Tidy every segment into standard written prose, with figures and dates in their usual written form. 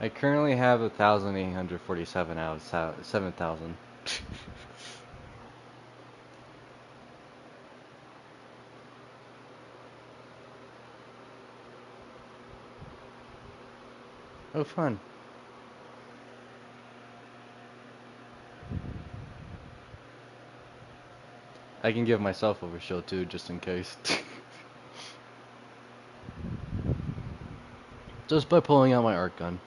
I currently have 1,847 out of 7,000. Oh, fun. I can give myself over shield too, just in case. Just by pulling out my arc gun.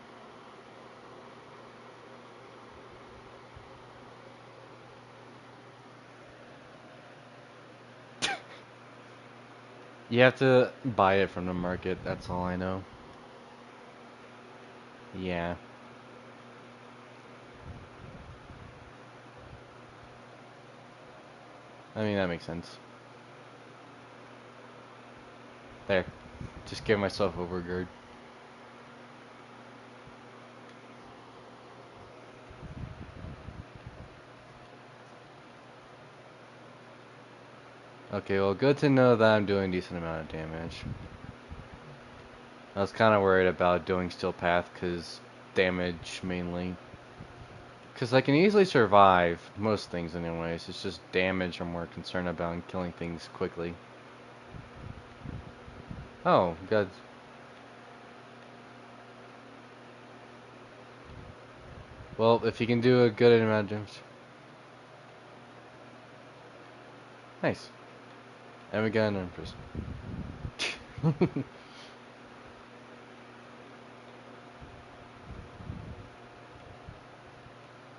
You have to buy it from the market, that's all I know. Yeah. I mean, that makes sense. There. Just give myself overgird. Okay, well, good to know that I'm doing a decent amount of damage. I was kind of worried about doing Steel Path, because damage mainly. Because I can easily survive most things anyways, it's just damage I'm more concerned about and killing things quickly. Oh, good. Well, if you can do a good amount of damage. Nice. And we got an Empress.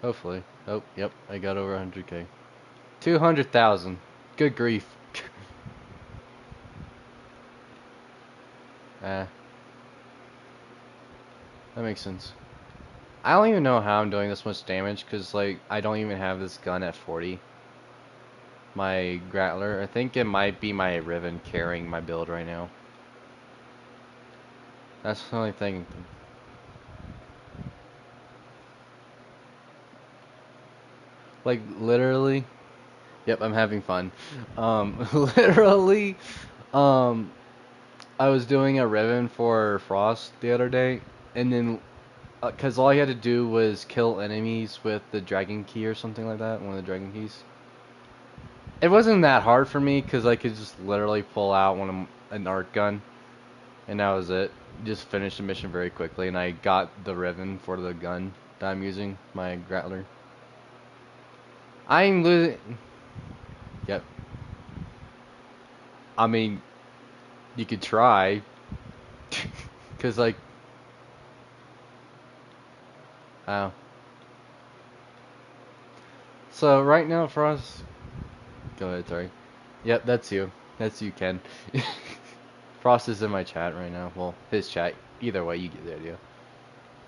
Hopefully. Oh, yep, I got over 100k. 200,000. Good grief. Ah, that makes sense. I don't even know how I'm doing this much damage, because, like, I don't even have this gun at 40. My Grappler. I think it might be my Riven carrying my build right now. That's the only thing. Like, literally. Yep, I'm having fun. Literally, um, I was doing a Riven for Frost the other day, and then, because all I had to do was kill enemies with the Dragon Key or something like that, one of the Dragon Keys. It wasn't that hard for me, because I could just literally pull out an arc gun, and that was it. Just finished the mission very quickly, and I got the Riven for the gun that I'm using, my Grappler. I'm losing. Yep. I mean, you could try. Because, like, oh. So, right now, for us. Go ahead, sorry. Yep, that's you. That's you, Ken. Frost is in my chat right now. Well, his chat. Either way, you get the idea.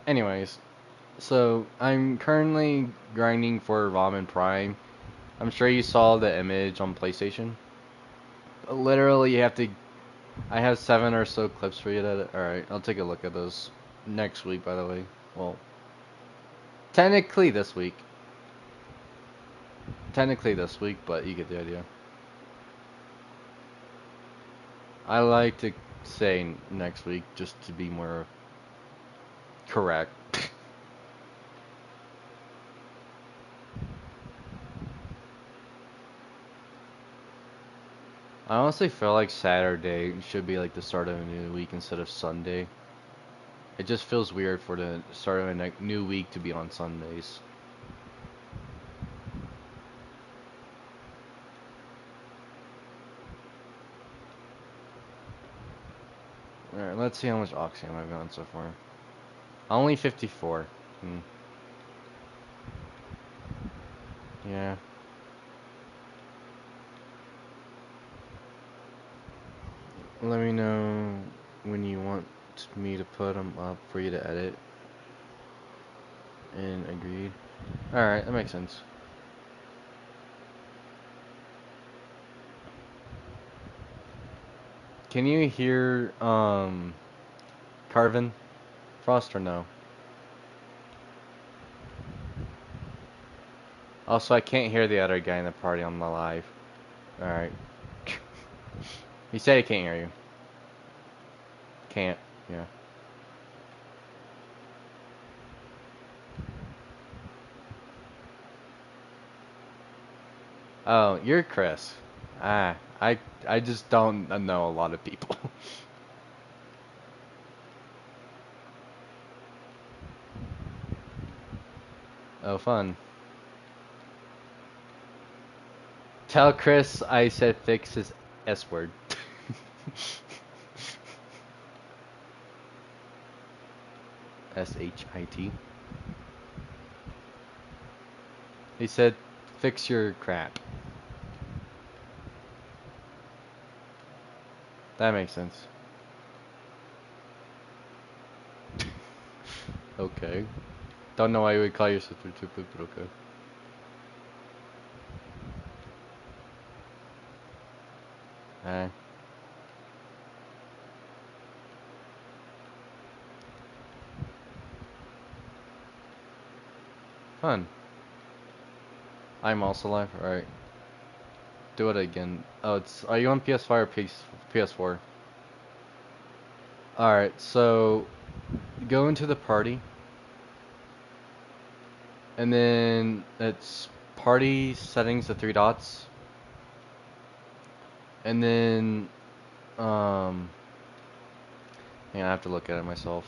Anyways, so I'm currently grinding for Vauban Prime. I'm sure you saw the image on PlayStation. Literally, you have to. I have 7 or so clips for you to. Alright, I'll take a look at those next week, by the way. Well, technically this week. Technically this week, but you get the idea. I like to say next week just to be more correct. I honestly feel like Saturday should be like the start of a new week instead of Sunday. It just feels weird for the start of a new week to be on Sundays. Alright, let's see how much Oxyam I've gotten so far. Only 54. Yeah. Let me know when you want me to put them up for you to edit. And agreed. Alright, that makes sense. Can you hear, Carvin? Frost or no? Also, I can't hear the other guy in the party on the live. Alright. He said he can't hear you. Can't, yeah. Oh, you're Chris. Ah, I just don't know a lot of people. Oh, fun. Tell Chris I said fix his S word. SHIT. He said fix your crap. That makes sense. Okay. Don't know why you would call your sister stupid, but okay. Eh. Fun. I'm also live. Alright. Do it again. Oh, it's. Are you on PS5 or PS4? Alright, so go into the party. And then it's party settings, the three dots. And then, yeah, I have to look at it myself.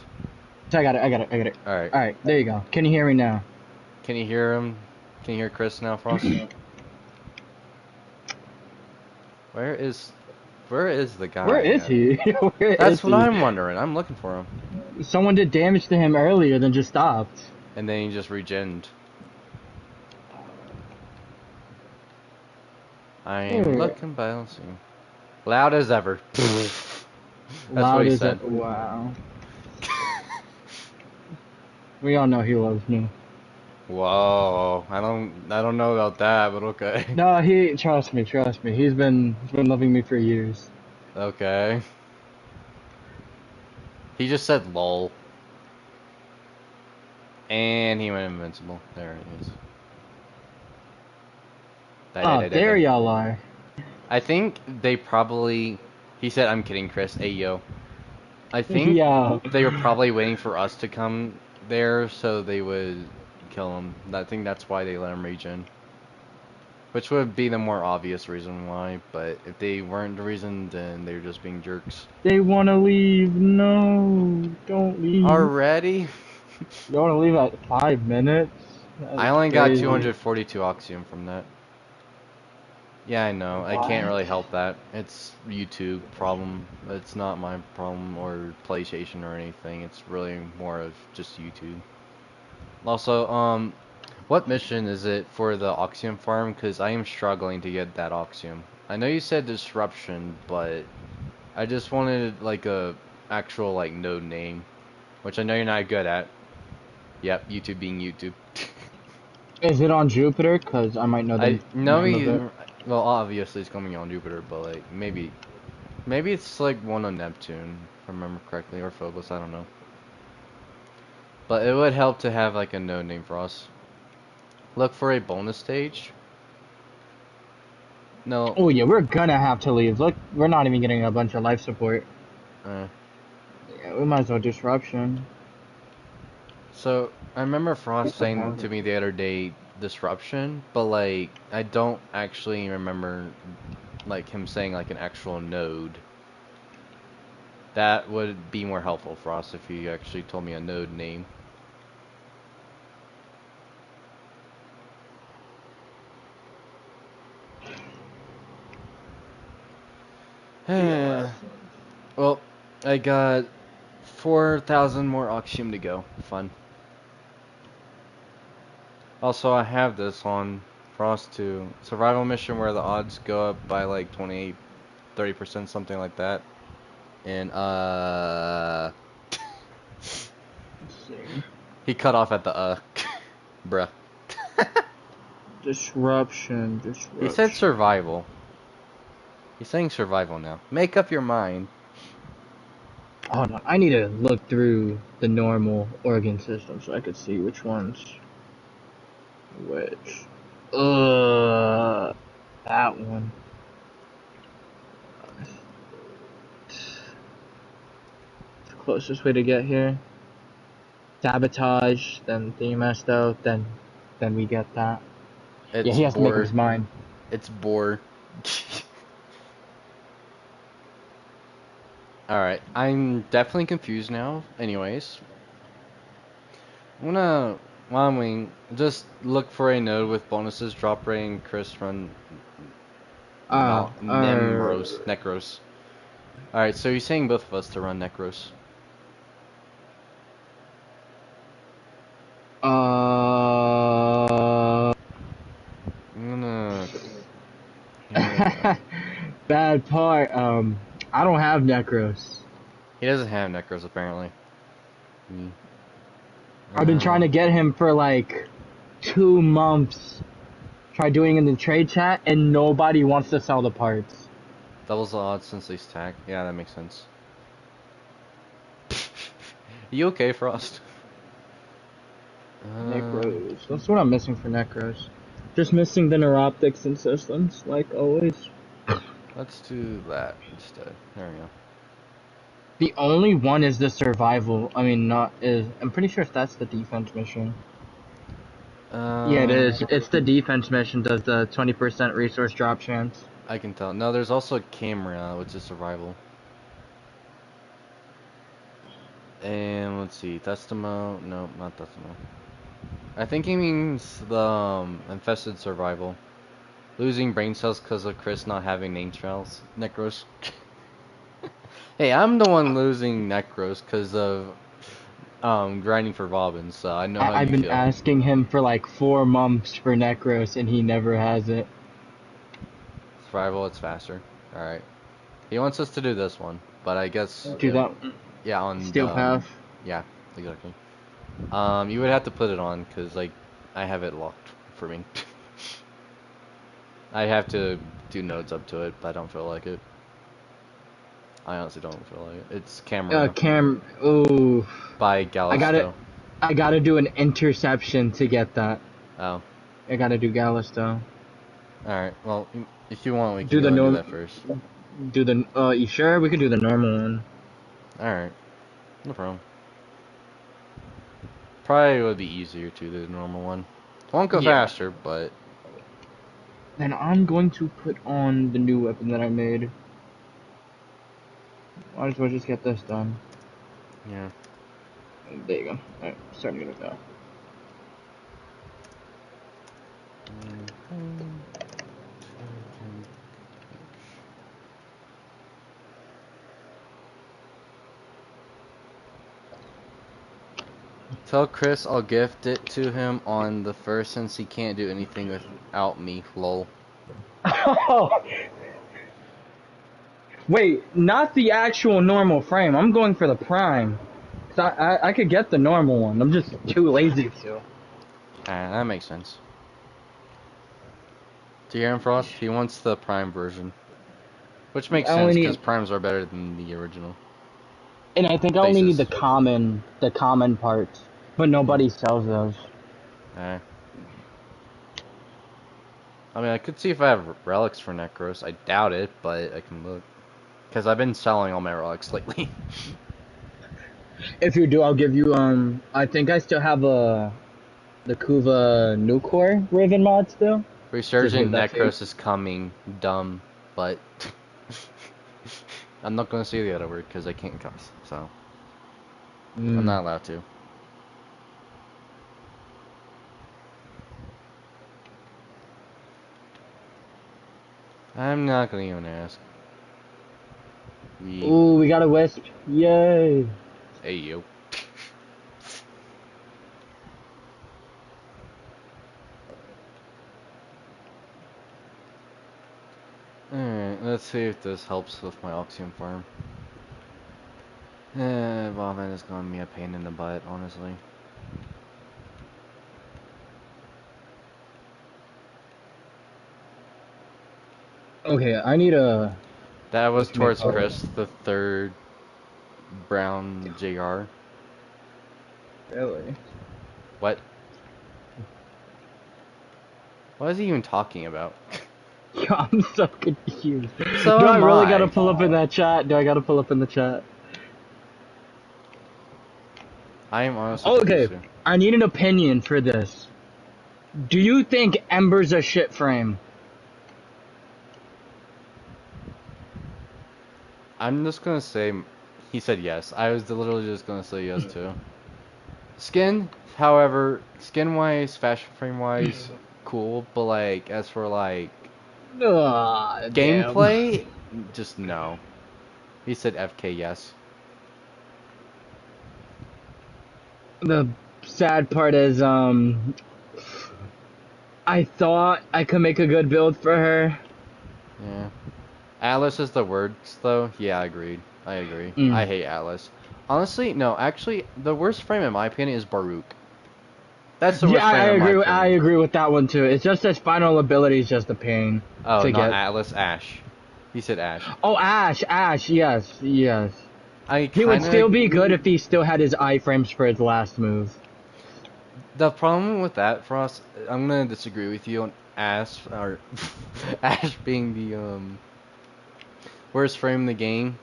I got it. Alright. Alright, there you go. Can you hear me now? Can you hear him? Can you hear Chris now, Frost? Where is the guy? Where is he? That's what I'm wondering. I'm looking for him. Someone did damage to him earlier, then just stopped. And then he just regened. I'm looking, but I don't see him. Loud as ever. That's Loud what he as said. Wow. We all know he loves me. Whoa, I don't know about that, but okay. No, trust me. He's been loving me for years. Okay. He just said lol. And he went invincible. There it is. Oh, there y'all are. I think they probably... He said, I'm kidding, Chris. Ayo. I think they were probably waiting for us to come there so they would kill him. I think that's why they let him regen. Which would be the more obvious reason why, but if they weren't the reason, then they're just being jerks. They want to leave. No, don't leave. Already? You want to leave at 5 minutes? I only got 242 Oxium from that. Yeah, I know. I can't really help that. It's YouTube problem. It's not my problem or PlayStation or anything. It's really more of just YouTube. Also, what mission is it for the Oxium farm? Because I am struggling to get that Oxium. I know you said Disruption, but I just wanted like a actual like node name, which I know you're not good at. Yep, YouTube being YouTube. Is it on Jupiter? Because I might know the name of it. Well, obviously it's coming on Jupiter, but like maybe it's like one on Neptune, if I remember correctly, or Phobos. I don't know. But it would help to have like a node name for us. Look for a bonus stage. No. Oh yeah, we're gonna have to leave. Look, we're not even getting a bunch of life support. Yeah, we might as well Disruption. So, I remember Frost saying to me the other day, Disruption, but like, I don't actually remember like him saying like an actual node. That would be more helpful for us if he actually told me a node name. Well, I got 4,000 more Oxium to go. Fun. Also, I have this on Frost 2. Survival mission where the odds go up by like 28, 30%, something like that. And, he cut off at the, bruh. Disruption. He said survival. He's saying survival now. Make up your mind. Hold on, I need to look through the normal organ system so I could see which ones. Which? That one. The closest way to get here. Sabotage, then Themesto, then we get that. Yeah, he has to make up his mind. It's Boar. Alright, I'm definitely confused now. Anyways, I'm gonna, while I'm waiting, just look for a node with bonuses, drop rating, Chris run Necros. Alright, so you're saying both of us to run Necros. I'm gonna... Bad part, I don't have Necros. He doesn't have Necros, apparently. I've been trying to get him for like 2 months. Try doing it in the trade chat, and nobody wants to sell the parts. Doubles the odds since they stack. Yeah, that makes sense. You okay, Frost? Necros. That's what I'm missing for Necros. Just missing the neuroptics and systems, like always. Let's do that instead. There we go. The only one is the survival. I mean, I'm pretty sure that's the defense mission. Yeah, it is. It's the defense mission. Does the 20% resource drop chance? I can tell. No, there's also camera, which is survival. And let's see, Testamo. No, not Testamo. I think he means the infested survival. Losing brain cells because of Chris not having name trials. Necros. Hey, I'm the one losing Necros because of grinding for Vauban, so I know how I've been asking him for like 4 months for Necros, and he never has it. Survival, it's faster. Alright. He wants us to do this one, but I guess... Do that? Yeah, on... Steel Path? Yeah, exactly. You would have to put it on, because, like, I have it locked for me. I have to do nodes up to it, but I don't feel like it. I honestly don't feel like it. It's camera. Ooh. By Gallisto. I gotta do an interception to get that. Oh. I gotta do Gallisto. Alright, well, if you want, we can do that first. You sure? We could do the normal one. Alright. No problem. Probably would be easier to do the normal one. Won't go faster, but... Then I'm going to put on the new weapon that I made. Might as well just get this done. Yeah. There you go. Alright, starting it now. Tell Chris I'll gift it to him on the 1st since he can't do anything without me, lol. Oh! Wait, not the actual normal frame. I'm going for the prime. Cause I could get the normal one. I'm just too lazy to. That makes sense. Do you hear him, Frost? He wants the prime version. Which makes sense, because primes are better than the original. And I think I only need the common parts. But nobody sells those. I mean, I could see if I have relics for Necros. I doubt it, but I can look. Because I've been selling all my relics lately. If you do, I'll give you, I think I still have the Kuva Nucor Riven mod still. Resurgent Necros is coming, dumb, but... I'm not going to say the other word because I can't cuss, so... I'm not allowed to. I'm not going to even ask. Ooh, we got a wisp. Yay! Hey, yo. Alright, let's see if this helps with my Oxium farm. Vauban is going to be a pain in the butt, honestly. Okay, I need a... That was towards Chris, the 3rd brown JR. Really? What? What is he even talking about? I'm so confused. So Do I really gotta pull up in that chat? Do I gotta pull up in the chat? I am honestly okay, I need an opinion for this. Do you think Ember's a shit frame? I'm just gonna say, he said yes. I was literally just gonna say yes too. Skin, however, skin-wise, fashion frame-wise, cool. But like, as for like Damn. gameplay, just no. He said FK yes. The sad part is, I thought I could make a good build for her. Yeah. Atlas is the worst though. Yeah, agreed. I agree. I hate Atlas. Honestly, no. Actually, the worst frame in my opinion is Baruch. That's the Yeah, worst frame in my I opinion. agree with that one too. It's just his final ability is just a pain Oh, to not get. Atlas, Ash. He said Ash. Oh, Ash, yes. I He would kinda. still be good if he still had his iframes for his last move. The problem with that, Frost, I'm gonna disagree with you on Ash, or Ash being the worst frame in the game.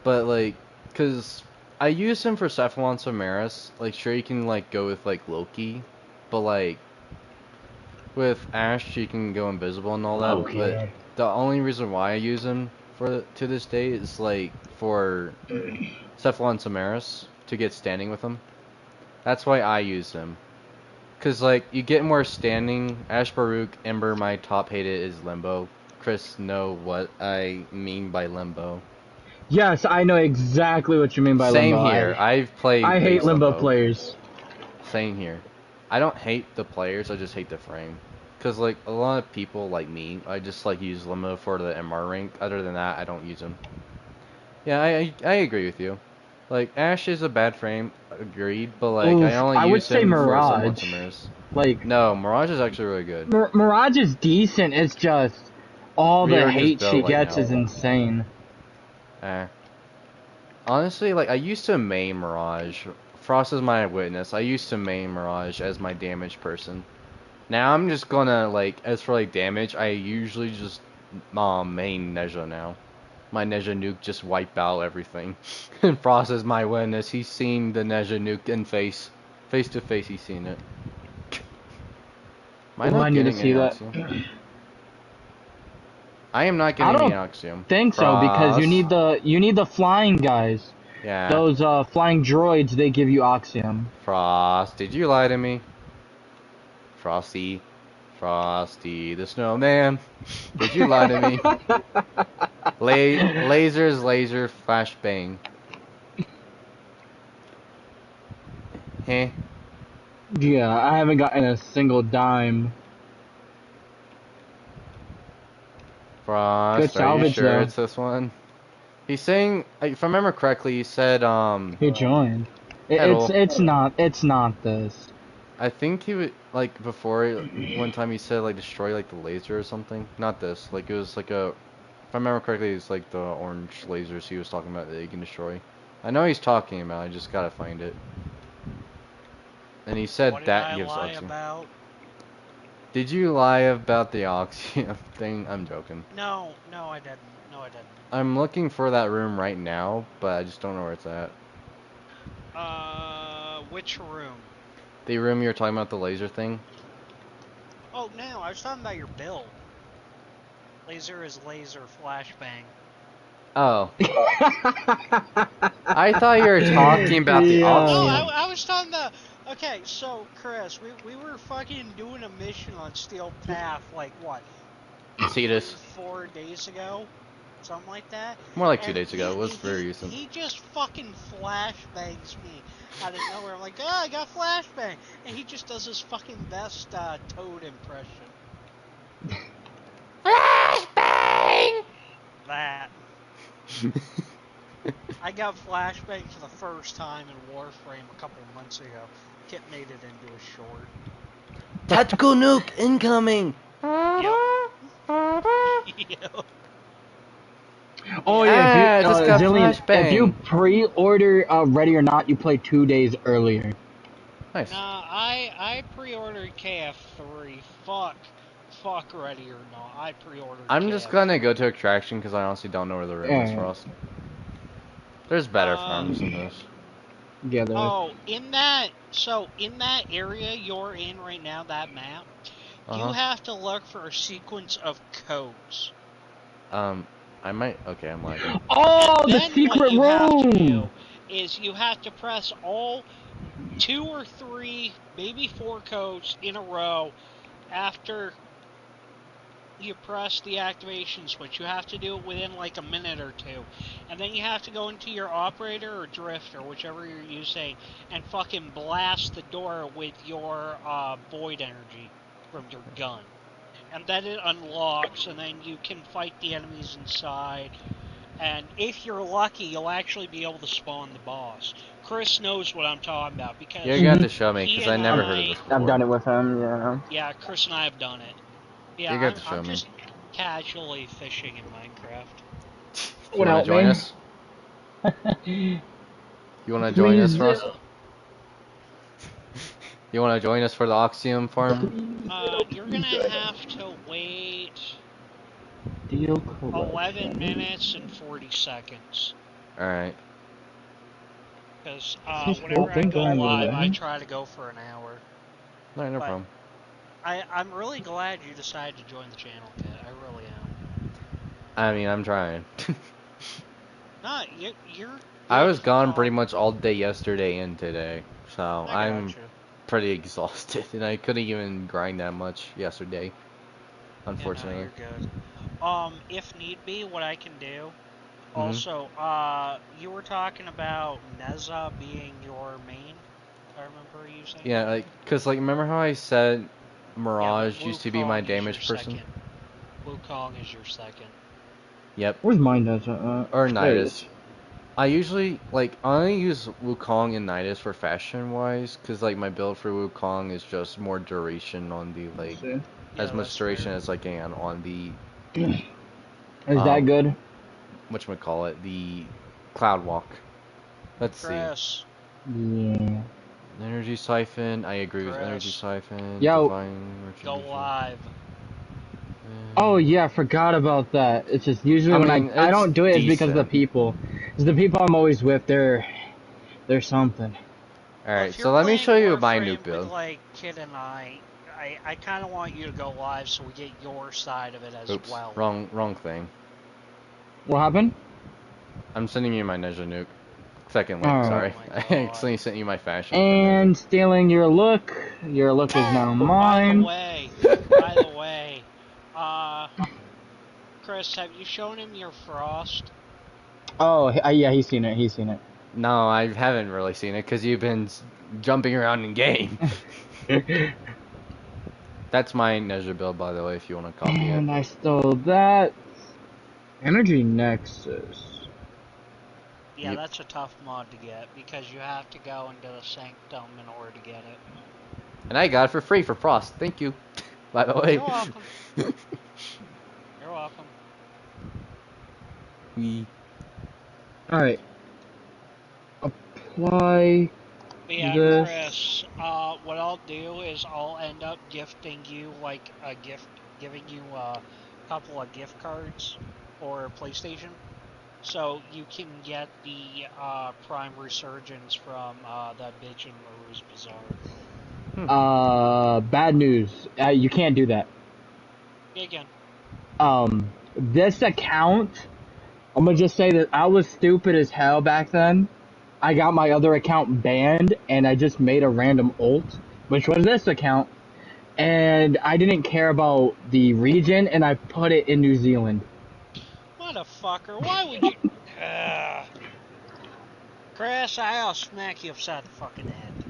But like, cause I use him for Cephalon Samaris. Like, sure you can like go with like Loki, but like with Ash you can go invisible and all that. But Okay. the only reason why I use him for to this day is like for Cephalon Samaris to get standing with him. That's why I use him. Cause like you get more standing. Ash Baruch, Ember, my top hated is Limbo. Chris know what I mean by Limbo. Yes, I know exactly what you mean by Same limbo. here. I've played I hate base limbo Limbo. players. Same here. I don't hate the players, I just hate the frame. Cause like a lot of people like me, I just like use Limbo for the MR rank. Other than that, I don't use him. Yeah, I agree with you. Like Ash is a bad frame, agreed. But like I Oof, only I would use say him for Cephalon Mirage. Samaris. Like, No, Mirage is actually really good. Mirage is decent, it's just all the Reorg is hate she built like gets hell. is insane. Honestly, like I used to main Mirage. Frost is my witness. I used to main Mirage as my damage person. Now I'm just gonna like, as for like damage, I usually just main Neja now. My Neja nuke just wipe out everything. And Frost is my witness. He's seen the Neja nuke in face to face. He's seen it. Am I Ooh, I not need to getting any see that. Oxium? I am not I getting any don't Oxium. think so because Frost. you need the flying guys. Yeah. Those flying droids, they give you Oxium. Frost. Did you lie to me? Frosty. Frosty the Snowman. Did you lie to me? Lasers, laser, flash, bang. Heh. Yeah, I haven't gotten a single dime. Good Frost, are you salvage sure though. it's this one? He's saying, if I remember correctly, he said, He joined. Hello. It's not this. I think he would, like, before, one time he said, like, destroy, like, the laser or something. Not this. Like, it was, like, if I remember correctly, it's, like, the orange lasers he was talking about that you can destroy. I know he's talking about, I just gotta find it. And he said what did that I gives lie oxygen. about? Did you lie about the oxygen thing? I'm joking. No, I didn't. No, I didn't. I'm looking for that room right now, but I just don't know where it's at. Which room? The room you were talking about, the laser thing? Oh, no, I was talking about your build. Laser is laser, flashbang. Oh. I thought you were talking about the No, oxygen. I was talking about... Okay, so, Chris, we were fucking doing a mission on Steel Path, like, what? Cetus. 4 days ago? Something like that? More like 2 And days ago. It was very recent. He just fucking flashbangs me out of nowhere. I'm like, oh, I got flashbang. And he just does his fucking best Toad impression. Flashbang! That. I got flashbang for the first time in Warframe a couple months ago. Kit made it into a short. Tactical nuke incoming! Yep. Yep. Oh yeah, if you, just got Zillion, if you flashbang. pre-order Ready or Not, you play 2 days earlier. Nice. Nah, I pre-ordered KF3. Fuck Ready or Not. I pre-ordered I'm KF3. just gonna go to Extraction because I honestly don't know where the room is for us. There's better farms than this. Yeah, there is. Oh, in that area you're in right now, that map, you have to look for a sequence of codes. I might. Okay, I'm lagging. Oh, And the then secret what you have to do room! is you have to press all 2 or 3, maybe 4 codes in a row after you press the activation switch. You have to do it within like a minute or two. And then you have to go into your operator or drift or whichever you're using and fucking blast the door with your void energy from your gun. And then it unlocks and then you can fight the enemies inside. And if you're lucky, you'll actually be able to spawn the boss. Chris knows what I'm talking about because You're gonna have to show me, he because I and never heard of this before. I've done it with him, yeah. Yeah, Chris and I have done it. Yeah, You're gonna have to show I'm me. just casually fishing in Minecraft. You wanna Without join me. us? You wanna join us, Ross? You wanna join us for the Oxium farm? You're gonna have to wait Deal 11 collection. minutes and 40 seconds. Alright. Because Just whenever I hoping go I'm live, I alone. try to go for an hour. No But problem. I'm really glad you decided to join the channel, Kit. I really am. I mean, I'm trying. No, you're I good was for gone pretty talking. much all day yesterday and today, so I I'm gotcha. pretty exhausted, and I couldn't even grind that much yesterday, Yeah, no, unfortunately. you're good. If need be, what I can do. hmm Also, you were talking about Neza being your main. I remember you saying Yeah, that. like, cause like, remember how I said Yeah, but Mirage used to be my Wukong is your damage person? second. Wukong is your second. Yep. Where's mine does Or there it Nidus. is. I usually, like, I only use Wukong and Nidus for fashion-wise, cause like, my build for Wukong is just more duration on the, like, Let's see. as Yeah, much that's duration fair. as I can on the, Is that good? whatchamacallit, the Cloud Walk. Let's see. Chris. Yeah. Energy Siphon, I agree with Energy Chris. Siphon, Yo. Divine Go Retribution. live. Oh yeah, I forgot about that. It's just usually I when mean, I it's don't do it, it's because of the decent. people. It's the people I'm always with. They're something. Well, Alright, if so you're let me playing show you my new Warframe with, build. like, Kid and I kind of want you to go live so we get your side of it as Oops, well. wrong thing. What happened? I'm sending you my Ninja Nuke. Second link, Alright. sorry. Oh my I god. accidentally sent you my fashion for And Ninja. stealing your look. Your look is now mine. By the way, Chris, have you shown him your frost? Oh yeah, he's seen it. He's seen it. No, I haven't really seen it because you've been jumping around in game. That's my Ninja build, by the way, if you want to copy it. And I stole that. Energy Nexus. Yeah, Yep. that's a tough mod to get because you have to go into the Sanctum in order to get it. And I got it for free for Frost. Thank you. By the way. You're welcome. You're welcome. Alright. Apply But yeah, this. Chris, what I'll do is I'll end up gifting you, like, a gift, giving you a couple of gift cards for PlayStation. So you can get the Prime Resurgence from that bitch in Maru's Bazaar. Bad news. You can't do that. Yeah, again. This account, I'm gonna just say that I was stupid as hell back then. I got my other account banned, and I just made a random ult, which was this account, and I didn't care about the region, and I put it in New Zealand. Motherfucker, why would you... Chris, I'll smack you upside the fucking head.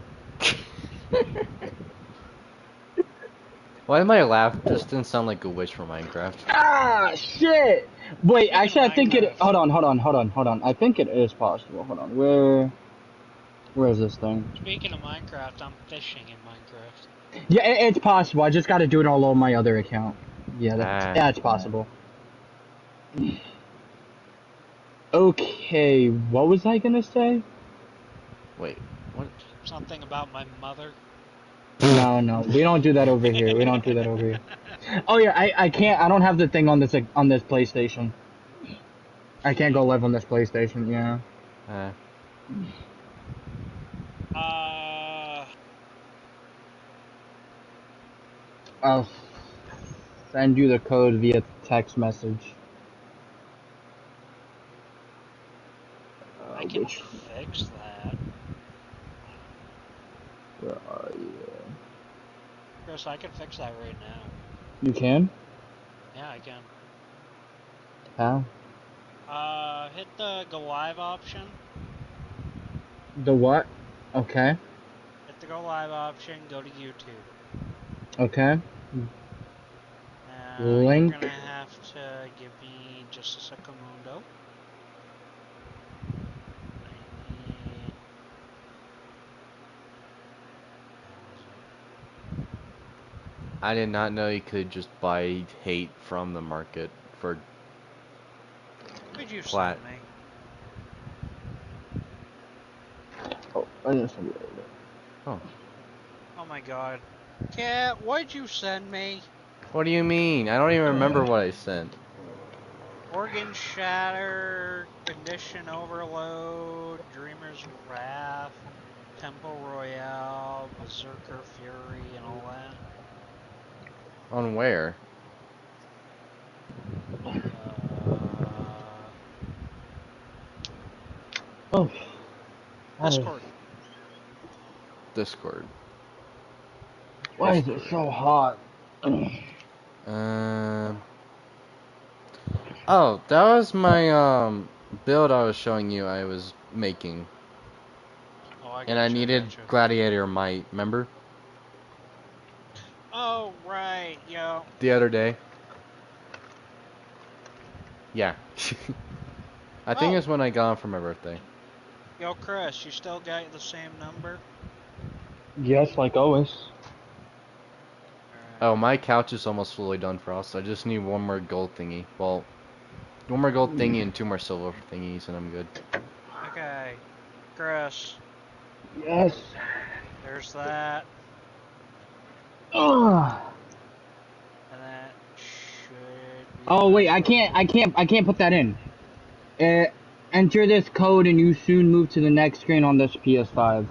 Why did my laugh just didn't sound like a wish from Minecraft? Ah, shit! Wait, Speaking actually, I of think it... Minecraft. Hold on. I think it is possible. Hold on. Where is this thing? Speaking of Minecraft, I'm fishing in Minecraft. Yeah, it's possible. I just gotta do it all over my other account. Yeah, that's possible. Okay, what was I gonna say? Wait, what? Something about my mother. No, we don't do that over here. We don't do that over here. Oh yeah, I can't. I don't have the thing on this PlayStation. I can't go live on this PlayStation. Yeah. I'll send you the code via text message. I can fix that. Where are you? Chris, I can fix that right now. You can? Yeah, I can. How? Hit the go live option. The what? Okay. Hit the go live option, go to YouTube. Okay. Now, Link. you're gonna have to give me just a secondo. I did not know you could just buy hate from the market for What'd you plat. send me? Oh, I didn't send it. Oh. Oh my god. Cat, what'd you send me? What do you mean? I don't even remember what I sent. Organ Shatter, Condition Overload, Dreamer's Wrath, Tempo Royale, Berserker Fury, and all that. On where? Oh. Discord. Discord. Why is it so hot? Oh, that was my build I was showing you I was making. Oh, I And I needed Gladiator Might, remember? Oh, right, yo. The other day. Yeah. I think it's when I got him for my birthday. Yo, Chris, you still got the same number? Yes, like always. Oh, my couch is almost fully done, Frost. I just need one more gold thingy. Well, one more gold thingy and two more silver thingies, and I'm good. Okay. Chris. Yes. There's that. Ugh. And that should be... Oh wait, I can't put that in. Enter this code and you soon move to the next screen on this PS5.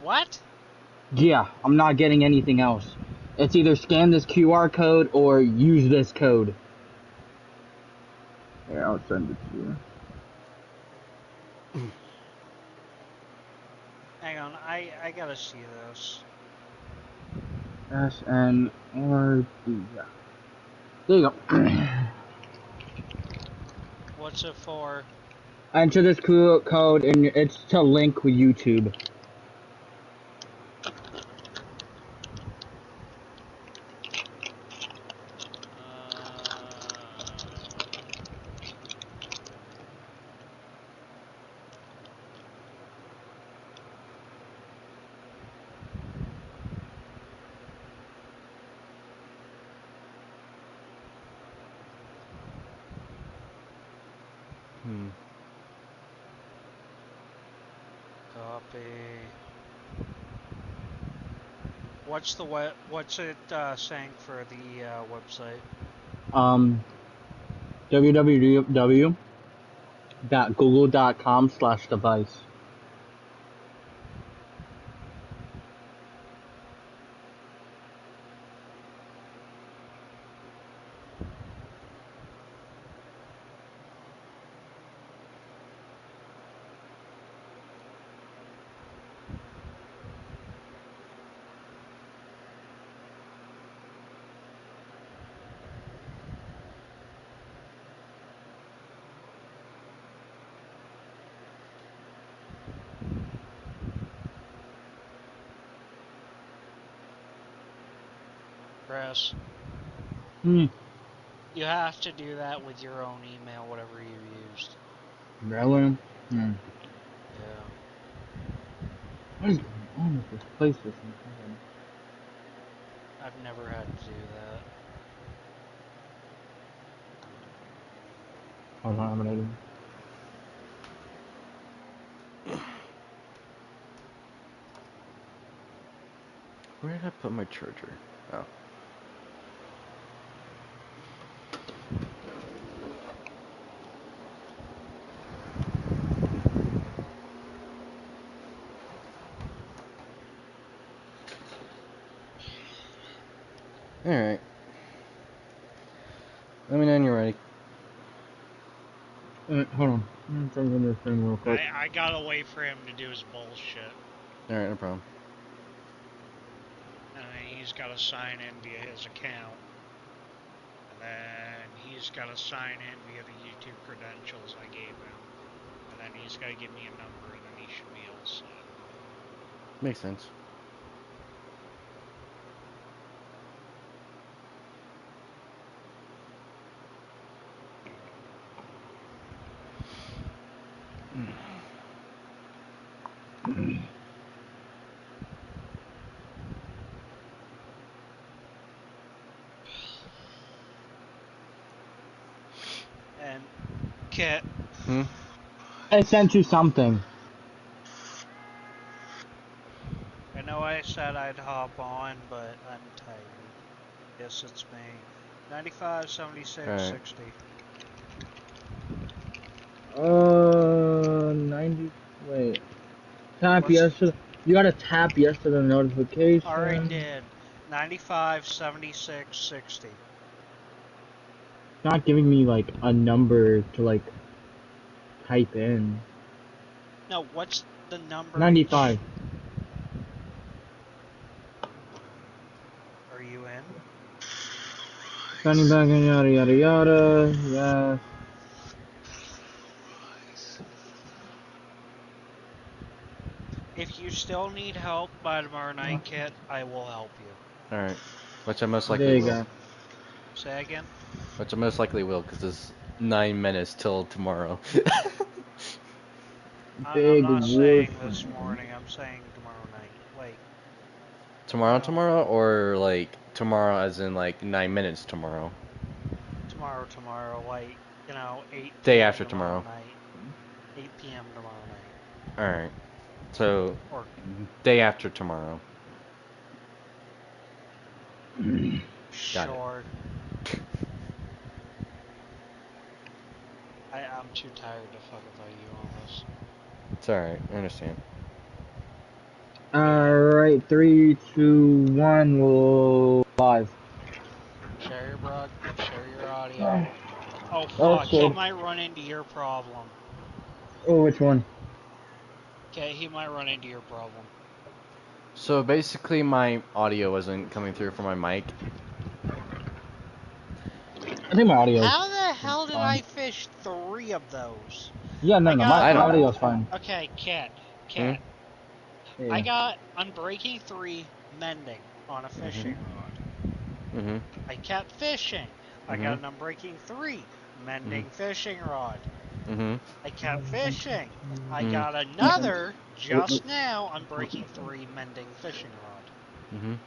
What? Yeah, I'm not getting anything else. It's either scan this QR code or use this code. Here, I'll send it to you. Hang on, I gotta see this. SNRD. Yeah. There you go. What's it for? Enter this QR code and it's to link with YouTube. Copy. What's it saying for the website? www.google.com/device. Chris. You have to do that with your own email, whatever you used. Really? Yeah. What is going on with this place? I've never had to do that. Hold on, I'm gonna do. Where did I put my charger? Oh. Alright. Let me know when you're ready. Hold on. I'm changing this thing real quick. I gotta wait for him to do his bullshit. Alright, no problem. And then he's gotta sign in via his account. And then he's gotta sign in via the YouTube credentials I gave him. And then he's gotta give me a number, and then he should be all set. Makes sense. And Kit. I sent you something. I know I said I'd hop on, but I'm tired. Yes, it's me. 95, 76, Right. 60. 90. Wait. Tap yes to. You gotta tap yes to the notification. Already did. 95, 76, 60. It's not giving me like a number to like type in. No, what's the number? 95. Are you in? Signing back in yada yada yada. Yes. If you still need help by tomorrow night, Kit, I will help you. Alright. Which I most There likely you will. go. Say again? Which I most likely will, because it's 9 minutes till tomorrow. I'm not saying Warframe. this morning, I'm saying tomorrow night. Like, Tomorrow, or like tomorrow as in like 9 minutes tomorrow? tomorrow, like, 8 Day p.m. after tomorrow. night. 8 p.m. tomorrow night. Alright. So, Or day after tomorrow. sure. I'm too tired to fuck about you on this. It's alright, I understand. Alright, 3, 2, 1, we'll live. Share your audio. Oh Oh, fuck, shit. he might run into your problem. Oh, which one? Okay, he might run into your problem. So basically my audio wasn't coming through from my mic. I think my audio. How the hell did fine. I fish 3 of those? Yeah, no, my audio's fine. Okay, Cat. Yeah. I got Unbreaking 3 mending on a fishing rod. I kept fishing. I got an Unbreaking 3 mending fishing rod. I kept fishing. I got another just now Unbreaking 3 mending fishing rod.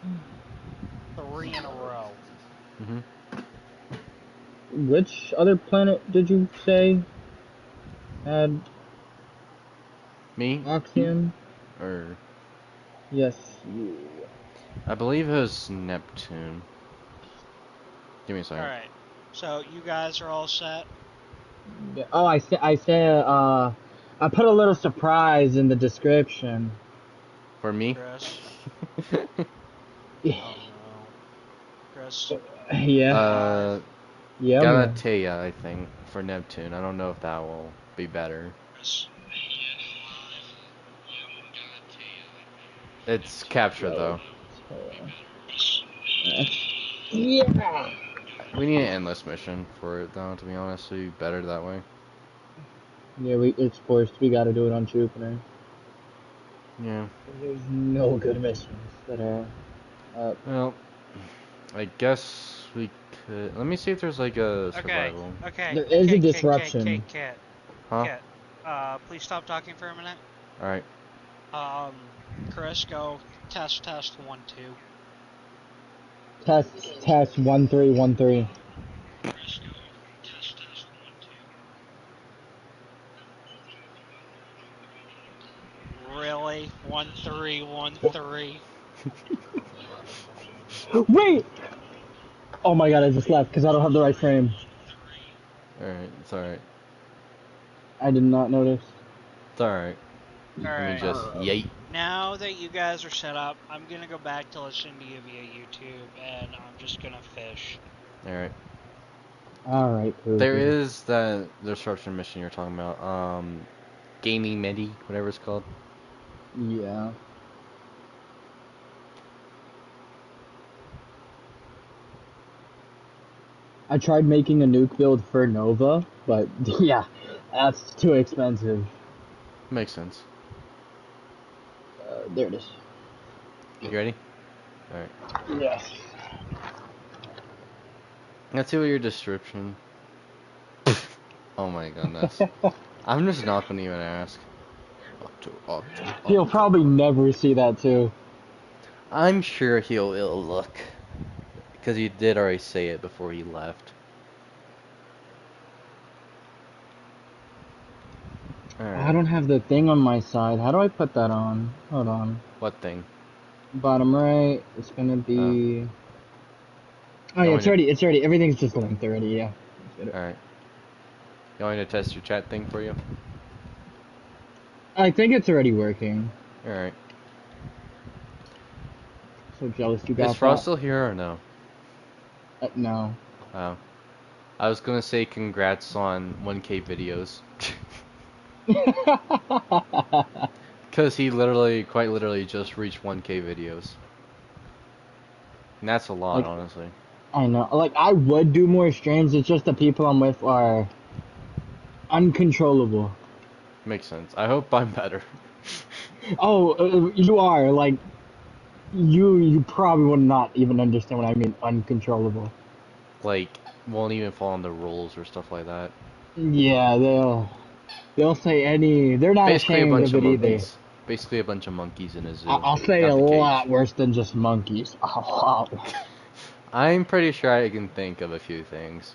3 in a row. Which other planet did you say had Me? Oxium? Or Yes, you. I believe it was Neptune. Give me a second. Alright, so you guys are all set? Yeah. Oh, I said, I put a little surprise in the description. For me? Chris? Yeah. Oh no. Chris? Yeah. Yeah. Galatea, I think, for Neptune. I don't know if that will be better. Chris? It's capture though. Yeah. We need an endless mission for it though, to be honest. So it'd be better that way. Yeah, it's forced. We gotta do it on Jupiter. Yeah. There's no good missions that are up. Well, I guess we could. Let me see if there's like a survival. Okay. There is a disruption. Kit. Huh? Kit. Please stop talking for a minute. Alright. Chris, go test 1 2. Test 1 3 1 3. Chris, go test 1 2. Really? 1 3 1 3. Wait! Oh my god, I just left because I don't have the right frame. Alright, it's alright. I did not notice. It's alright. Alright. Let me just yeet. Now that you guys are set up, I'm gonna go back to listen to you via YouTube, and I'm just gonna fish. Alright. Alright, There Poopy. is the destruction mission you're talking about. Gaming Midi, whatever it's called. Yeah. I tried making a nuke build for Nova, but yeah, that's too expensive. Makes sense. There it is. You ready? Alright. Yes. Let's see what your description. Oh my goodness. I'm just not gonna even ask. He'll probably never see that too. I'm sure he'll look. Because he did already say it before he left. Alright. I don't have the thing on my side. How do I put that on? Hold on. What thing? Bottom right. It's gonna be. Oh yeah, Going it's already. Everything's just linked already. Yeah. Alright. You want me to test your chat thing for you? I think it's already working. Alright. So jealous you got Is Frost that. still here or no? No. Oh. I was gonna say congrats on 1K videos. Because he quite literally just reached 1K videos. And that's a lot, Like, honestly. I know. Like, I would do more streams. It's just the people I'm with are uncontrollable. Makes sense. I hope I'm better. Oh, you are. Like, you probably would not even understand what I mean, uncontrollable. Like, won't even follow on the rules or stuff like that. Yeah, they'll say any. They're not Basically a ashamed bunch of of it either. monkeys. Basically a bunch of monkeys in a zoo. I'll say Got a the lot cage. worse than just monkeys. A lot. I'm pretty sure I can think of a few things.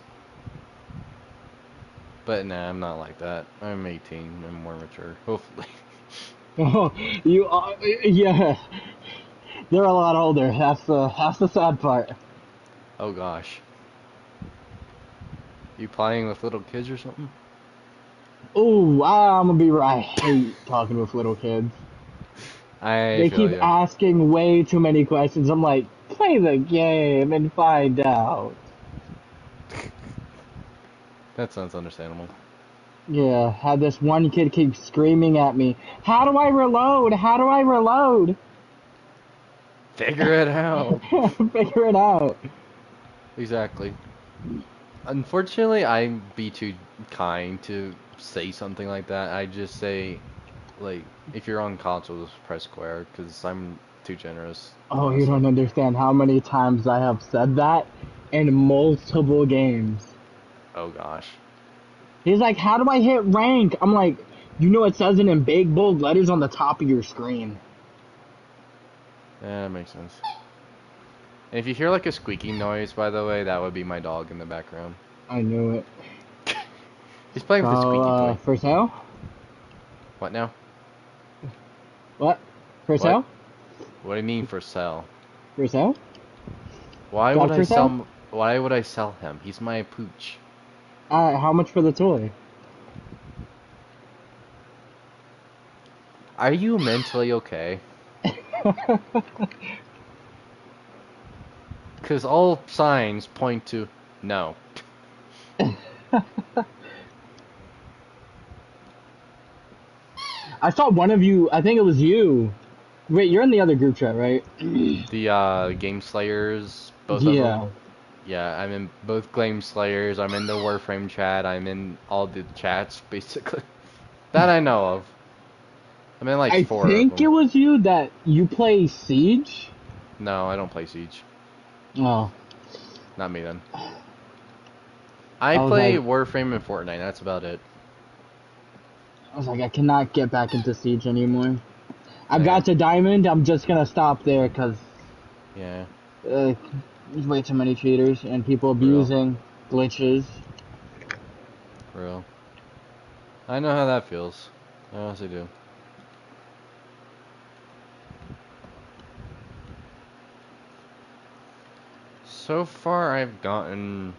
But nah, I'm not like that. I'm 18. I'm more mature. Hopefully. Oh, you are. Yeah, they're a lot older. That's the sad part. Oh gosh. You playing with little kids or something? Ooh, I'm gonna be right. I hate talking with little kids. I They feel keep you. asking way too many questions. I'm like, play the game and find out. That sounds understandable. Yeah, had this one kid keep screaming at me, how do I reload? How do I reload? Figure it out. Figure it out. Exactly. Unfortunately, I'd be too kind to say something like that. I just say, like, if you're on console, just press square, because I'm too generous, Oh, you honestly. don't understand how many times I have said that in multiple games. Oh gosh. He's like, how do I hit rank? I'm like, you know it says it in big bold letters on the top of your screen. Yeah, that makes sense. And if you hear like a squeaking noise, by the way, that would be my dog in the background. I knew it. He's playing with a squeaky toy. For sale? What now? What? For What? sale? What do you mean for sale? For sale? Why would Dog I for sale? sell? Why would I sell him? He's my pooch. How much for the toy? Are you mentally okay? Because all signs point to no. I saw one of you, I think it was you. Wait, you're in the other group chat, right? The Game Slayers, both of Yeah. them. Yeah, I'm in both Game Slayers. I'm in the Warframe chat. I'm in all the chats, basically. That I know of. I'm in like I 4 of think it them. was you that you play Siege? No, I don't play Siege. Oh. Not me then. I I was play like, Warframe and Fortnite. That's about it. I cannot get back into Siege anymore. I Yeah. got to Diamond, I'm just gonna stop there, because Yeah. there's way too many cheaters and people Real. abusing glitches. Real. I know how that feels. I honestly do. So far, I've gotten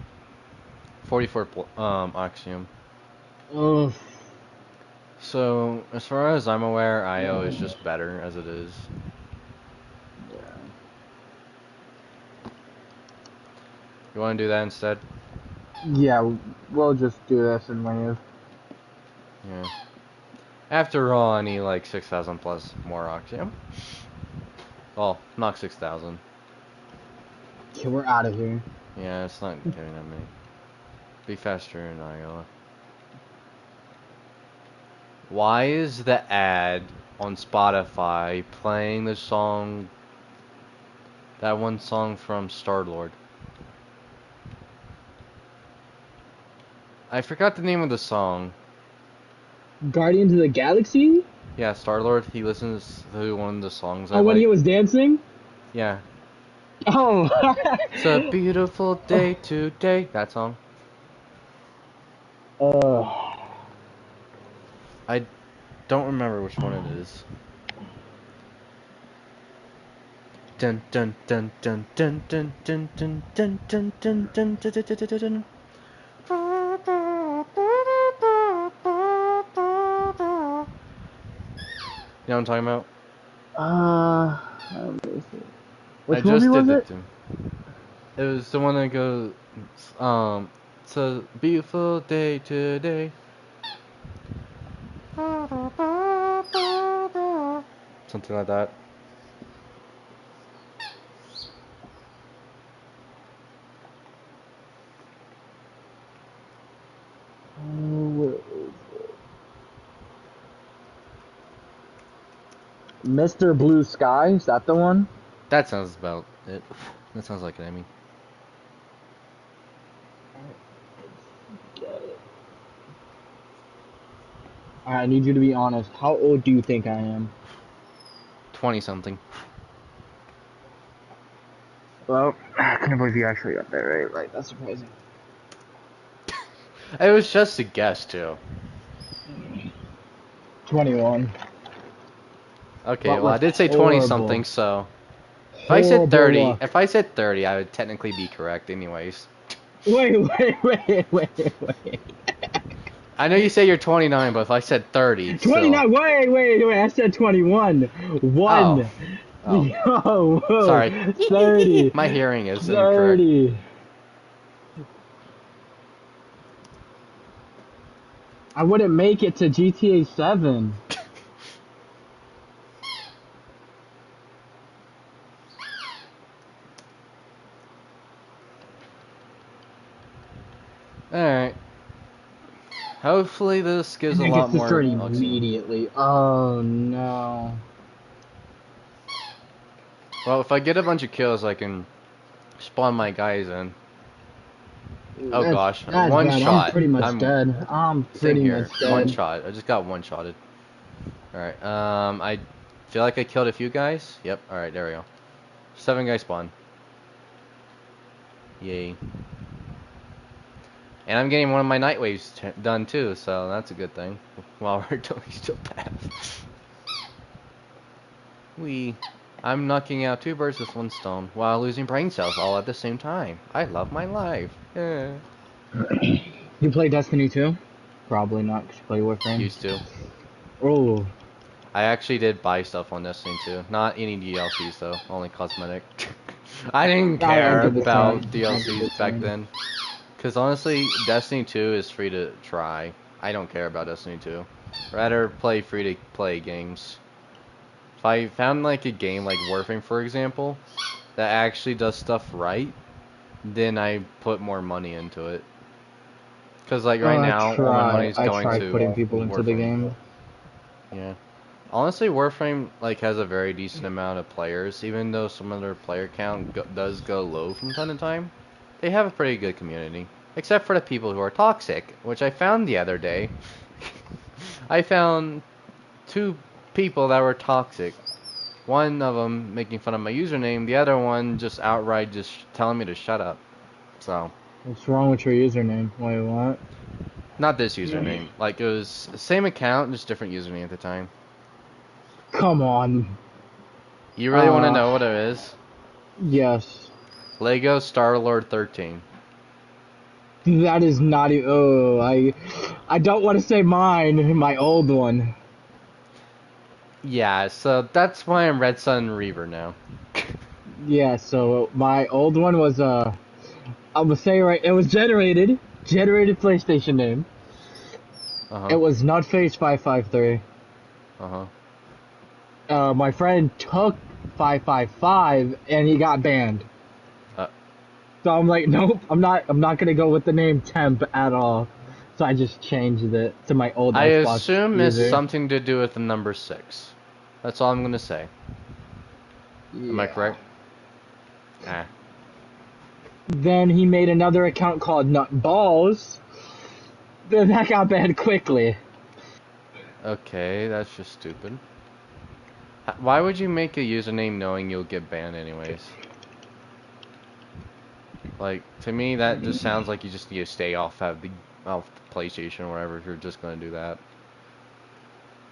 44 Axiom. Ugh. So, as far as I'm aware, IO is just better as it is. You want to do that instead? Yeah, we'll just do this and leave. Yeah. After all, I need like 6,000 plus more oxygen. Well, not 6,000. Okay, we're out of here. Yeah, it's not getting that many. Be faster in Iowa. Why is the ad on Spotify playing the song, that one song from Star-Lord? I forgot the name of the song. Guardians of the Galaxy? Yeah, Star-Lord, he listens to one of the songs I Oh, when like. he was dancing? Yeah. Oh. It's a beautiful day today. That song. I don't remember which one it is. Dun dun dun dun dun dun dun dun dun dun dun dun dun dun dun dun. You know what I'm talking about? Let me see. I Which movie just was did it? it to him. It was the one that goes, it's a beautiful day today. Something like that. Mr. Blue Sky, is that the one? That sounds about it. That sounds like it, I mean. Alright, I need you to be honest. How old do you think I am? 20 something. Well, I can't believe you actually got that right. Right, that's surprising. It was just a guess, too. 21. Okay, But well, I with did say 20 something, so. If I said horrible 30, luck. if I said 30, I would technically be correct, anyways. Wait. I know you say you're 29, but if I said 30, still. 29, wait, I said 21. Oh. 1. Oh. Whoa, Sorry. 30. My hearing is incorrect. 30. I wouldn't make it to GTA 7. Alright. Hopefully this gives And a it lot gets more destroyed oxygen. immediately. Oh, no. Well, if I get a bunch of kills, I can spawn my guys in. Oh gosh, That's one bad. I'm shot. pretty much dead. I'm Same pretty here. much One dead. shot. I just got one-shotted. Alright, I feel like I killed a few guys. Yep, alright, there we go. 7 guys spawn. Yay. And I'm getting one of my night waves done too, so that's a good thing. While we're doing still path. I'm knocking out 2 birds with 1 stone while losing brain cells all at the same time. I love my life. Yeah. You play Destiny 2? Probably not, because you play Warframe. Used to. Oh. I actually did buy stuff on Destiny 2. Not any DLCs though, only cosmetic. I didn't care about DLCs back then. Because honestly, Destiny 2 is free to try. I don't care about Destiny 2. Rather play free to play games. If I found like a game like Warframe, for example, that actually does stuff right, then I put more money into it. Because like right now, all my money is I going try to putting people into the Warframe. game. Yeah. Honestly, Warframe like has a very decent amount of players, even though some of their player count does go low from time to time. They have a pretty good community, except for the people who are toxic, which I found the other day. I found 2 people that were toxic. One of them making fun of my username, the other one just outright just telling me to shut up. So. What's wrong with your username? Wait, what? Not this username. Like it was same account, just different username at the time. Come on. You really want to know what it is? Yes. Lego Star-Lord 13. That is not even. Oh, I don't want to say mine. My old one. Yeah, so that's why I'm Red Sun Reaver now. Yeah. So my old one was I'm gonna say right. It was generated generated PlayStation name. It was Nutface553. My friend took 555 and he got banned. So I'm like, nope, I'm not gonna go with the name Temp at all. So I just changed it to my old Xbox I assume user. it's something to do with the number 6. That's all I'm gonna say. Yeah. Am I correct? Ah. Then he made another account called Nutballs. Then that got banned quickly. Okay, that's just stupid. Why would you make a username knowing you'll get banned anyways? Like, to me, that just sounds like you just need to stay off the PlayStation or whatever if you're just gonna do that.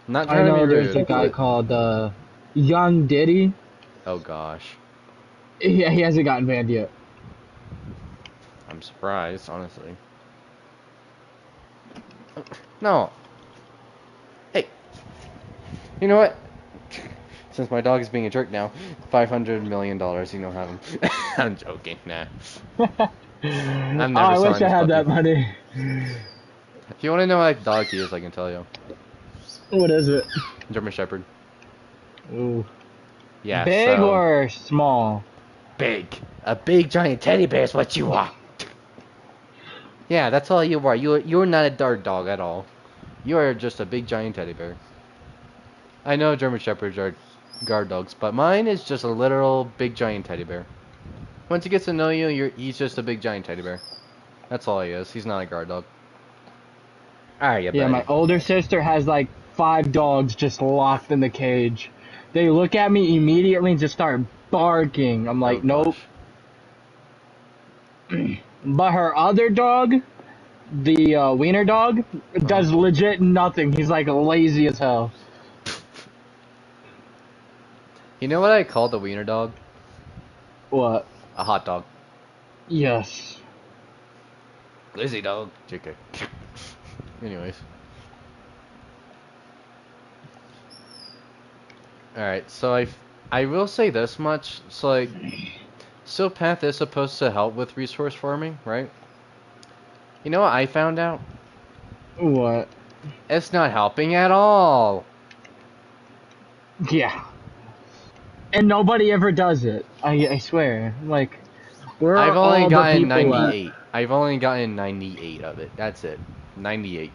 I'm not trying to be rude. There's a guy called Young Diddy. Oh gosh. He hasn't gotten banned yet. I'm surprised, honestly. No. Hey. You know what? Since my dog is being a jerk now, $500 million, you know, have him. I'm joking, nah. I'm never I wish I had puppy. that money. If you want to know what dog he is, I can tell you. What is it? German Shepherd. Ooh. Yeah. Big or small? Big. A big giant teddy bear is what you are. Yeah, that's all you are. You're not a dark dog at all. You are just a big giant teddy bear. I know German Shepherds are guard dogs, but mine is just a literal big giant teddy bear. Once he gets to know you, he's just a big giant teddy bear. That's all he is. He's not a guard dog. Alright, yeah, my older sister has like 5 dogs just locked in the cage. They look at me immediately and just start barking. I'm like, nope. But her other dog, the wiener dog, does legit nothing. He's like lazy as hell. You know what I call the wiener dog? What? A hot dog. Yes. Lazy dog. JK. Anyways. Alright, so I will say this much. So, like, Silpath is supposed to help with resource farming, right? You know what I found out? What? It's not helping at all. Yeah. And nobody ever does it. I swear. Like, where are I've only all gotten the people 98. at? I've only gotten 98 of it. That's it. 98.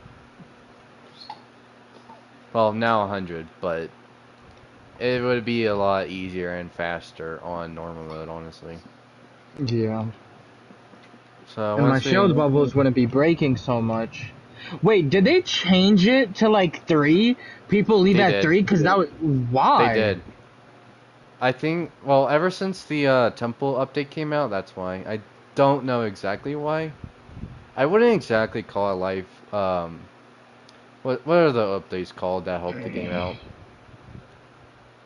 Well, now 100, but it would be a lot easier and faster on normal mode, honestly. Yeah. So and my shield bubbles wouldn't be breaking so much. Wait, did they change it to like 3? People leave at 3 because that was why? They did. I think, well, ever since the temple update came out, that's why. I don't know exactly why. I wouldn't exactly call it life. What are the updates called that help the game out?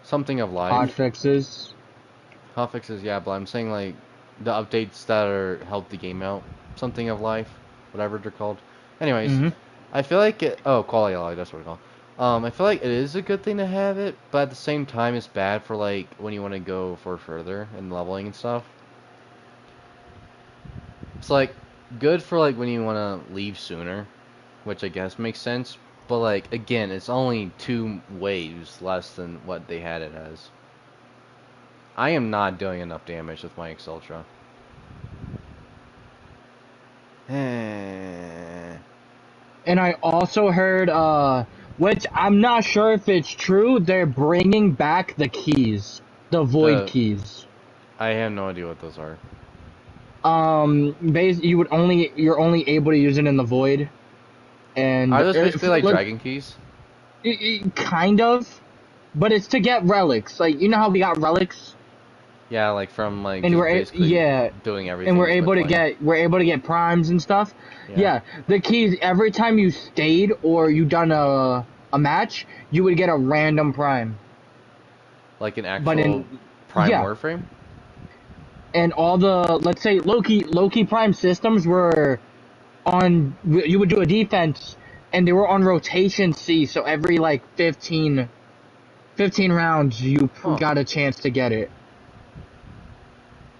Something of life. Hotfixes. Hotfixes, yeah, but I'm saying like the updates that help the game out. Something of life, whatever they're called. Anyways, I feel like quality of life, that's what it's called. I feel like it is a good thing to have it, but at the same time, it's bad for like when you want to go for further and leveling and stuff. It's like good for like when you want to leave sooner, which I guess makes sense. But like again, it's only 2 waves less than what they had it as. I am not doing enough damage with my X Ultra. And I also heard, which I'm not sure if it's true, they're bringing back the keys. The void keys. I have no idea what those are. You're only able to use it in the void. And are those basically like dragon keys? Kind of. But it's to get relics. Like, you know how we got relics? Yeah, like from like and we're doing everything. And we're able to get primes and stuff. Yeah. The keys, every time you stayed or you done a match, you would get a random prime. Like an actual prime Warframe? And all the, let's say Loki prime systems were on, you would do a defense and they were on rotation C, so every like 15 rounds you got a chance to get it.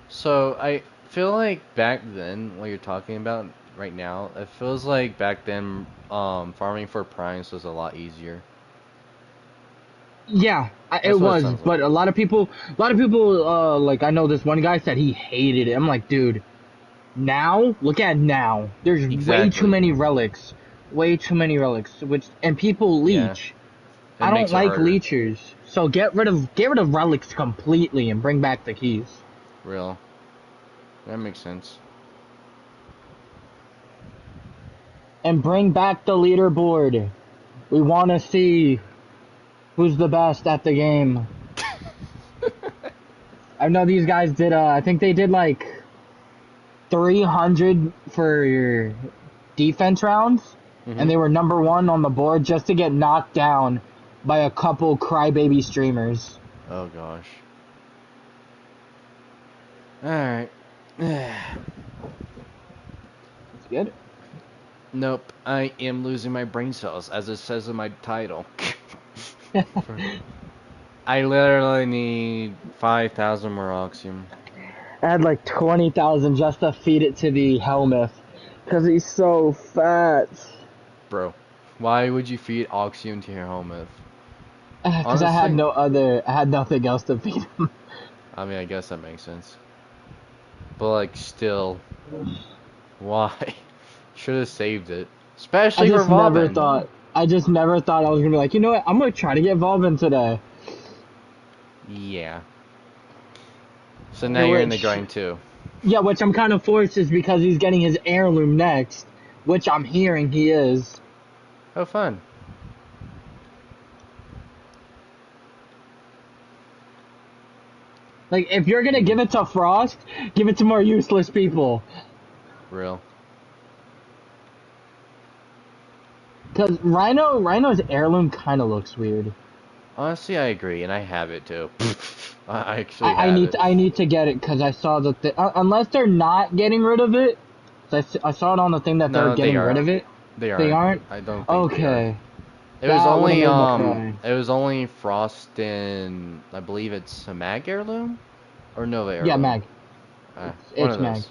So feel like back then, what you're talking about right now, it feels like back then, farming for primes was a lot easier. Yeah, it That's what it was, sounds like. but a lot of people, like I know this one guy said he hated it. I'm like, dude, now look at now. There's way too Exactly. many relics, and people Yeah. leech. It I don't makes it like harder. leechers, so get rid of relics completely and bring back the keys. Real. That makes sense. And bring back the leaderboard. We want to see who's the best at the game. I know these guys did. I think they did like 300 for your defense rounds, and they were number 1 on the board just to get knocked down by a couple crybaby streamers. Oh gosh. Alright. That's good. Nope, I am losing my brain cells, as it says in my title. I literally need 5,000 more oxium. I had like 20,000 just to feed it to the Helmuth, because he's so fat. Bro, why would you feed oxium to your helmet? Because I had nothing else to feed him. I mean, I guess that makes sense. But like, still, why? Should have saved it, especially for Vauban. I just never thought I was gonna be like, you know what? I'm gonna try to get Vauban today. Yeah. So now you're in the grind too. Yeah, which I'm kind of forced is because he's getting his heirloom next, which I'm hearing he is. Oh, fun. Like, if you're gonna give it to Frost, give it to more useless people. Real. Because Rhino's heirloom kind of looks weird. Honestly, I agree, and I have it too. I actually have it. I need to get it because I saw that unless they're not getting rid of it. I saw it on the thing that they're getting rid of it. They aren't. They aren't. I don't think Okay. It was only Frost and I believe it's a Mag heirloom or Nova heirloom. Yeah, Mag. It's Mag.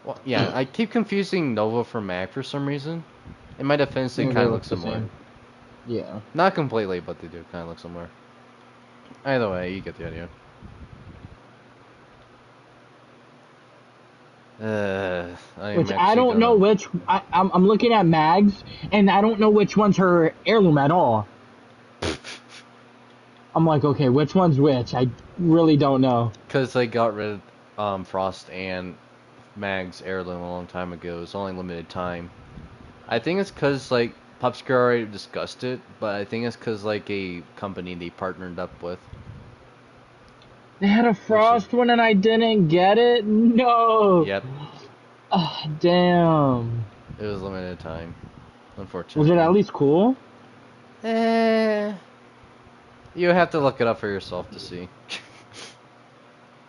Well, yeah, I keep confusing Nova for Mag for some reason. In my defense, they kind of look similar. Yeah. Not completely, but they do kind of look similar. Either way, you get the idea. I don't know which. I'm looking at Mags, and I don't know which one's her heirloom at all. I'm like, okay, which one's which? I really don't know. Because they got rid of Frost and Mag's heirloom a long time ago. It's only limited time. I think it's because, like, Popscure already discussed it, but I think it's because, like, a company they partnered up with. They had a Frost one and I didn't get it? No! Yep. Oh, damn. It was limited time, unfortunately. Was it at least cool? You have to look it up for yourself to see.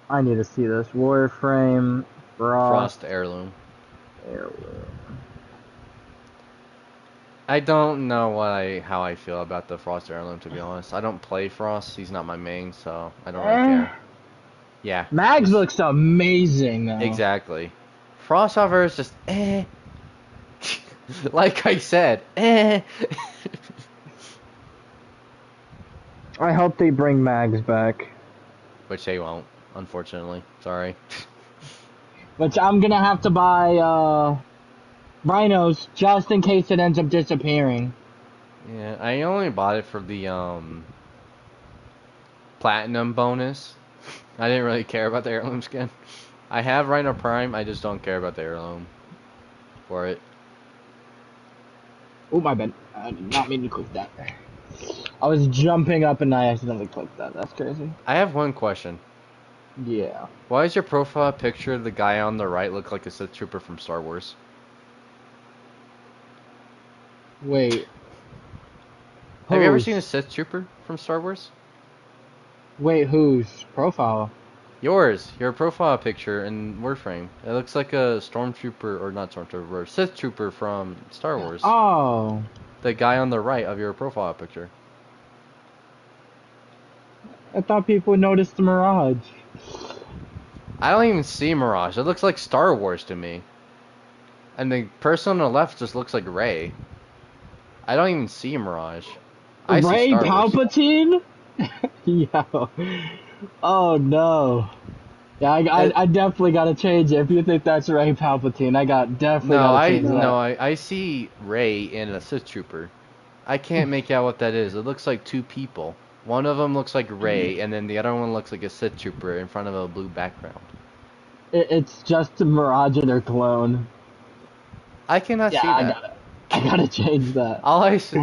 I need to see this. Warframe, Frost heirloom. I don't know how I feel about the Frost heirloom, to be honest. I don't play Frost. He's not my main, so I don't really care. Yeah. Mags looks amazing, though. Exactly. Frost, however, is just like I said, I hope they bring Mags back. Which they won't, unfortunately. Sorry. Which I'm gonna have to buy, Rhinos, just in case it ends up disappearing. Yeah, I only bought it for the, platinum bonus. I didn't really care about the heirloom skin. I have Rhino Prime, I just don't care about the heirloom for it. Oh, my bad. I did not mean to click that. I was jumping up and I accidentally clicked that. That's crazy. I have one question. Yeah. Why does your profile picture of the guy on the right look like a Sith Trooper from Star Wars? Wait. Have you ever seen a Sith Trooper from Star Wars? Wait, whose profile? Yours. Your profile picture in Warframe. It looks like a Stormtrooper, or not Stormtrooper, Sith Trooper from Star Wars. Oh. The guy on the right of your profile picture. I thought people noticed the Mirage. I don't even see Mirage. It looks like Star Wars to me. And the person on the left just looks like Rey. I don't even see Mirage. I see Ray Star Wars. Palpatine? Yo. Oh no. Yeah, I definitely gotta change it. If you think that's Ray Palpatine, I definitely gotta change that. I see Rey and a Sith Trooper. I can't make out what that is. It looks like two people. One of them looks like Rey, and then the other one looks like a Sith Trooper in front of a blue background. It's just a Mirage and her clone. I cannot see that. I gotta change that.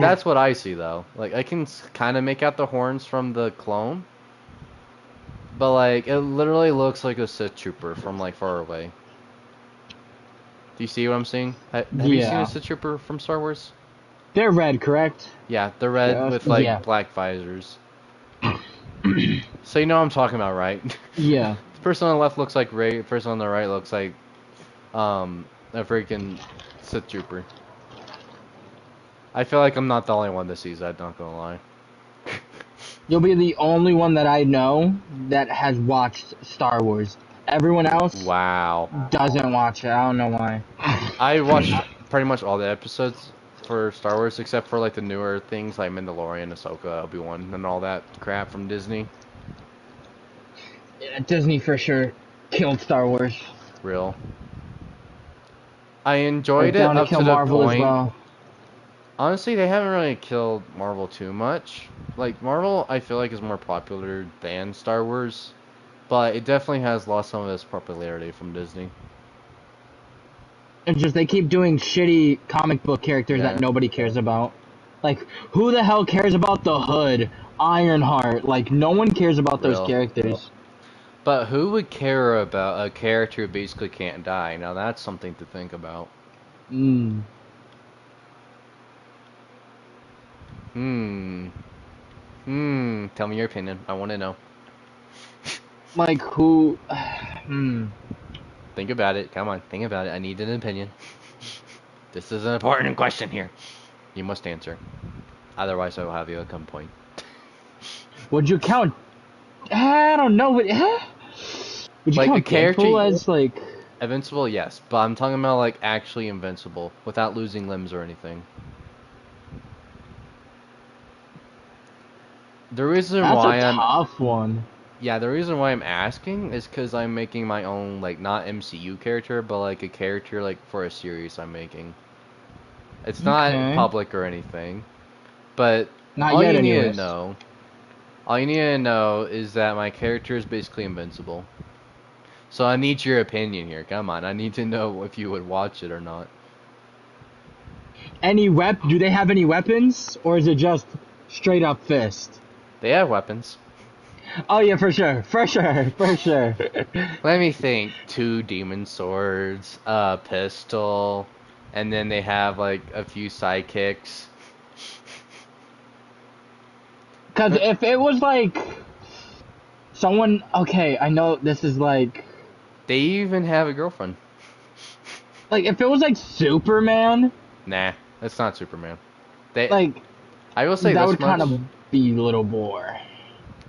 That's what I see though. Like I can kind of make out the horns from the clone, but like it literally looks like a Sith Trooper from like far away. Do you see what I'm seeing? Have you seen a Sith Trooper from Star Wars? They're red, correct? Yeah, they're red with like black visors. So you know what I'm talking about, right? Yeah. The person on the left looks like Rey. The person on the right looks like a freaking Sith Trooper. I feel like I'm not the only one that sees that, not gonna lie. You'll be the only one that I know that has watched Star Wars. Everyone else doesn't watch it. I don't know why. I watched pretty much all the episodes for Star Wars except for like the newer things like Mandalorian, Ahsoka, Obi-Wan, and all that crap from Disney. Yeah, Disney for sure killed Star Wars. Real. I enjoyed it up to the Marvel point. As well. Honestly, they haven't really killed Marvel too much. Like, Marvel, I feel like, is more popular than Star Wars. But it definitely has lost some of its popularity from Disney. It's just they keep doing shitty comic book characters that nobody cares about. Like, who the hell cares about the Hood, Ironheart? Like, no one cares about those characters. But who would care about a character who basically can't die? Now, that's something to think about. Tell me your opinion. I want to know. Like who? Think about it. Come on, think about it. I need an opinion. This is an important question here. You must answer. Otherwise, I will have you at gunpoint. Would you count? I don't know. Would you like count a character Deadpool as like invincible? Yes, but I'm talking about like actually invincible without losing limbs or anything. The reason why that's a tough one. Yeah, the reason why I'm asking is because I'm making my own, like, not MCU character, but, like, a character, like, for a series I'm making. It's not public or anything, but all you need to know is that my character is basically invincible. So I need your opinion here. Come on, I need to know if you would watch it or not. Do they have any weapons, or is it just straight up fist? They have weapons. Oh yeah, for sure. Let me think. 2 demon swords, a pistol, and then they have like a few sidekicks. Cause if it was like someone, okay, I know this is like. They even have a girlfriend. Like if it was like Superman. Nah, that's not Superman. I will say that this would kind of be a little bore.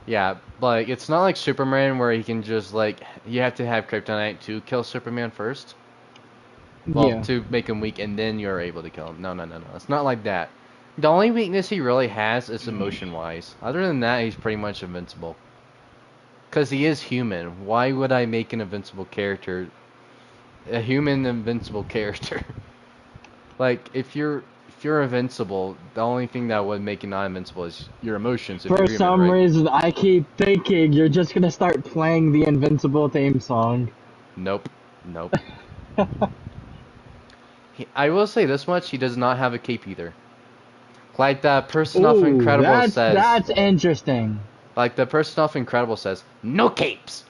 Yeah, like, it's not like Superman where he can just, like, you have to have kryptonite to kill Superman first. Well, to make him weak, and then you're able to kill him. No. It's not like that. The only weakness he really has is emotion-wise. Other than that, he's pretty much invincible. Because he is human. Why would I make an invincible character? A human invincible character? Like, if you're invincible, the only thing that would make you not invincible is your emotions. For some reason, I keep thinking you're just gonna start playing the Invincible theme song. Nope. I will say this much, he does not have a cape either. Like the person off Incredible says... That's interesting. Like the person off Incredible says, no capes!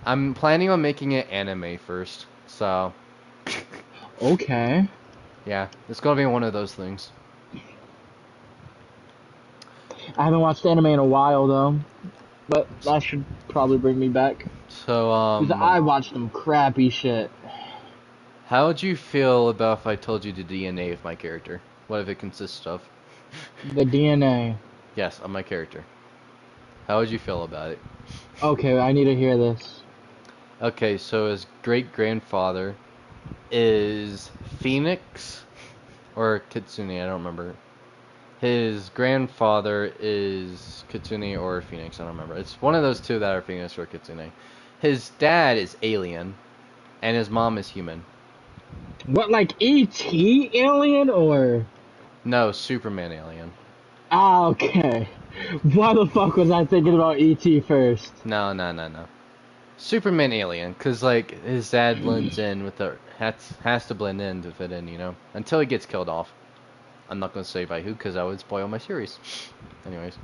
I'm planning on making it anime first, so... Okay. Yeah, it's gonna be one of those things. I haven't watched anime in a while though, but that should probably bring me back. So I watched some crappy shit. How would you feel about if I told you the DNA of my character? What if it consists of? The DNA. Yes, of my character. How would you feel about it? Okay, I need to hear this. Okay, so his great-grandfather is Phoenix or Kitsune, I don't remember. His grandfather is Kitsune or Phoenix, I don't remember. It's one of those two that are Phoenix or Kitsune. His dad is alien, and his mom is human. What, like E.T. alien or? No, Superman alien. Ah, okay. Why the fuck was I thinking about E.T. first? No. Superman alien, because, like, his dad blends in with the... has to blend in to fit in, you know? Until he gets killed off. I'm not going to say by who, because I would spoil my series. Anyways.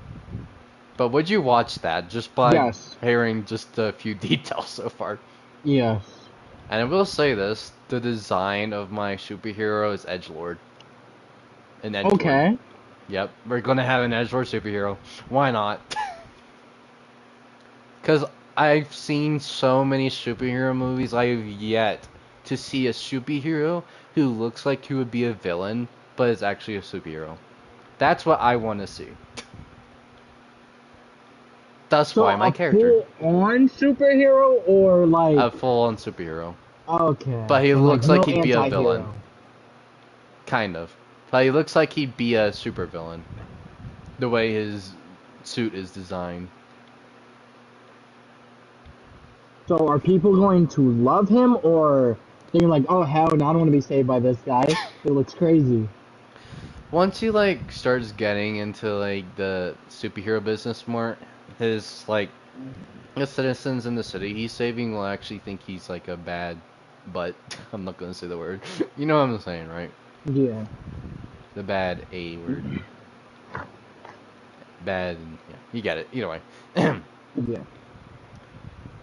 But would you watch that, just by Yes. hearing just a few details so far? Yes. And I will say this, the design of my superhero is edgelord. An edgelord. Okay. Yep, we're going to have an edgelord superhero. Why not? Because I've seen so many superhero movies, I have yet to see a superhero who looks like he would be a villain, but is actually a superhero. That's what I want to see. That's So why my character. full-on superhero or like? A full-on superhero. Okay. But he so looks no like he'd be a anti-hero. villain. Kind of. But he looks like he'd be a supervillain. The way his suit is designed. So are people going to love him or they're like, oh hell no, I don't want to be saved by this guy. It looks crazy. Once he like starts getting into like the superhero business more, his like the citizens in the city he's saving will actually think he's like a bad, but I'm not gonna say the word. You know what I'm saying, right? Yeah. The bad A word. Bad, yeah, you get it. Either way. Yeah.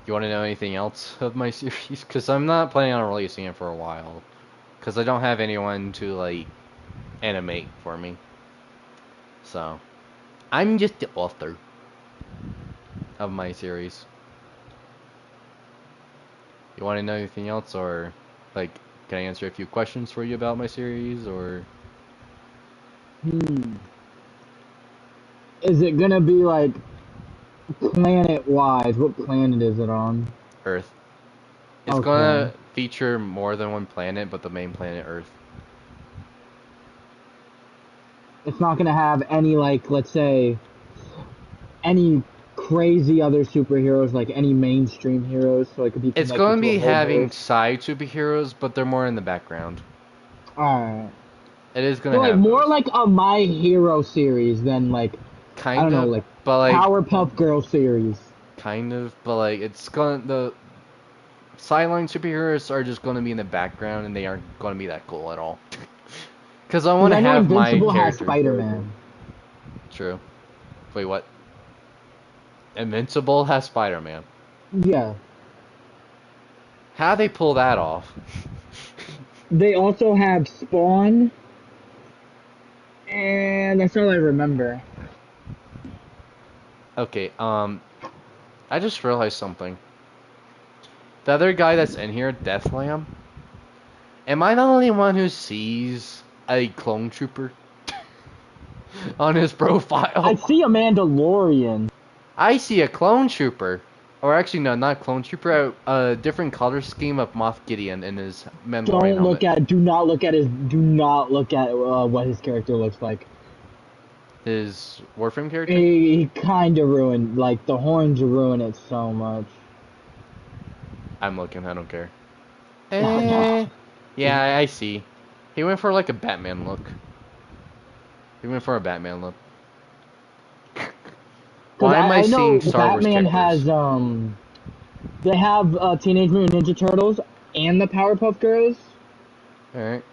You want to know anything else of my series? Because I'm not planning on releasing it for a while. Because I don't have anyone to, like, animate for me. So, I'm just the author of my series. You want to know anything else? Or, like, can I answer a few questions for you about my series? Or... Is it gonna be like planet-wise? What planet is it on? Earth. It's Okay. gonna feature more than one planet, but the main planet, Earth. It's not gonna have any like, let's say, any crazy other superheroes, like any mainstream heroes, so it could be It's connected gonna to a be whole having verse. side superheroes, but they're more in the background. Alright. It is gonna So like have more those. like a My Hero series than like, I Kind don't know, of, like but like... Powerpuff Girl series. Kind of, but like it's gonna the sideline superheroes are just gonna be in the background and they aren't gonna be that cool at all. Because I want Because to I know have my Invincible has character. Spider-Man. True. Wait, what? Invincible has Spider-Man. Yeah. How they pull that off? They also have Spawn. And that's all I remember. Okay, I just realized something. The other guy that's in here, Deathlam. Am I the only one who sees a clone trooper on his profile? I see a Mandalorian. I see a clone trooper. Or actually, no, not clone trooper. A different color scheme of Moff Gideon in his Mandalorian helmet. Do not look at what his character looks like. His Warframe character? He kind of ruined, like, the horns ruin it so much. I'm looking, I don't care. No. Yeah, I see. He went for like a Batman look. He went for a Batman look. Why am I seeing Star Wars Batman characters? has, they have Teenage Mutant Ninja Turtles and the Powerpuff Girls. Alright.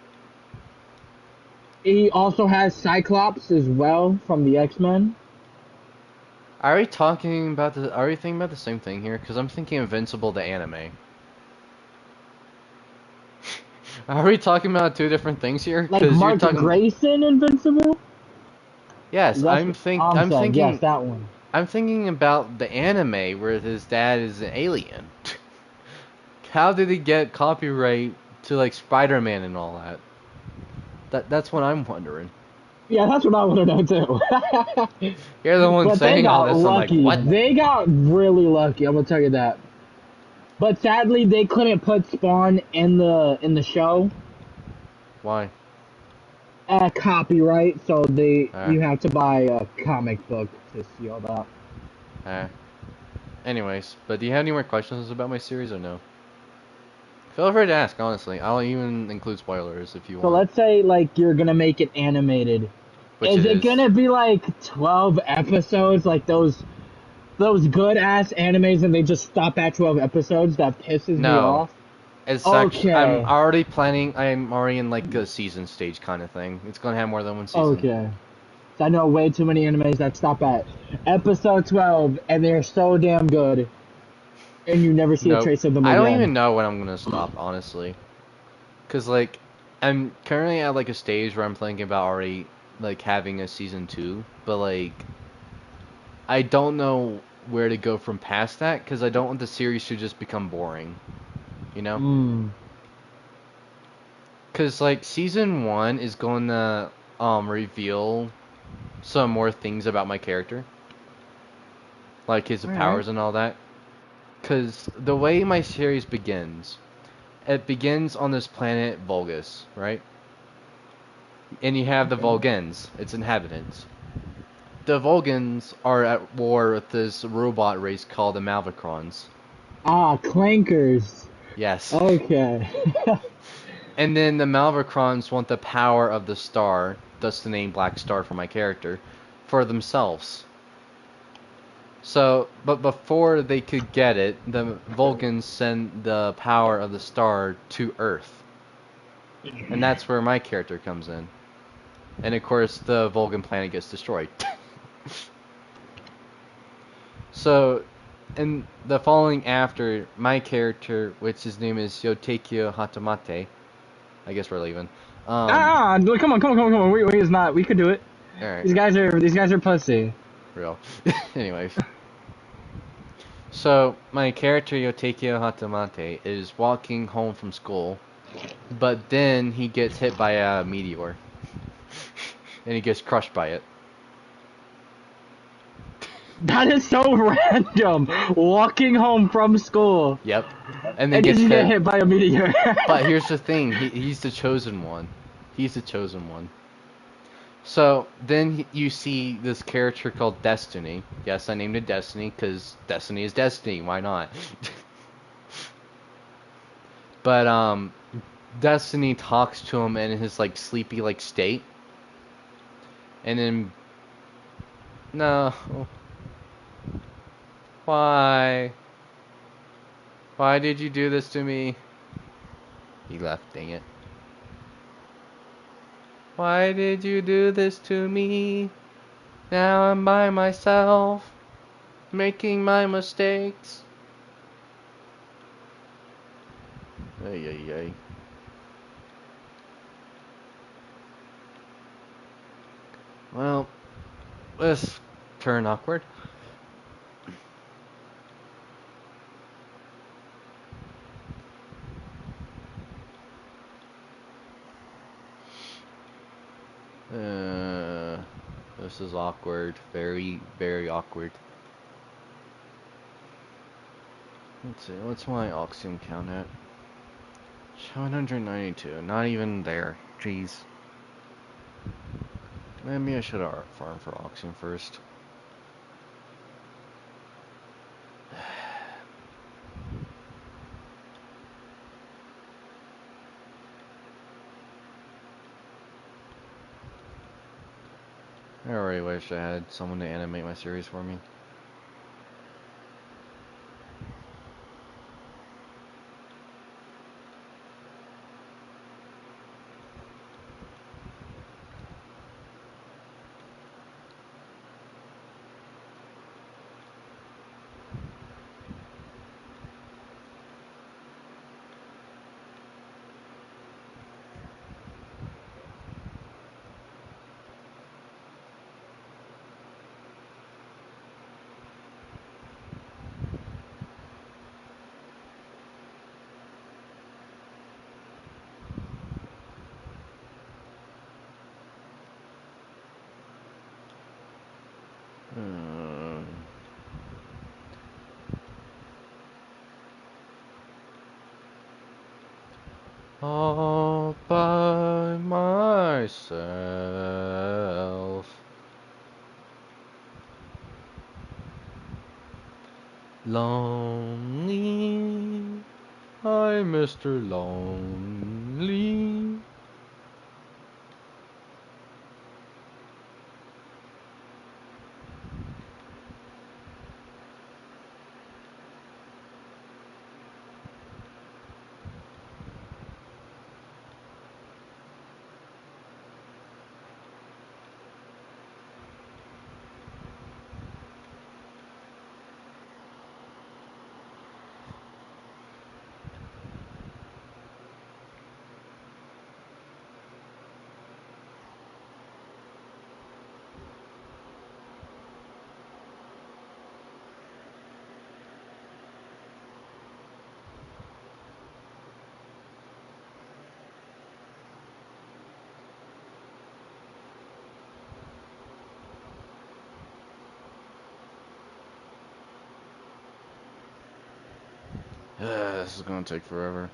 He also has Cyclops as well from the X-Men. Are we thinking about the same thing here? Because I'm thinking Invincible the anime. Are we talking about two different things here? Like Mark Grayson Invincible? Yes, I'm thinking yes, that one. I'm thinking about the anime where his dad is an alien. How did he get copyright to like Spider-Man and all that? That's what I'm wondering. Yeah, that's what I want to know too. You're the one But they saying all got this. I'm like, lucky. what? They got really lucky. I'm gonna tell you that. But sadly, they couldn't put Spawn in the show. Why? Copyright, so Uh, you have to buy a comic book to see all that. uh. Anyways, but do you have any more questions about my series or no? Feel free to ask, honestly. I'll even include spoilers if you So want. let's say like you're gonna make it animated. Which Is it it is. gonna be like 12 episodes, like those good ass animes, and they just stop at 12 episodes? That pisses me No. off. It's actually, I'm Okay, already planning, I'm already in like a season stage kind of thing. It's gonna have more than one season. okay. So I know way too many animes that stop at episode 12, and they're so damn good, and you never see a Nope. trace of them I don't again. even know when I'm gonna stop, honestly. Cause like, I'm currently at like a stage where I'm thinking about already like having a season 2, but like, I don't know where to go from past that, cause I don't want the series to just become boring. You know? Mm. Cause like season 1 is going to reveal some more things about my character, like his All right. powers and all that. Cause the way my series begins, it begins on this planet Vulgus, right? And you have the Okay. Vulgans, its inhabitants. The Vulgans are at war with this robot race called the Malvacrons. Ah, clankers. Yes. Okay. And then the Malvacrons want the power of the star, thus the name Black Star for my character, for themselves. So, but before they could get it, the Vulcans send the power of the star to Earth. And that's where my character comes in. And of course, the Vulcan planet gets destroyed. So, in the following after, my character, which his name is Yotekyo Hatamate, I guess we're leaving. Come on. We is not. We could do it. Alright, These guys are pussy. real. Anyways. So, my character Yotekyo Hatamate is walking home from school, but then he gets hit by a meteor. And he gets crushed by it. That is so random. Walking home from school, Yep. And then and you gets just get hit. hit by a meteor. But here's the thing, he's the chosen one. He's the chosen one. So then you see this character called Destiny. Yes, I named it Destiny because Destiny is Destiny. Why not? But Destiny talks to him in his like sleepy like state, and then no, why? Why did you do this to me? He left. Dang it. Why did you do this to me? Now I'm by myself, making my mistakes. Ay, ay, ay. Well, this turned awkward. This is awkward. Very, very awkward. Let's see, what's my oxygen count at? 792. Not even there. Jeez. Maybe I should farm for oxygen first. I already wish I had someone to animate my series for me. all by myself. Lonely, I'm Mr. Lonely. This is gonna take forever.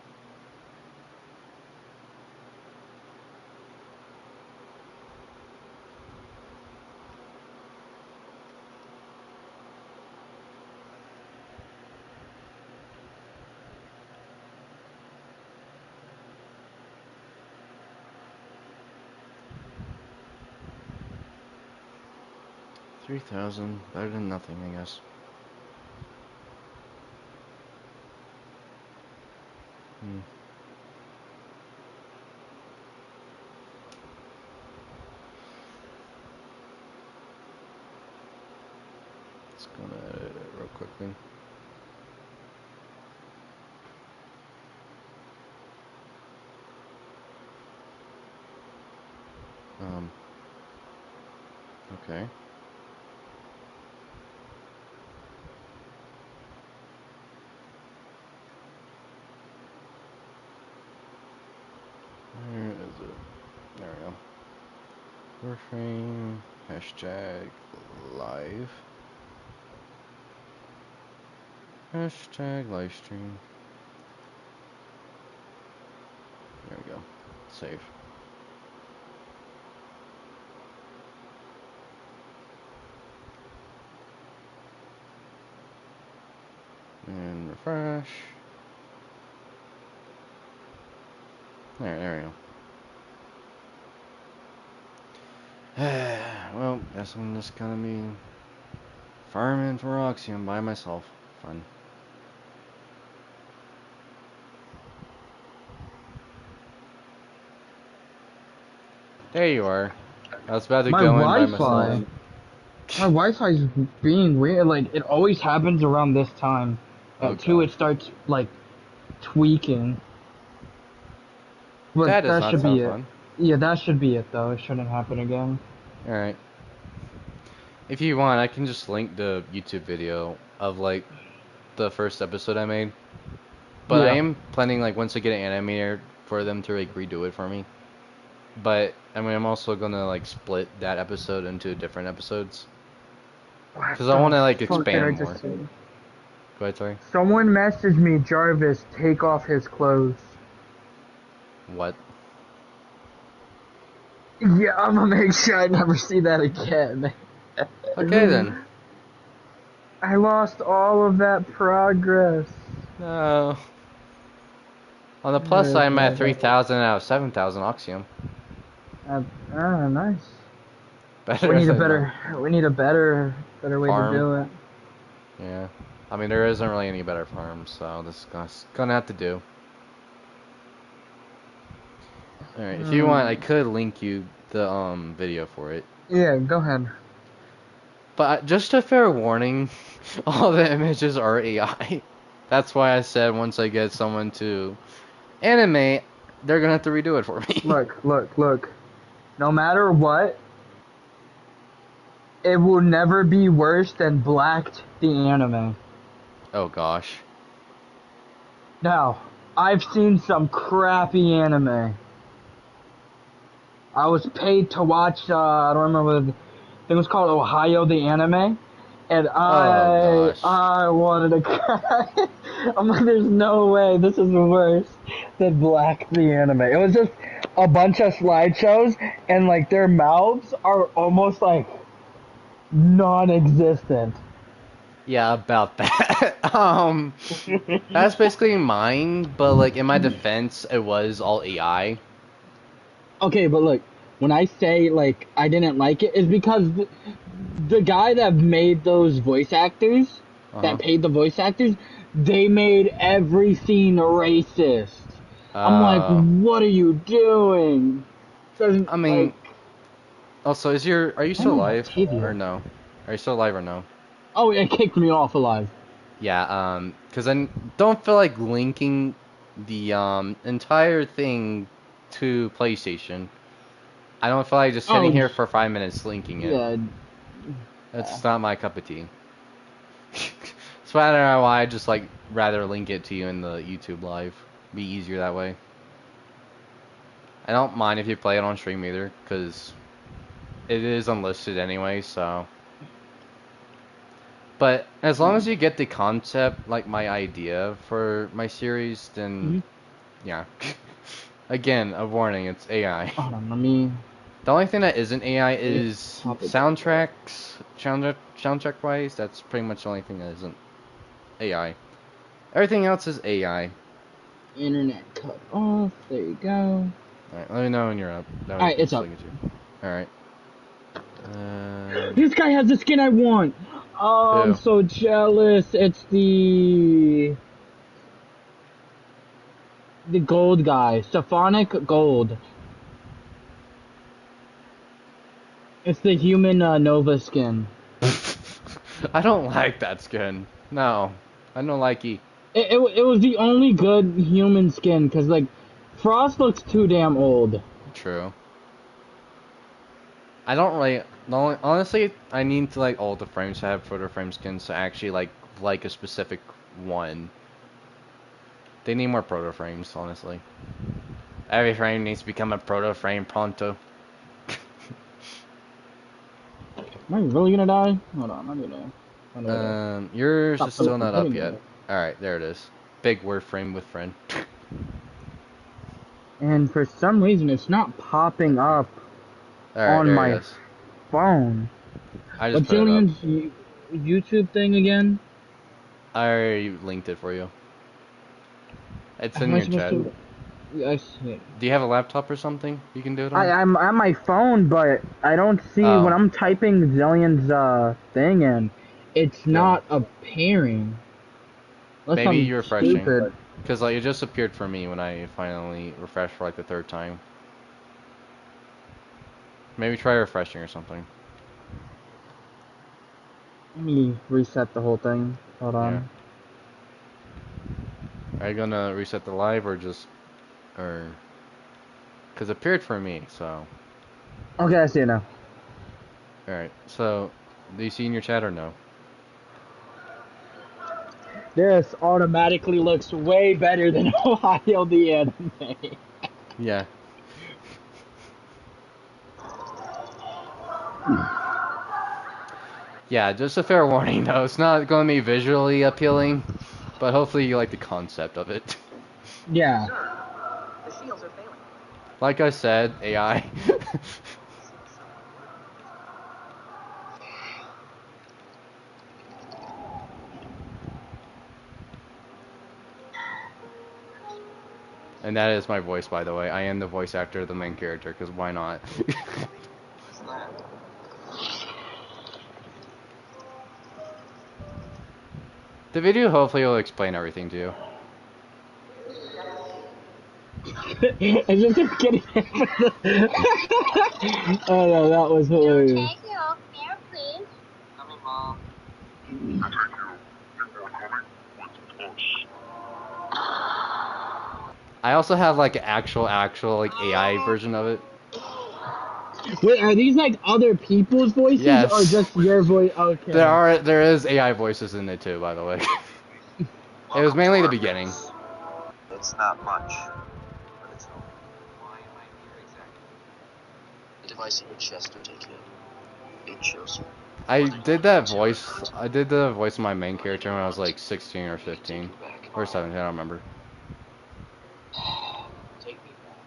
$3,000, better than nothing, I guess. It's gonna edit it real quickly. Okay. Where is it? There we go. Warframe, hashtag live. Hashtag livestream. There we go. Save. And refresh. There we go. Well, guess I'm just gonna be farming for Oxium by myself. Fun. There you are. I was about to go in by myself. My Wi-Fi's being weird. Like, it always happens around this time. At 2, it starts, like, tweaking. But that does not should sound be fun. It. Yeah, that should be it, though. It shouldn't happen again. Alright. If you want, I can just link the YouTube video of, like, the first episode I made. But I am planning, like, once I get an animator, for them to, like, redo it for me. But, I mean, I'm also gonna, like, split that episode into different episodes. Because I want to, like, expand more. Go ahead, sorry. Someone messaged me, Jarvis, take off his clothes. What? Yeah, I'm gonna make sure I never see that again. Okay, then. I lost all of that progress. No. On the plus side, I'm at 3,000 out of 7,000 Oxium. Nice. Better we need a better way farm. to do it. Yeah. I mean, there isn't really any better farms, so this is gonna have to do. Alright, if you want, I could link you the video for it. Yeah, go ahead. But just a fair warning, all the images are AI. That's why I said once I get someone to animate, they're gonna have to redo it for me. Look. No matter what, it will never be worse than Blacked the anime. Oh gosh. Now, I've seen some crappy anime. I was paid to watch, I don't remember, I think it was called Ohio the Anime. and Oh gosh. I wanted to cry. I'm like, there's no way this is worse than Black the Anime. It was just a bunch of slideshows, and like their mouths are almost like non-existent. Yeah, about that. That's basically mine, but like in my defense, it was all AI. Okay, but look, when I say like I didn't like it, is because the guy that made those voice actors, Uh-huh. that paid the voice actors, they made every scene racist. I'm like, what are you doing? Doesn't I mean, like. also, are you I still don't know alive or Octavia. no? Are you still alive or no? Oh, it kicked me off alive. Yeah, because I don't feel like linking the entire thing to PlayStation. I don't feel like just sitting Oh, here for 5 minutes linking it. yeah. That's not my cup of tea. So I don't know why I just like rather link it to you in the YouTube live. Be easier that way. I don't mind if you play it on stream either, because it is unlisted anyway, so. But as long as you get the concept, like my idea for my series, then yeah. Again, a warning, it's AI. Hold on, let me The only thing that isn't AI is pop it back up. soundtrack wise, that's pretty much the only thing that isn't AI. Everything else is AI. Internet cut off. There you go. Alright, let me know when you're up. That way I Alright, can it's just up. look at you. Alright. This guy has the skin I want. Oh, I'm Who? so jealous. It's the gold guy, Stephanic Gold. It's the human Nova skin. I don't like that skin. No. I don't like it. It was the only good human skin, because, like, Frost looks too damn old. True. I don't really... Honestly, I need to like all the frames to have photo frame skins to actually like a specific one. They need more proto frames, honestly. Every frame needs to become a proto frame pronto. Am I really gonna die? Hold on, I'm gonna find a way to Yours stop is them still from not up hitting yet. me. Alright, there it is. Big Warframe with friend. And for some reason, it's not popping up Alright, on there it my is. phone. I just What's put it up. Julian's YouTube thing again? I already linked it for you. It's How in am I your supposed chat. to? I see. Do you have a laptop or something you can do it on? I'm on my phone, but I don't see when Oh, I'm typing Zillion's thing in. It's good. not appearing. Unless Maybe I'm you're refreshing. stupid. Because like, it just appeared for me when I finally refreshed for like the third time. Maybe try refreshing or something. Let me reset the whole thing. Hold Yeah. on. Are you gonna reset the live or just... Or... Because it appeared for me, so... Okay, I see it now. Alright, so... Do you see in your chat or no? This automatically looks way better than Ohio the anime. Yeah. Yeah, just a fair warning though. It's not going to be visually appealing, but hopefully you like the concept of it. Yeah. Sir, the shields are failing. Like I said, AI. And that is my voice, by the way. I am the voice actor of the main character, because why not? What's that? The video hopefully will explain everything to you. It's just a kidding. Oh no, that was hilarious. Take it off there, please. Coming, Mom. I also have like an actual like AI version of it. Wait, are these like other people's voices or Yes. just your voice? Okay. There is AI voices in it too, by the way. It was mainly the beginning. It's not much, but it's helpful. Why am I here exactly? The device in your chest will take care of it. It shows you. I did that voice. I did the voice of my main character when I was like 16 or 15 or 17. I don't remember. Take me back.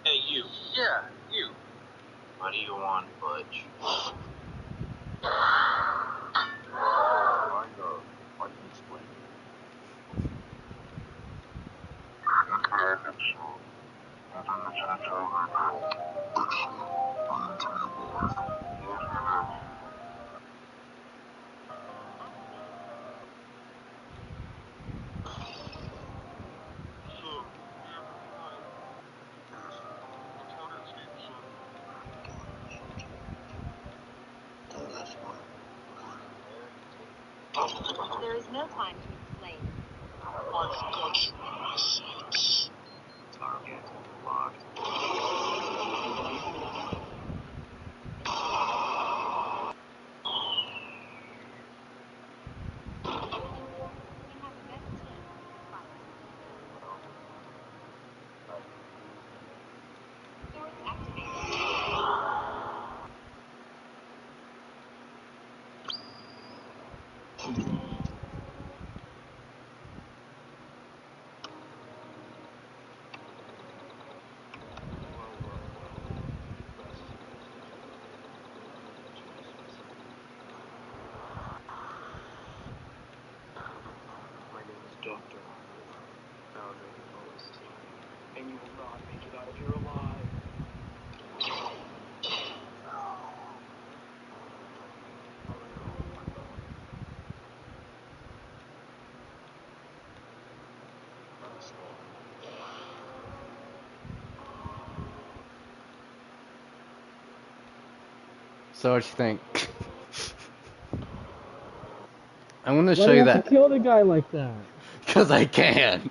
Hey, you. Yeah, you. What do you want, Butch? I know. I can explain it. There is no time to explain. Target locked. We have a better chance to fight. Source activated. My name is Dr. Founder of the OST, and you will not make it out of here alive. So what you think? I'm gonna Why show do you you have that to kill the guy like that? because I can.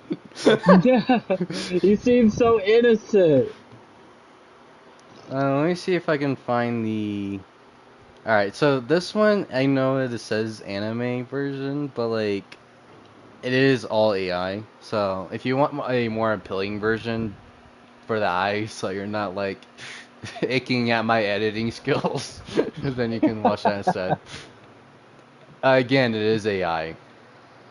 Yeah, you seem so innocent. Let me see if I can find the. Alright, so this one, I know it says anime version, but like, it is all AI. So if you want a more appealing version for the eyes, so you're not like aching at my editing skills, then you can watch that instead. Again, it is AI.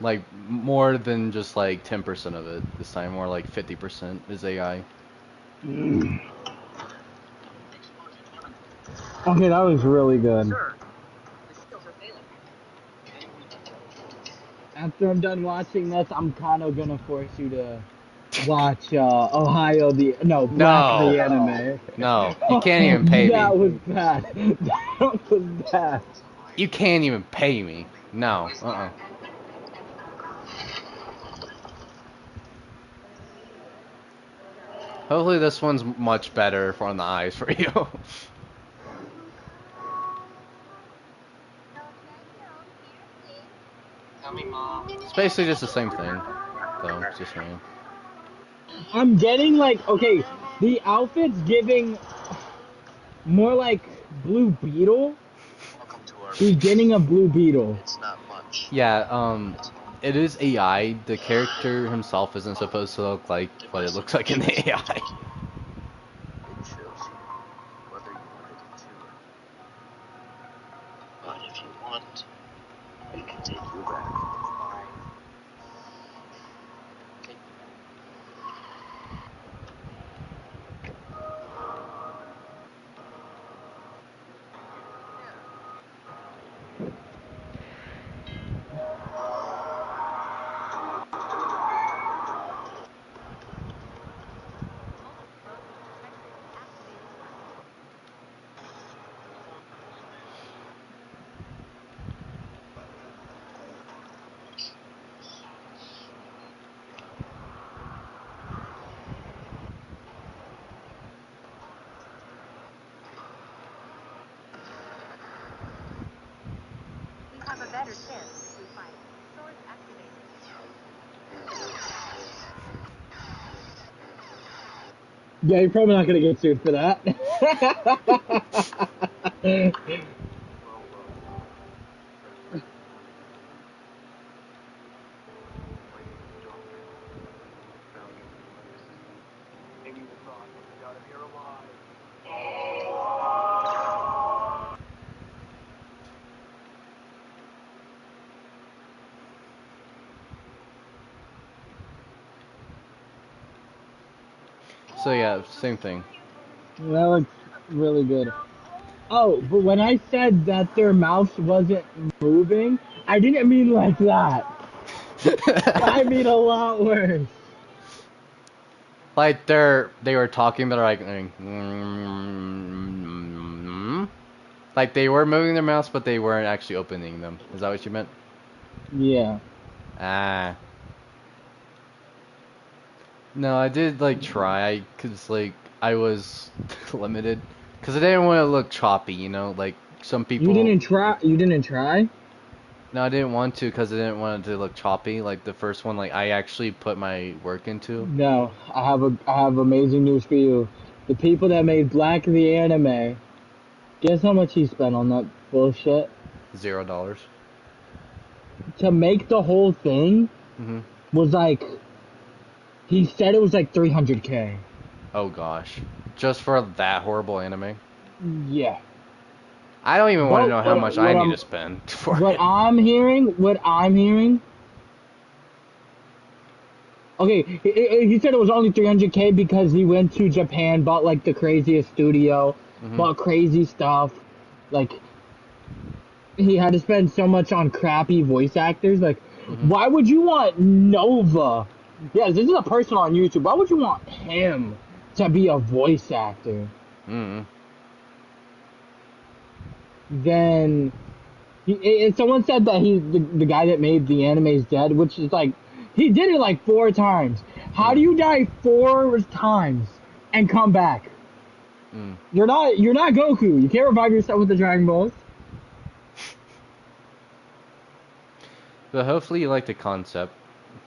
Like, more than just like 10% of it this time, more like 50% is AI. Okay, that was really good. Sir, the skills are failing. After I'm done watching this, I'm kind of gonna force you to watch Ohio Black the No! anime. No, you can't even pay me. That was bad. That was bad. You can't even pay me. No, Hopefully this one's much better for on the eyes for you. Tell me, Mom. It's basically just the same thing, though. It's just me. I'm getting like, okay, the outfit's giving more like Blue Beetle. Welcome to our Beginning of Blue Beetle. It's not much. Yeah, it is AI. The character himself isn't supposed to look like what it looks like in the AI. It shows you whether you're ready to. But if you want, we can take you back. Fine. Take me back. We have a better chance if we fight. Source activated. Yeah, you're probably not gonna get sued for that. not make it out of here alive. So yeah, same thing. That looks really good. Oh, but when I said that their mouse wasn't moving, I didn't mean like that. I mean a lot worse. Like they were talking, but like like they were moving their mouths, but they weren't actually opening them. Is that what you meant? Yeah. Ah. No, I did like try, cause like I was limited, cause I didn't want to look choppy, you know, like some people. You didn't try. You didn't try. No, I didn't want to, cause I didn't want it to look choppy. Like the first one, like I actually put my work into. No, I have amazing news for you. The people that made Black the anime, guess how much he spent on that bullshit? $0. To make the whole thing Mhm. was like, he said it was like 300K. Oh gosh, just for that horrible anime. Yeah. I don't even want to Well, know how much I what need I'm- to spend for What it. I'm hearing. Okay, he said it was only 300K because he went to Japan, bought like the craziest studio, bought crazy stuff. Like, he had to spend so much on crappy voice actors. Like, why would you want Nova? Yeah, this is a person on YouTube. Why would you want him to be a voice actor? Then, someone said that he's the guy that made the anime is dead, which is like, he did it like 4 times. How do you die 4 times and come back? You're not Goku. You can't revive yourself with the Dragon Balls. But hopefully you like the concept.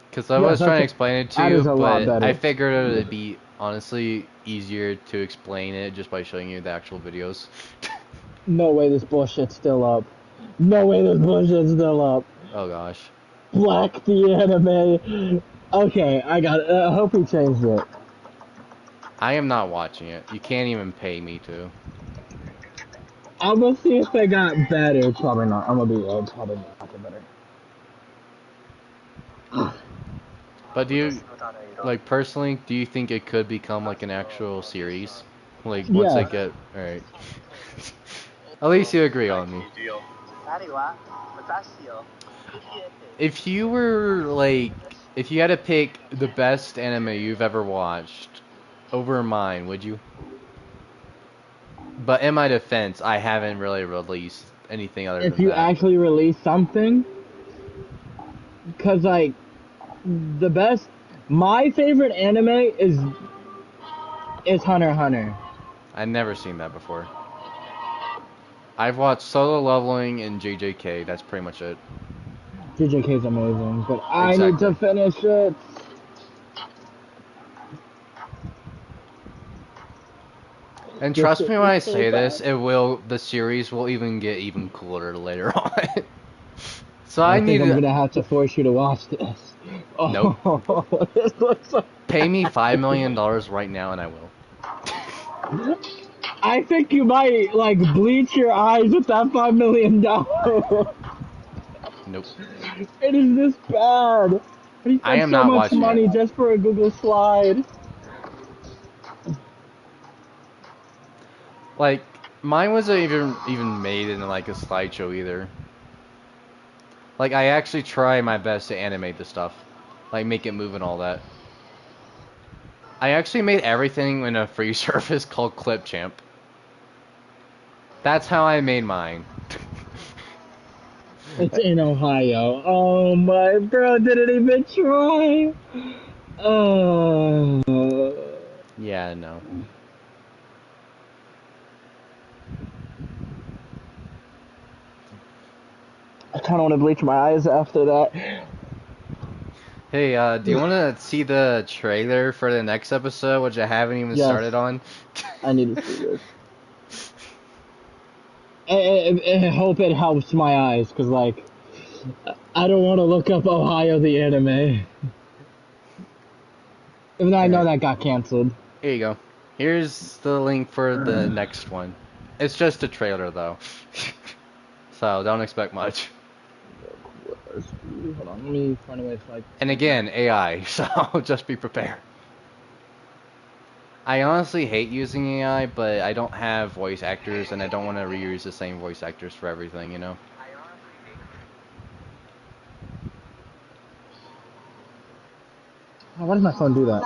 Because I was Yes, trying to okay. explain it to That you, is a lot but better. I figured it would be honestly easier to explain it just by showing you the actual videos. No way this bullshit's still up. No way this bullshit's still up. Oh gosh. Black the anime. Okay, I got it. I hope he changed it. I am not watching it. You can't even pay me to. I'm gonna see if they got better. Probably not. I'm gonna be probably not better. But do you, like personally, do you think it could become like an actual series? Like once I Yeah. get, alright. At least you agree on me. If you were like, if you had to pick the best anime you've ever watched over mine, would you? But in my defense, I haven't really released anything other If than you that. actually release something, cause like the best, my favorite anime is Hunter x Hunter. I've never seen that before. I've watched Solo Leveling and JJK. That's pretty much it. JJK is amazing, but I need to finish it. And trust me when I say this, the series will even get even cooler later on. So I think need I'm to gonna have to force you to watch this. Nope. Oh, this looks so... Pay me $5 million right now and I will. I think you might like bleach your eyes with that $5 million. Nope. It is this bad. He I spent am so not much watching money it. just for a Google slide. Like, mine wasn't even made in like a slideshow either. Like, I actually try my best to animate the stuff. Like, make it move and all that. I actually made everything in a free service called Clipchamp. That's how I made mine. It's in Ohio. Oh my bro didn't even try. Yeah, no. I kind of want to bleach my eyes after that. Hey, do you want to see the trailer for the next episode, which I haven't even Yes. started on? I need to see this. I hope it helps my eyes, because, like, I don't want to look up Ohio the anime. Even though I know that got canceled. Here you go. Here's the link for the next one. It's just a trailer though, so don't expect much. Hold on, let me find a way to like. And again, AI, so just be prepared. I honestly hate using AI, but I don't have voice actors, and I don't want to reuse the same voice actors for everything, you know? Oh, why does my phone do that?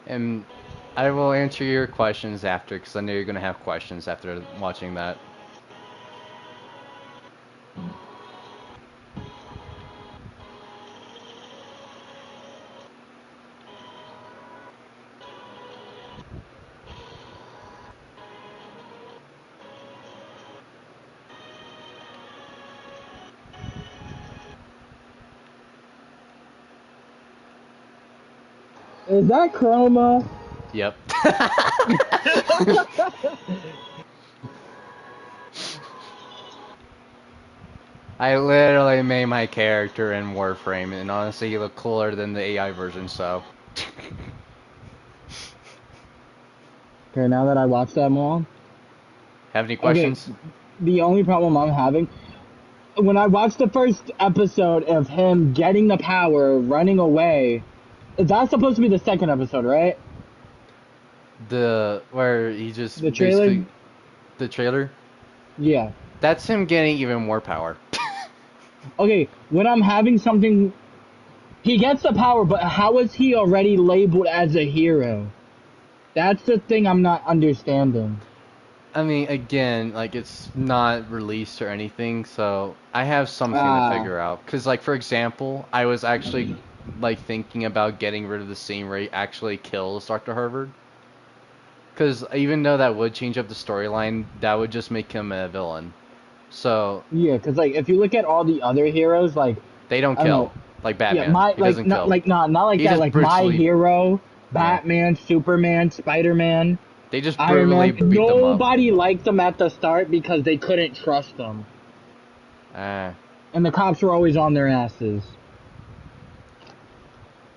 And I will answer your questions after, because I know you're going to have questions after watching that. Is that chroma? Yep. I literally made my character in Warframe, and honestly, he looked cooler than the AI version, so. Okay, now that I watched that more. Have any questions? Okay, the only problem I'm having, when I watched the first episode of him getting the power, running away, that's supposed to be the second episode, right? Where he just The trailer? basically. The trailer? Yeah. That's him getting even more power. Okay, when I'm having something, he gets the power, but how is he already labeled as a hero? That's the thing I'm not understanding. I mean, again, like, it's not released or anything, so I have something to figure out. Because, like, for example, I was actually, like, thinking about getting rid of the scene where he actually kills Dr. Harvard. Because even though that would change up the storyline, that would just make him a villain. So... Yeah, because, like, if you look at all the other heroes, like... They don't kill. Like Batman. Yeah, he doesn't kill. Not like he that. Like, My Hero, Batman, Superman, Spider-Man... They just Iron brutally Man. beat them up. Nobody liked them at the start because they couldn't trust them. And the cops were always on their asses.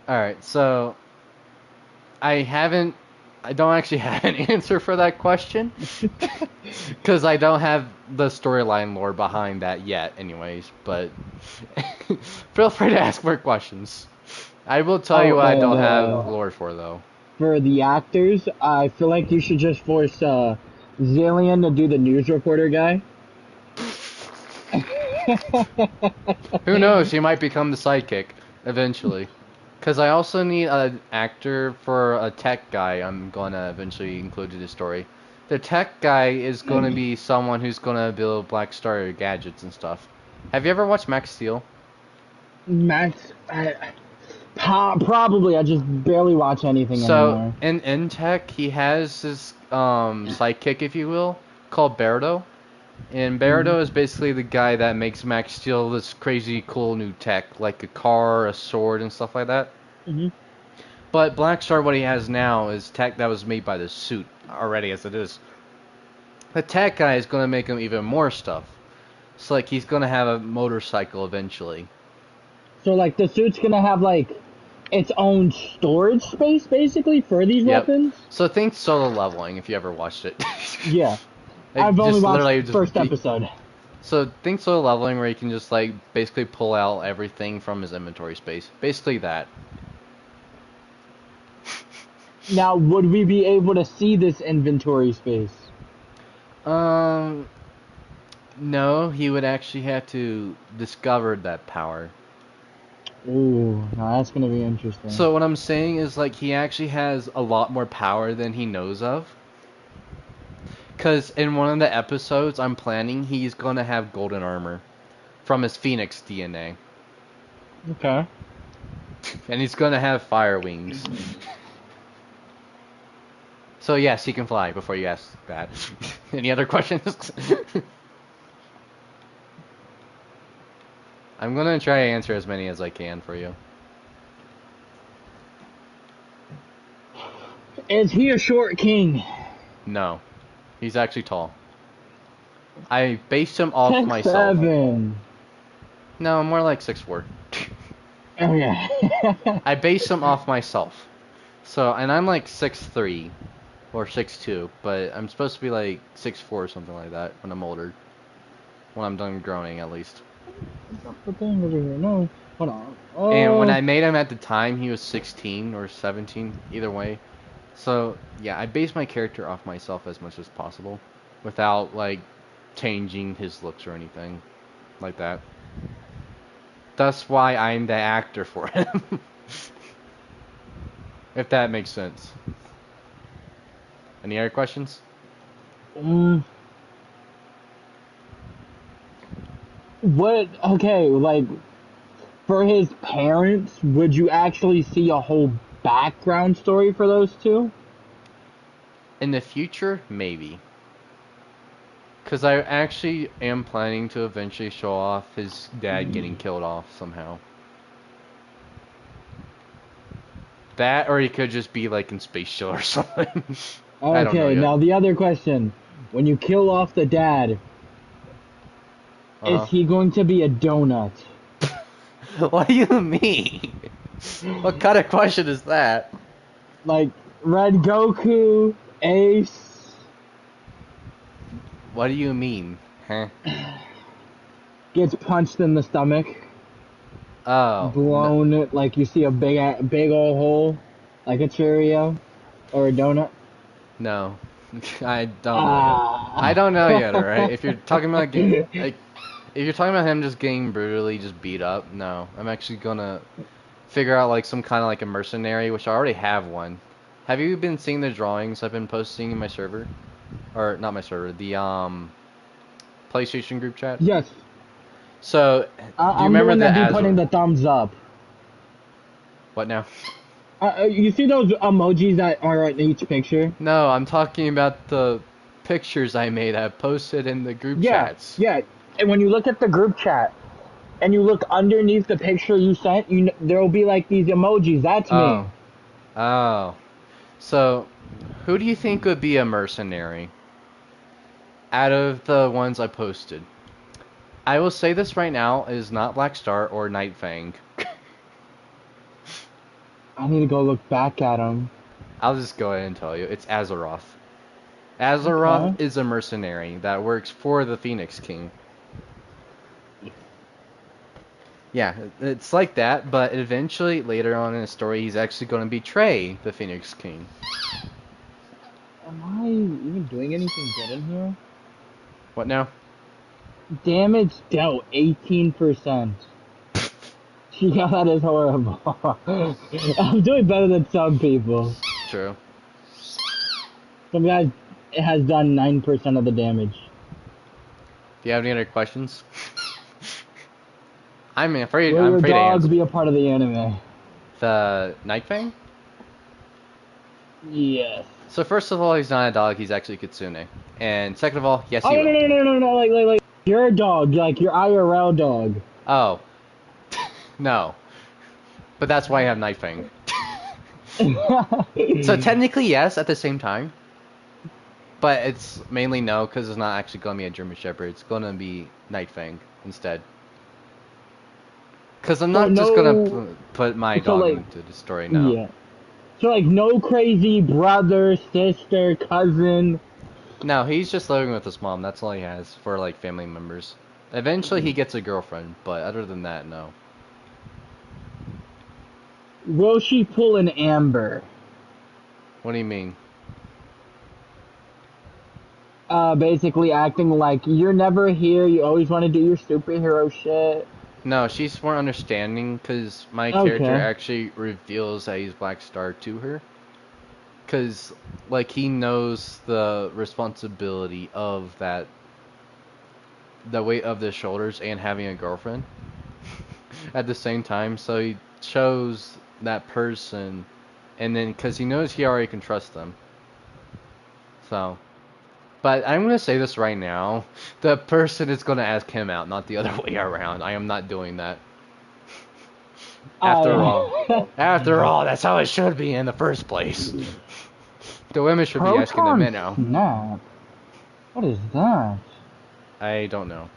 Alright, so... I don't actually have an answer for that question. Because I don't have the storyline lore behind that yet, anyways. But feel free to ask more questions. I will tell you what I don't have lore for, though. For the actors, I feel like you should just force Zillion to do the news reporter guy. Who knows? He might become the sidekick eventually. Because I also need an actor for a tech guy I'm going to eventually include in the story. The tech guy is going to be someone who's going to build Black Star gadgets and stuff. Have you ever watched Max Steel? Probably. I just barely watch anything anymore. So, in tech, he has this sidekick, if you will, called Berto. And Berto is basically the guy that makes Max Steel this crazy cool new tech, like a car, a sword, and stuff like that. But Black Star, what he has now, is tech that was made by the suit already, as it is. The tech guy is going to make him even more stuff. So, like, he's going to have a motorcycle eventually. So, like, the suit's going to have, like, its own storage space, basically, for these weapons? So think Solo Leveling, if you ever watched it. Yeah. I've only watched the first episode. So think Solo Leveling, where you can just, like, basically pull out everything from his inventory space. Basically that. Now, would we be able to see this inventory space? No, he would actually have to discover that power. Ooh, now that's gonna be interesting. So what I'm saying is, like, he actually has a lot more power than he knows of. Because in one of the episodes I'm planning, he's going to have golden armor from his Phoenix DNA. Okay. And he's gonna have fire wings. So yes, he can fly before you ask that. Any other questions? I'm gonna try to answer as many as I can for you. Is he a short king? No. He's actually tall. I based him off myself. 6'7". No, more like 6'4". Oh yeah. I based him off myself. So, and I'm like 6'3" or 6'2", but I'm supposed to be like 6'4" or something like that when I'm older. When I'm done growing, at least. The thing over here. No, hold on. And when I made him at the time, he was 16 or 17, either way. So, yeah, I based my character off myself as much as possible, without, like, changing his looks or anything like that. That's why I'm the actor for him. If that makes sense. Any other questions? What? Okay, like for his parents, would you actually see a whole background story for those two? In the future, maybe. Because I actually am planning to eventually show off his dad getting killed off somehow. That, or he could just be like in Space Shuttle or something. I don't know Okay, yet. now the other question. When you kill off the dad, is he going to be a donut? What do you mean? What kind of question is that? Like Red Goku, Ace. What do you mean? Huh? Gets punched in the stomach. Oh. Blown, like you see a big old hole, like a Cheerio or a donut. No. I don't know yet. I don't know yet, alright? If you're talking about if you're talking about him just getting brutally just beat up, no. I'm actually gonna figure out like some kind of like a mercenary, which I already have one. Have you been seeing the drawings I've been posting in my server? Or not my server, the PlayStation group chat? Yes. So, do you I'm remember the one the that be Azure? putting the thumbs up. What now? You see those emojis that are in each picture? No, I'm talking about the pictures I made. I posted in the group Yeah, chats. yeah. And when you look at the group chat, and you look underneath the picture you sent, there will be like these emojis. That's me. Oh. So, who do you think would be a mercenary out of the ones I posted? I will say this right now, it is not Black Star or Night Fang. I need to go look back at them. I'll just go ahead and tell you. It's Azeroth. Azeroth Okay. is a mercenary that works for the Phoenix King. Yeah, it's like that, but eventually, later on in the story, he's actually going to betray the Phoenix King. Am I even doing anything good in here? What now? Damage dealt 18%. Yeah, that is horrible. I'm doing better than some people. True. Some guys, it has done 9% of the damage. Do you have any other questions? I'm afraid Will your to dog answer. be a part of the anime? The Night Fang? Yes. So first of all, he's not a dog, he's actually Kitsune. And second of all, yes, he Oh, will. no, like, you're a dog, like, your IRL dog. Oh. No. But that's why I have Night Fang. So technically yes, at the same time. But it's mainly no, because it's not actually going to be a German Shepherd. It's going to be Night Fang instead. Because I'm not just going to put my dog into the story now. Yeah. So, like, no crazy brother, sister, cousin. No, he's just living with his mom. That's all he has for, like, family members. Eventually he gets a girlfriend, but other than that, no. Will she pull an Amber? What do you mean? Basically acting like you're never here, you always want to do your superhero shit. No, she's more understanding, because my character actually reveals that he's Black Star to her. Because, like, he knows the responsibility of that, the weight of the shoulders and having a girlfriend at the same time, so he chose that person, and then because he knows he already can trust them. So, but I'm gonna say this right now: the person is gonna ask him out, not the other way around. I am not doing that. After all, that's how it should be in the first place. The women should be asking the men out. Snap. What is that? I don't know.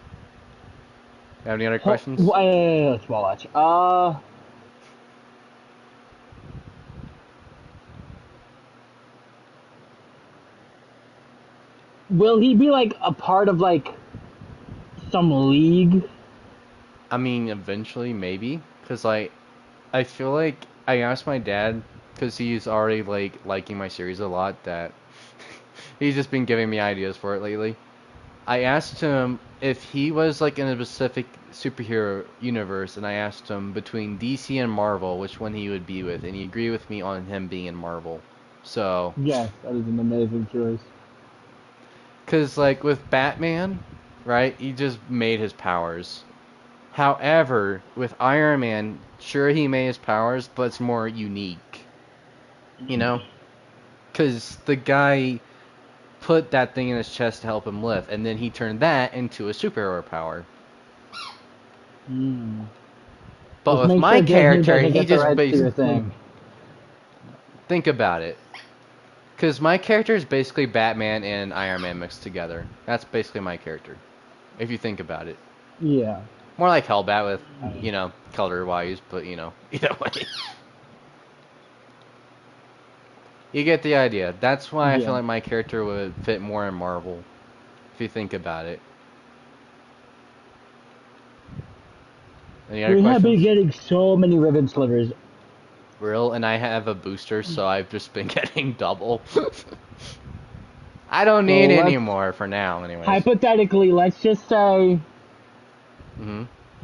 Have any other questions? Let's watch. Will he be like a part of like some league? I mean, eventually, maybe. Because, like, I feel like I asked my dad, because he's already, like, liking my series a lot, that he's just been giving me ideas for it lately. I asked him if he was, like, in a specific superhero universe, and I asked him between DC and Marvel, which one he would be with, and he agreed with me on him being in Marvel. So... Yes, that is an amazing choice. Because, like, with Batman, right, he just made his powers. However, with Iron Man, sure he made his powers, but it's more unique. You know? Because the guy put that thing in his chest to help him lift, and then he turned that into a superhero power. But with my character, he just basically... Think about it. Because my character is basically Batman and Iron Man mixed together. That's basically my character. If you think about it. Yeah. More like Hellbat with, you know, color-wise, but, you know, either way. You get the idea. That's why I feel like my character would fit more in Marvel. If you think about it. Any other questions? We have been getting so many ribbon slivers. Real, and I have a booster, so I've just been getting double. I don't need any more for now, anyways. Hypothetically, let's just say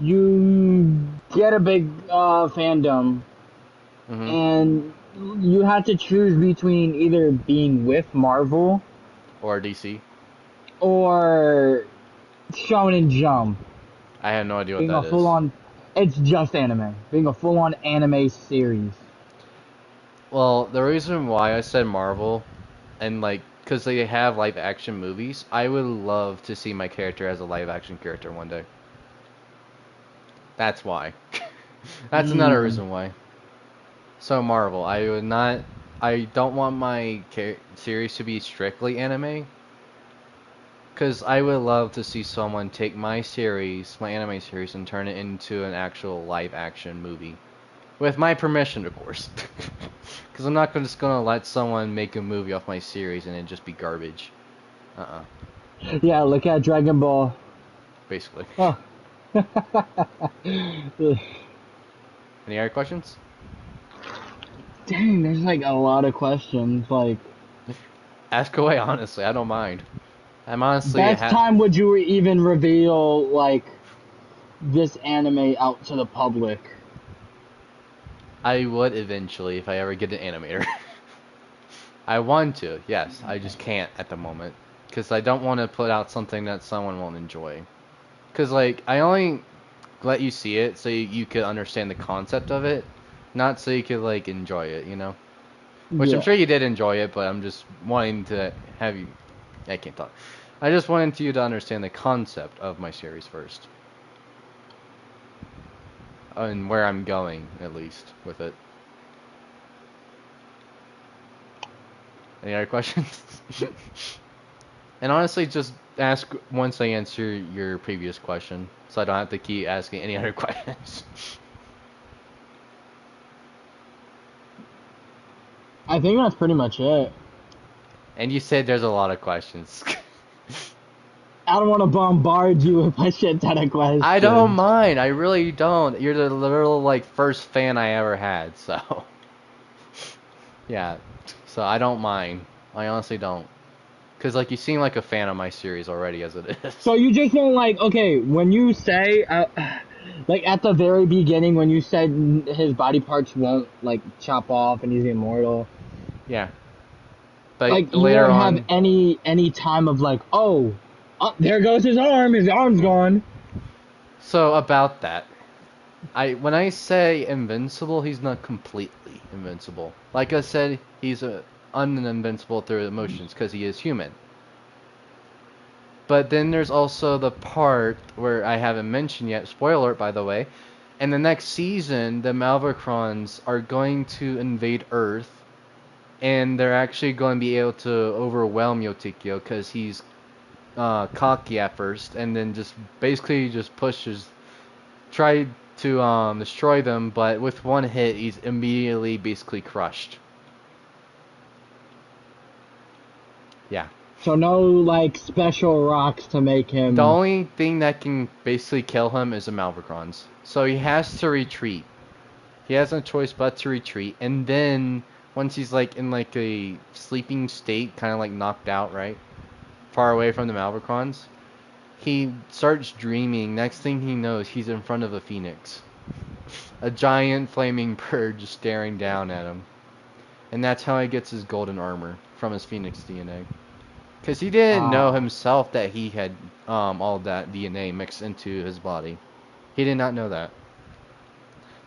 you get a big fandom, and you had to choose between either being with Marvel or DC or Shonen Jump. I have no idea what being that a full-on, it's just anime. Being a full-on anime series. Well, the reason why I said Marvel, and like, because they have live-action movies, I would love to see my character as a live-action character one day. That's why. That's another reason why. So Marvel, I would not. I don't want my series to be strictly anime. Because I would love to see someone take my series, my anime series, and turn it into an actual live-action movie. With my permission, of course. Because I'm not just going to let someone make a movie off my series and it just be garbage. Yeah, look at Dragon Ball. Basically. Oh. Any other questions? Dang, there's like a lot of questions. Like, ask away, honestly. I don't mind. I'm honestly... Best time would you even reveal, like, this anime out to the public? I would eventually if I ever get an animator. I want to, yes. I just can't at the moment. Because I don't want to put out something that someone won't enjoy. Because, like, I only let you see it so you could understand the concept of it. Not so you could, like, enjoy it, you know? Which I'm sure you did enjoy it, but I'm just wanting to have you... I can't talk. I just wanted you to understand the concept of my series first. And where I'm going, at least, with it. Any other questions? And honestly, just ask once I answer your previous question, so I don't have to keep asking any other questions. I think that's pretty much it. And you said there's a lot of questions. I don't want to bombard you with a shit ton of questions. I don't mind. I really don't. You're the literal, like, first fan I ever had, so... Yeah. So I don't mind. I honestly don't. Because, like, you seem like a fan of my series already as it is. So you just don't like... Okay, when you say... like, at the very beginning, when you said his body parts won't, like, chop off and he's immortal... Yeah. But like, later you don't on... have any time of, like, there goes his arm. His arm's gone. So, about that. When I say invincible, he's not completely invincible. Like I said, he's uninvincible through emotions because he is human. But then there's also the part where I haven't mentioned yet, spoiler alert by the way, in the next season, the Malvacrons are going to invade Earth, and they're actually going to be able to overwhelm Yotikyo because he's cocky at first, and then just basically just pushes, try to destroy them, but with one hit, he's immediately basically crushed. Yeah. So no, like, special rocks to make him... The only thing that can basically kill him is the Malvacrons. So he has to retreat. He has no choice but to retreat, and then once he's like in like a sleeping state, kind of like knocked out, right? Far away from the Malvacrons, he starts dreaming. Next thing he knows, he's in front of a phoenix. A giant flaming bird just staring down at him. And that's how he gets his golden armor, from his phoenix DNA. Because he didn't know himself that he had all that DNA mixed into his body. He did not know that.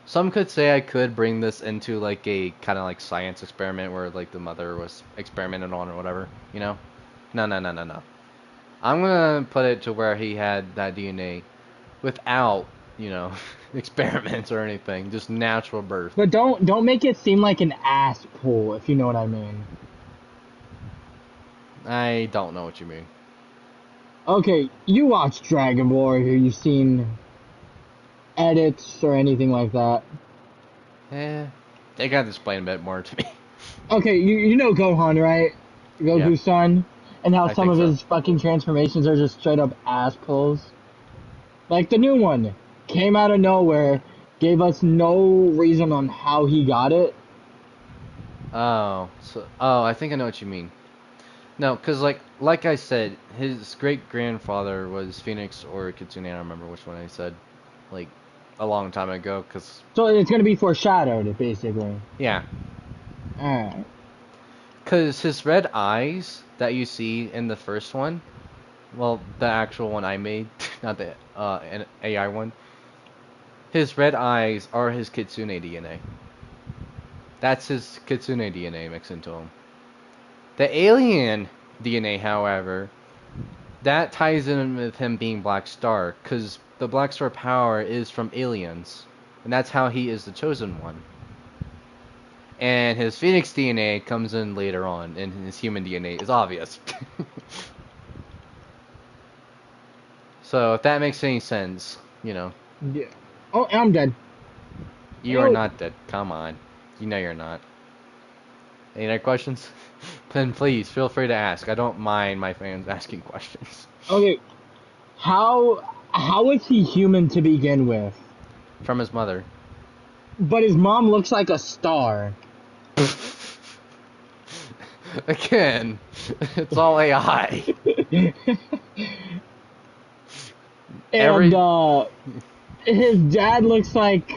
Some could say I could bring this into like a kind of like science experiment where like the mother was experimented on or whatever, you know? No. I'm gonna put it to where he had that DNA without, you know, experiments or anything, just natural birth. But don't make it seem like an ass pull, if you know what I mean. I don't know what you mean. Okay, you watch Dragon Ball, or you've seen edits or anything like that. They gotta explain a bit more to me. Okay, you know Gohan, right? Goku's son? And how some of his fucking transformations are just straight up ass pulls? Like the new one. Came out of nowhere, gave us no reason on how he got it. Oh, I think I know what you mean. No, because like I said, his great-grandfather was Phoenix or Kitsune, I don't remember which one I said, like, a long time ago, because... So it's going to be foreshadowed, basically. Yeah. Alright. Because his red eyes that you see in the first one, well, the actual one I made, not the an AI one, his red eyes are his Kitsune DNA. That's his Kitsune DNA mixed into him. The alien DNA, however, that ties in with him being Black Star, because the Black Star power is from aliens, and that's how he is the chosen one. And his Phoenix DNA comes in later on, and his human DNA is obvious. So, if that makes any sense, you know. Yeah. Oh, I'm dead. You are not dead. Come on. You know you're not. Any other questions? Then please, feel free to ask. I don't mind my fans asking questions. Okay. How is he human to begin with? From his mother. But his mom looks like a star. Again, it's all AI. And his dad looks like...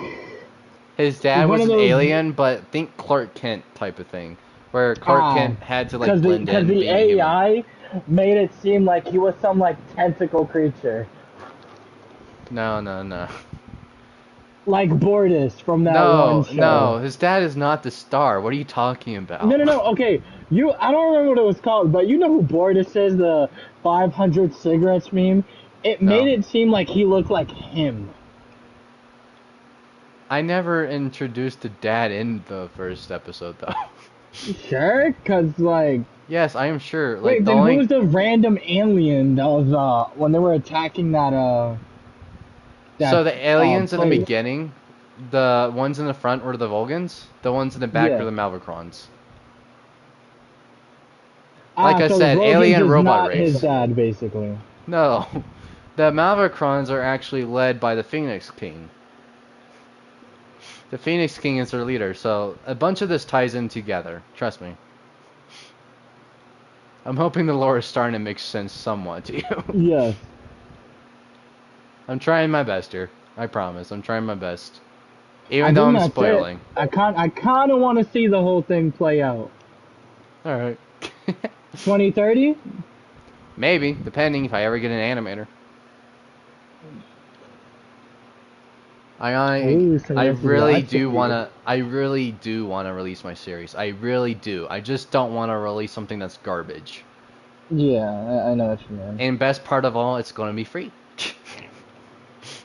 His dad was an alien, but think Clark Kent type of thing. Where Clark Kent had to like blend in. Because the AI made it seem like he was some like tentacle creature. No. Like Bortus from that one show. No, his dad is not the star. What are you talking about? No, okay. I don't remember what it was called, but you know who Bortus is, the 500 cigarettes meme? It made it seem like he looked like him. I never introduced the dad in the first episode, though. Sure? Because, like... Yes, I am sure. Like, wait, then who was the random alien that was, when they were attacking that, so the aliens in the beginning, the ones in the front were the Vulgans, the ones in the back were the Malvacrons. Like I said, alien robot race. His dad, basically. No, the Malvacrons are actually led by the Phoenix King. The Phoenix King is their leader, so a bunch of this ties in together. Trust me. I'm hoping the lore is starting to make sense somewhat to you. Yes. I'm trying my best here. I promise. I'm trying my best. Even though I'm spoiling. I kind of want to see the whole thing play out. Alright. 2030? Maybe, depending if I ever get an animator. Ooh, so I this is really lots do of wanna release my series. I really do. I just don't wanna release something that's garbage. Yeah, I know what you mean. And best part of all, it's gonna be free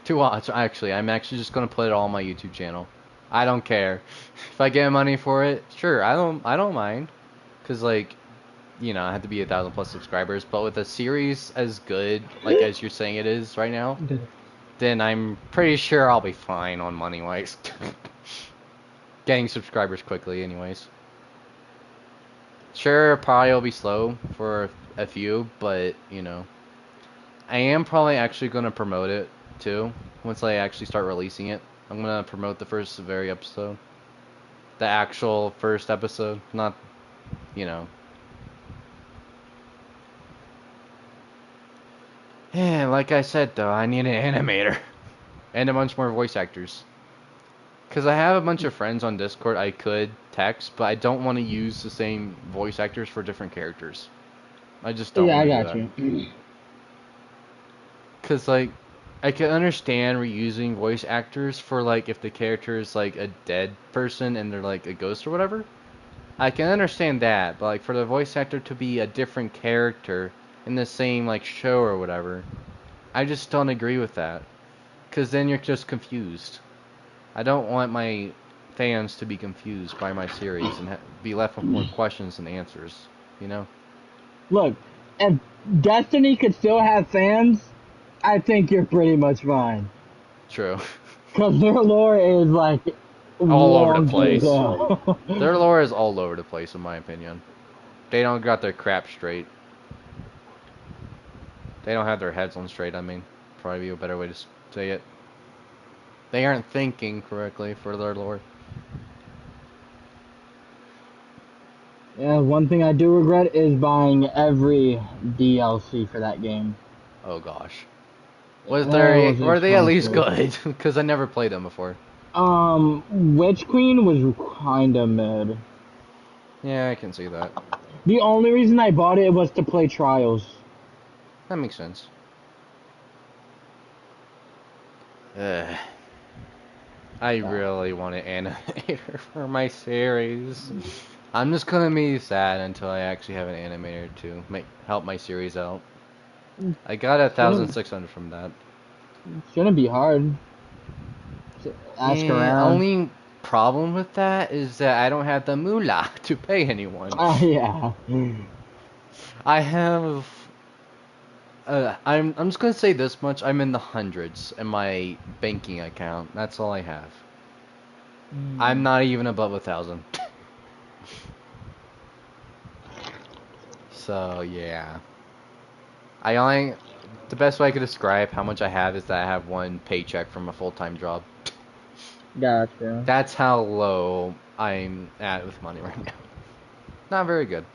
to watch. Actually, I'm actually just gonna put it all on my YouTube channel. I don't care if I get money for it. Sure, I don't mind, cause like, you know, I have to be 1,000+ subscribers. But with a series as good, like as you're saying it is right now, then I'm pretty sure I'll be fine on money wise. Getting subscribers quickly, anyways. Sure, probably will be slow for a few, but you know, I am probably actually gonna promote it too once I actually start releasing it. I'm gonna promote the very episode, the actual first episode, not, you know. Yeah, like I said though, I need an animator and a bunch more voice actors. Because I have a bunch of friends on Discord I could text, but I don't want to use the same voice actors for different characters. I just don't Yeah, want I to do got that. you. Because, like, I can understand reusing voice actors for, like, if the character is, like, a dead person and they're, like, a ghost or whatever. I can understand that, but, like, for the voice actor to be a different character in the same, like, show or whatever, I just don't agree with that. Because then you're just confused. I don't want my fans to be confused by my series and be left with more questions than answers, you know? Look, if Destiny could still have fans, I think you're pretty much fine. True. Because their lore is, like, All over the wonky as place. hell. Their lore is all over the place, in my opinion. They don't got their crap straight. They don't have their heads on straight, I mean. Probably be a better way to say it. They aren't thinking correctly for their lore. Yeah, one thing I do regret is buying every DLC for that game. Oh gosh. That was Were they at least expensive. good? Because I never played them before. Witch Queen was kinda mid. Yeah, I can see that. The only reason I bought it was to play Trials. That makes sense. Ugh. I really want an animator for my series. I'm just gonna be sad until I actually have an animator to help my series out. I got 1,600 from that. Shouldn't be hard. Ask Yeah, around. only problem with that is that I don't have the moolah to pay anyone. Yeah. I have. I'm just gonna say this much. I'm in the hundreds in my banking account. That's all I have. I'm not even above 1,000. So yeah. The best way I could describe how much I have is that I have one paycheck from a full-time job. Gotcha. That's how low I'm at with money right now. Not very good.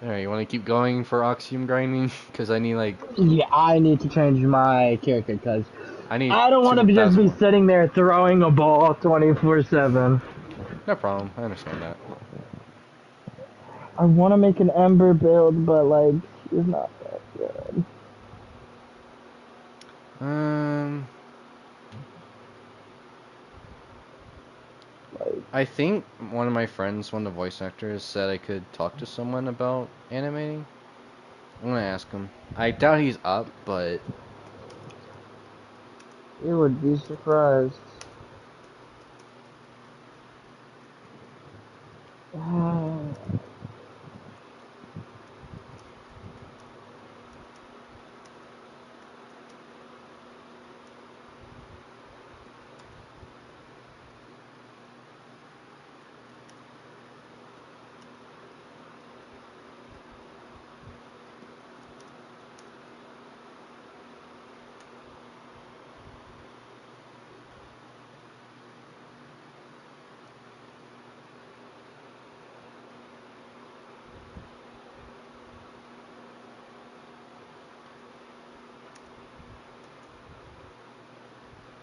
Alright, you want to keep going for Oxium grinding? Because I need like... Yeah, I need to change my character because I need I don't want to just 2,000 be more. sitting there throwing a ball 24/7. No problem, I understand that. I want to make an Ember build, but like, it's not that good. Like, I think one of my friends, one of the voice actors, said I could talk to someone about animating. I'm gonna ask him. I doubt he's up, but... you would be surprised.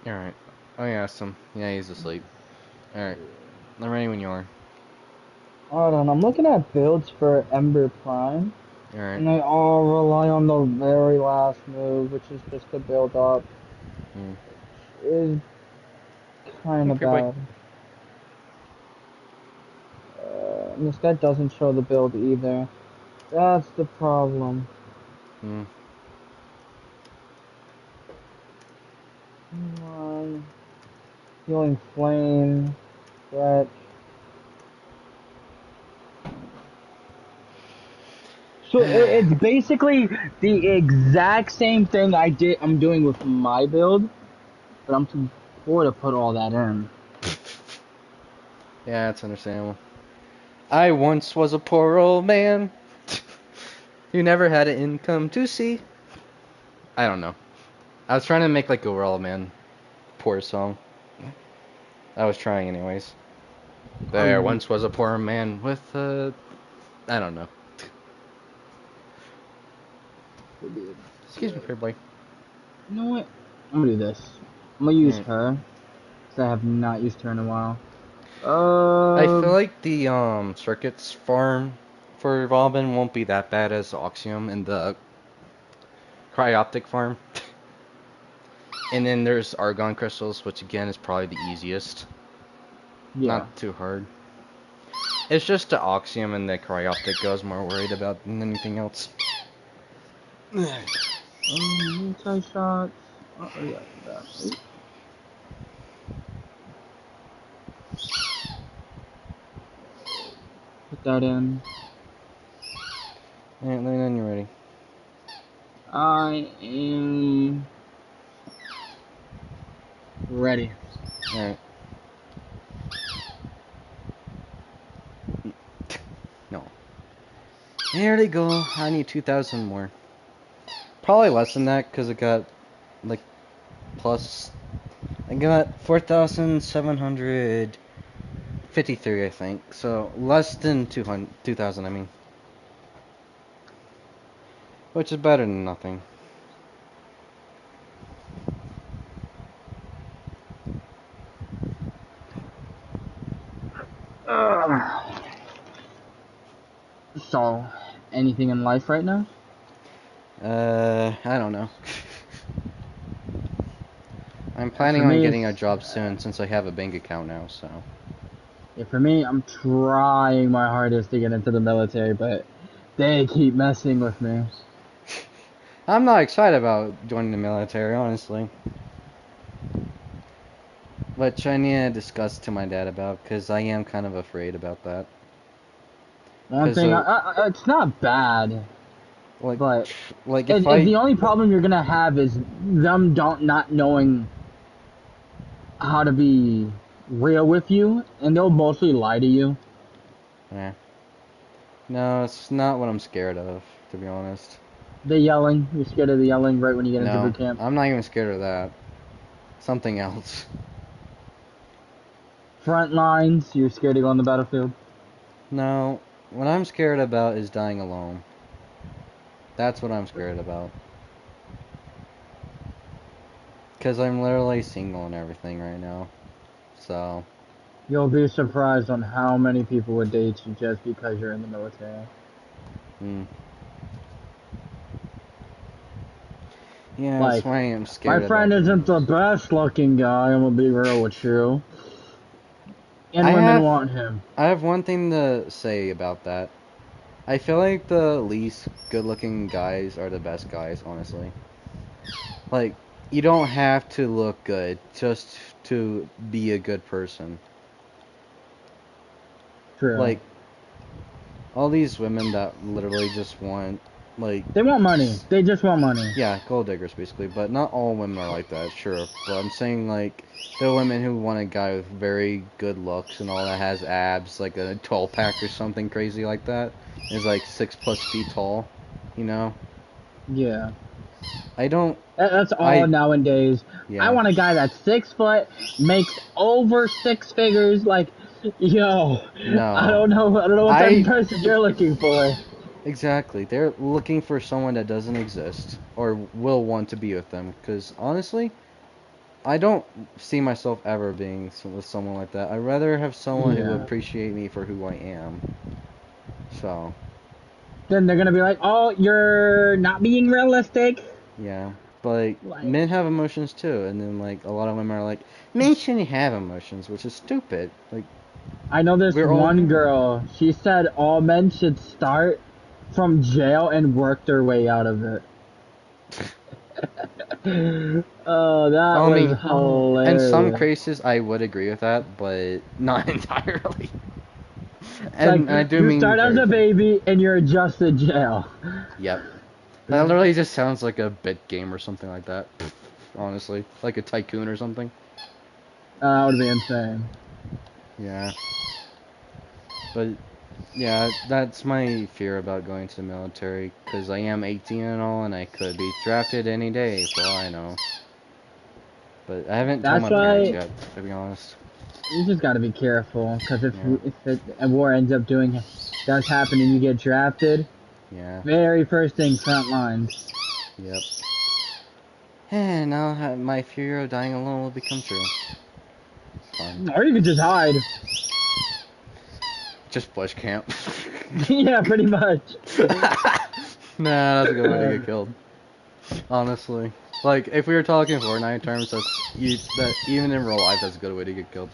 Alright. I asked him. Yeah, he's asleep. Alright. I'm ready when you are. Hold on, I'm looking at builds for Ember Prime, Alright. and they all rely on the very last move, which is just to build up. is kind of Okay, bye. bad. And this guy doesn't show the build either. That's the problem. Hmm. Come on. Healing flame. Stretch. So it's basically the exact same thing I'm doing with my build, but I'm too poor to put all that in. Yeah, that's understandable. I once was a poor old man who never had an income to see. I don't know. I was trying to make like a old man poor song. I was trying anyways. There once was a poor man with I don't know. Excuse me, fair boy. You know what? I'm gonna do this. I'm gonna use Mm. her, because I have not used her in a while. I feel like the circuits farm for Vauban won't be that bad as Oxium and the Cryoptic farm. And then there's Argon crystals, which again is probably the easiest. Yeah. Not too hard. It's just the Oxium and the Cryoptic I was more worried about than anything else. Multi-shots. Oh, yeah, that. Put that in. Alright, let me know when you're ready. I am ready. Alright. No. There they go. I need 2,000 more. Probably less than that because I got like plus. I got 4,753, I think. So less than 2,000, I mean. Which is better than nothing. So, anything in life right now? I don't know. I'm For planning on me, getting a job soon since I have a bank account now, so. Yeah, for me, I'm trying my hardest to get into the military, but they keep messing with me. I'm not excited about joining the military, honestly. Which I need to discuss to my dad about, because I am kind of afraid about that. One thing, it's not bad, Like, but like if if the only problem you're gonna have is them not knowing how to be real with you, and they'll mostly lie to you. Yeah. No, it's not what I'm scared of, to be honest. The yelling, you're scared of the yelling right when you get into No, boot camp. I'm not even scared of that. Something else. Front lines, you're scared to go on the battlefield. No, what I'm scared about is dying alone. That's what I'm scared about. Because I'm literally single and everything right now. So. You'll be surprised on how many people would date you just because you're in the military. Hmm. Yeah, that's Like, why I'm scared my about friend isn't the this. best looking guy, I'm gonna be real with you. And women want him. I have one thing to say about that. I feel like the least good looking guys are the best guys, honestly. Like, you don't have to look good just to be a good person. True. Like, all these women that literally just want, like... They want money. They just want money. Yeah, gold diggers, basically. But not all women are like that, sure. But I'm saying, like, there are women who want a guy with very good looks and all that has abs, like a 12-pack or something crazy like that. Is like 6+ feet tall, you know? Yeah. I don't... That's all nowadays. Yeah. I want a guy that's 6 foot, makes over 6 figures. Like, yo, No. I don't know what type of person you're looking for. Exactly. They're looking for someone that doesn't exist or will want to be with them. Because honestly, I don't see myself ever being with someone like that. I'd rather have someone who would appreciate me for who I am. So. Then they're gonna be like, "Oh, you're not being realistic." Yeah. But like, men have emotions too, and then like a lot of women are like, men shouldn't have emotions, which is stupid. Like, I know this we're all one men. girl. She said all men should start from jail and work their way out of it. Oh, that I was mean, in some hilarious. cases, I would agree with that, but not entirely. It's like, And I do you mean start as very a few. baby and you're adjusted jail. Yep. That literally just sounds like a bit game or something like that. Honestly, like a tycoon or something. That would be insane. Yeah. But yeah, that's my fear about going to the military, because I am 18 and all, and I could be drafted any day, for all I know. But I haven't told That's my parents why yet, to be honest. you just gotta be careful, because Yeah. if a war ends up does happen and you get drafted, Yeah. very first thing, front lines. Yep. And now my fear of dying alone will become true. Fun. Or you could just hide. Just bush camp. Yeah, pretty much. Nah, that's a good way to get killed. Honestly. Like, if we were talking Fortnite terms, that even in real life, that's a good way to get killed.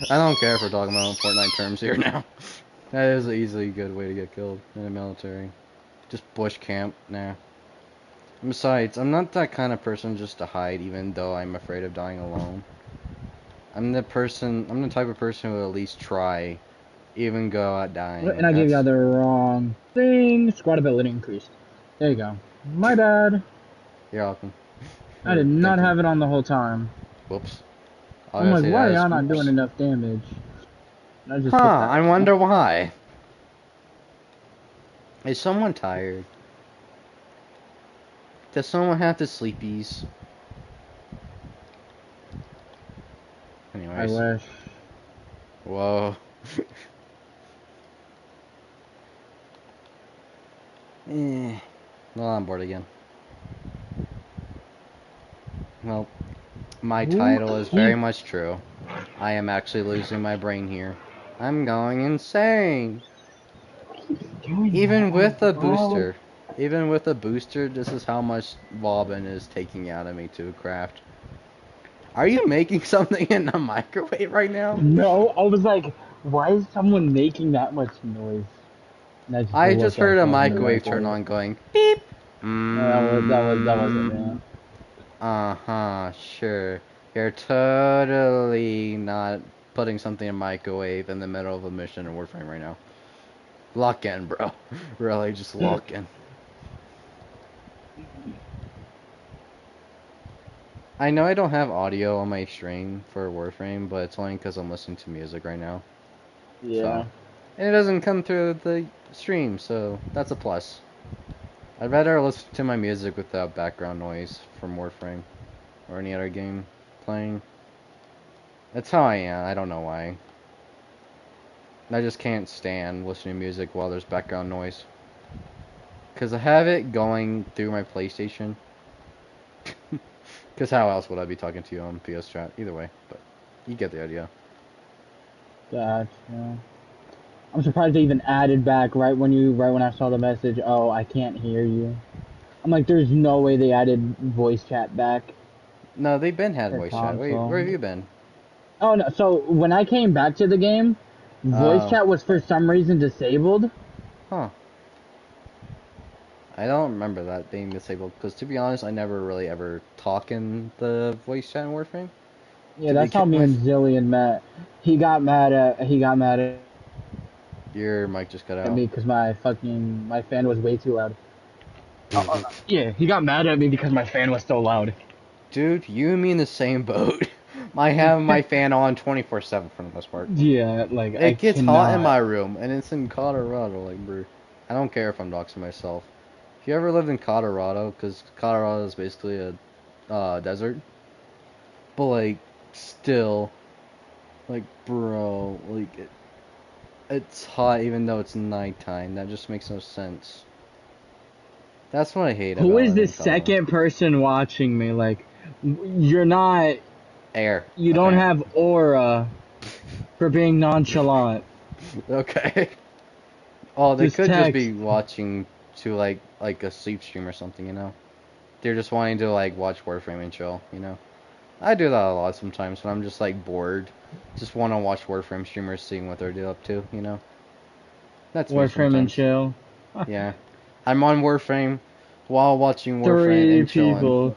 I don't care if we're talking about Fortnite terms here now. That is an easily good way to get killed in the military. Just bush camp, nah. Besides, I'm not that kind of person just to hide, even though I'm afraid of dying alone. I'm the type of person who will at least try, even go out dying. And I gave you the wrong thing. Squad ability increased. There you go. My bad. You're welcome. I did not have it on the whole time. Whoops. I'm like, why are y'all not doing enough damage? I just hit that. I wonder why. Is someone tired? Does someone have the sleepies? Anyways. I wish. Whoa. Well, I'm bored again. Well, my title is very much true. I am actually losing my brain here. I'm going insane. Even with a booster. Even with a booster, this is how much Vauban is taking out of me to craft. Are you making something in the microwave right now? No, I was like, why is someone making that much noise? I just heard a microwave turn on going beep. That wasn't it. Uh-huh, sure. You're totally not putting something in a microwave in the middle of a mission in Warframe right now. Lock in, bro. Really, just lock in. I know I don't have audio on my stream for Warframe, but it's only because I'm listening to music right now. Yeah. So, and it doesn't come through the stream, so that's a plus. I'd rather listen to my music without background noise from Warframe or any other game playing. That's how I am. I don't know why. I just can't stand listening to music while there's background noise. Because I have it going through my PlayStation. Because how else would I be talking to you on PS Chat? Either way, but you get the idea. Gotcha. I'm surprised they even added back right when I saw the message. Oh, I can't hear you. I'm like, there's no way they added voice chat back. No, they've been had voice chat. Wait, where have you been? Oh no! So when I came back to the game, voice chat was for some reason disabled. Huh. I don't remember that being disabled, because to be honest, I never really ever talk in the voice chat in Warframe. Yeah, that's how me and Zillion met. He got mad at your mic just cut out. me because my fan was way too loud. Yeah, he got mad at me because my fan was so loud. Dude, you and me in the same boat. I have my fan on 24/7 for the most part. Yeah, like it gets hot in my room, and it's in Colorado. Like, bro, I don't care if I'm doxing myself. If you ever lived in Colorado, because Colorado is basically a desert, but like, still, like, bro, like, it's hot even though it's nighttime. That just makes no sense. That's what I hate about it. Who is the second person watching me? Like, you're not... Air. You don't have aura for being nonchalant. Okay. Oh, they Just could text. just be watching to like a sleep stream or something, you know? they're just wanting to like watch Warframe and chill, you know. I do that a lot sometimes when I'm just like bored. Just want to watch Warframe streamers, seeing what they're up to, you know. That's me Warframe and sometimes. chill. Yeah, I'm on Warframe while watching Warframe 3 and chilling. people.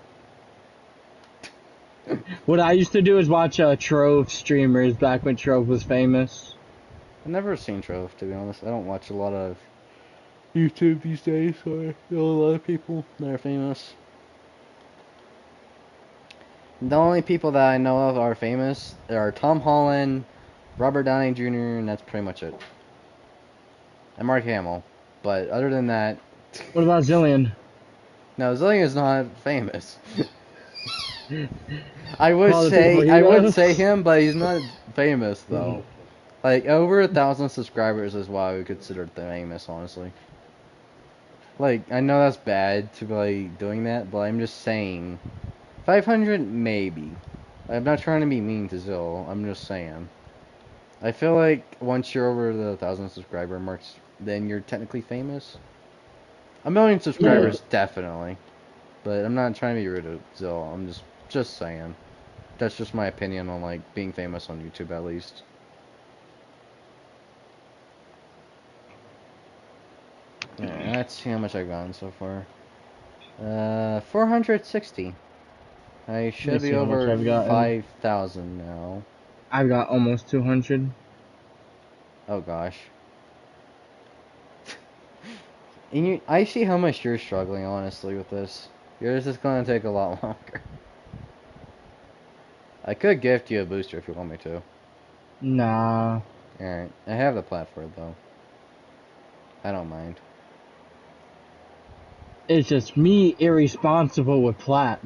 What I used to do is watch Trove streamers back when Trove was famous. I've never seen Trove, to be honest. I don't watch a lot of YouTube these days, so I know a lot of people that are famous. The only people that I know of are famous are Tom Holland, Robert Downey Jr., and that's pretty much it. And Mark Hamill. But other than that... What about Zillion? No, Zillion is not famous. I would say him, but he's not famous though. Like over 1,000 subscribers is why I would consider famous, honestly. Like I know that's bad to be like, doing that, but I'm just saying, 500 maybe. I'm not trying to be mean to Zill. I'm just saying. I feel like once you're over the 1,000 subscriber marks, then you're technically famous. 1,000,000 subscribers, definitely. But I'm not trying to be rude to Zill. I'm just saying. That's just my opinion on like being famous on YouTube, at least. Yeah, let's see how much I've gotten so far. 460. I should be over 5,000 now. I've got almost 200. Oh gosh. And I see how much you're struggling, honestly, with this. Yours is gonna take a lot longer. I could gift you a booster if you want me to. Nah. Alright, I have the plat for it though. I don't mind. It's just me irresponsible with plat.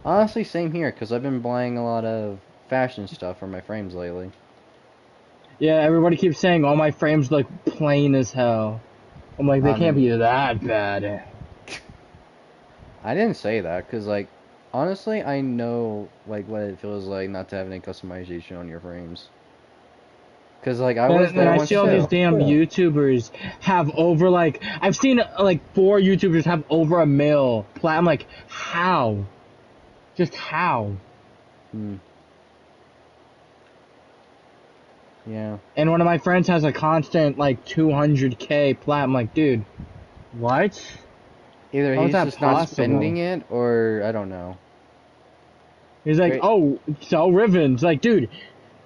Honestly, same here, because I've been buying a lot of fashion stuff for my frames lately. Yeah, everybody keeps saying all my frames look plain as hell. I'm like, they can't be that bad. I didn't say that, because, like, honestly, I know, like, what it feels like not to have any customization on your frames. Because, like, I was there once too. I see all these damn YouTubers have over, like, I've seen, like, 4 YouTubers have over 1 mil plat. I'm like, how? Just how? Yeah. And one of my friends has a constant, like, 200k plat. I'm like, dude, what? Either he's just not spending it, or I don't know. He's like, oh, sell Rivens. Like, dude,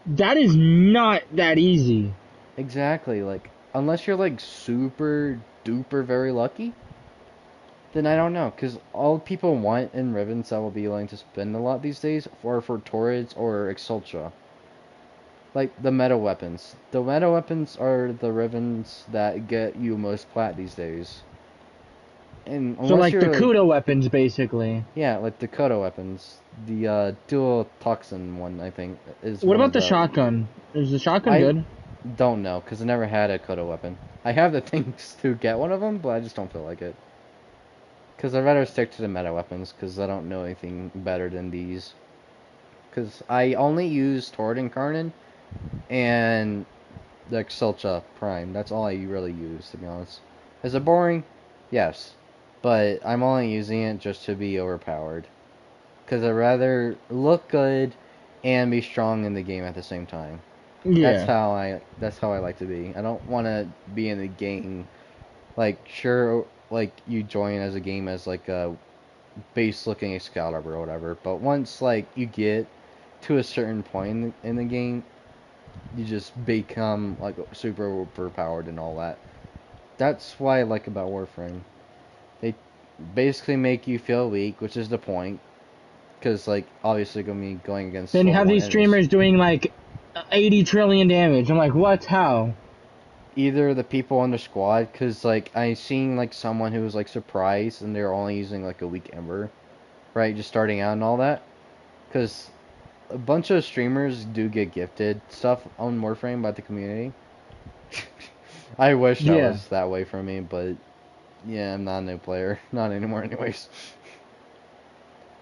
that is not that easy. Exactly. Like, unless you're, like, super duper very lucky, then I don't know. Because all people want in Rivens that will be willing to spend a lot these days are for turrets or Exultra. Like, the meta weapons. The meta weapons are the Rivens that get you most plat these days. And so, like, the Kudo weapons, basically. Yeah, like the Kudo weapons. The dual toxin one, I think, is. What about the shotgun? Is the shotgun good? Don't know, because I never had a Kudo weapon. I have the things to get one of them, but I just don't feel like it. Because I'd rather stick to the meta weapons, because I don't know anything better than these. Because I only use Tord Incarnate and the Exultra Prime. That's all I really use, to be honest. Is it boring? Yes. But I'm only using it just to be overpowered. Because I'd rather look good and be strong in the game at the same time. Yeah. That's how I like to be. I don't want to be in the game, like, sure, like, you join as a game as, like, a base-looking Excalibur or whatever. But once, like, you get to a certain point in the game, you just become, like, super overpowered and all that. That's what I like about Warframe. They basically make you feel weak, which is the point. Because, like, obviously going against... Then you have these streamers doing, like, 80 trillion damage. I'm like, what? How? Either the people on the squad, because, like, I seen, like, someone who was, like, surprised, and they're only using, like, a weak Ember. Right? Just starting out and all that. Because a bunch of streamers do get gifted stuff on Warframe by the community. I wish that was that way for me, but... Yeah, I'm not a new player. Not anymore, anyways.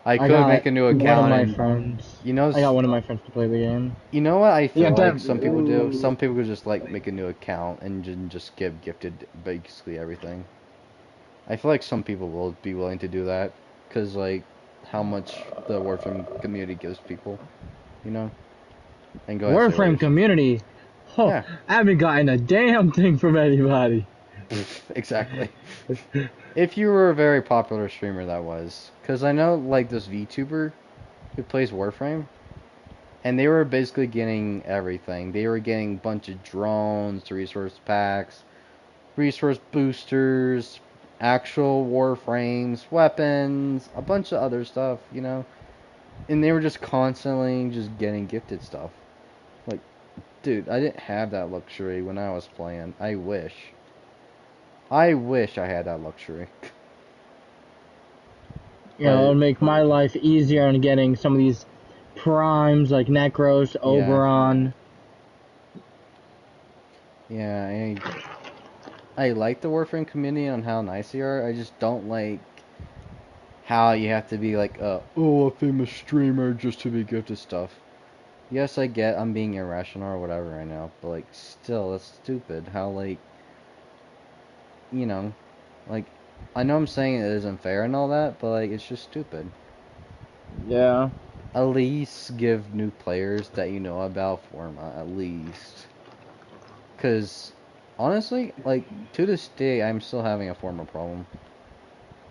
I could make a new account. One of my friends. You know, I got one of my friends to play the game. You know what I feel like some people do? Some people could just, like, make a new account and just get gifted basically everything. I feel like some people will be willing to do that because like how much the Warframe community gives people, you know. And go ahead, say what Warframe yours. community. Oh, Yeah, I haven't gotten a damn thing from anybody. exactly. If you were a very popular streamer, that was because I know like this VTuber who plays Warframe. And they were basically getting everything. They were getting a bunch of drones, resource packs, resource boosters, actual warframes, weapons, a bunch of other stuff, you know? And they were just constantly just getting gifted stuff. Like, dude, I didn't have that luxury when I was playing. I wish. I wish I had that luxury. You know, But, it'll make my life easier on getting some of these primes like Necros, yeah. Oberon. Yeah, I like the Warframe community on how nice they are. I just don't like how you have to be like a famous streamer just to be gifted stuff. Yes, I get I'm being irrational or whatever right now, but like still that's stupid. How like you know, like I know I'm saying it isn't fair and all that, but like it's just stupid. Yeah. At least give new players that you know about format at least. Cause honestly, like to this day I'm still having a format problem.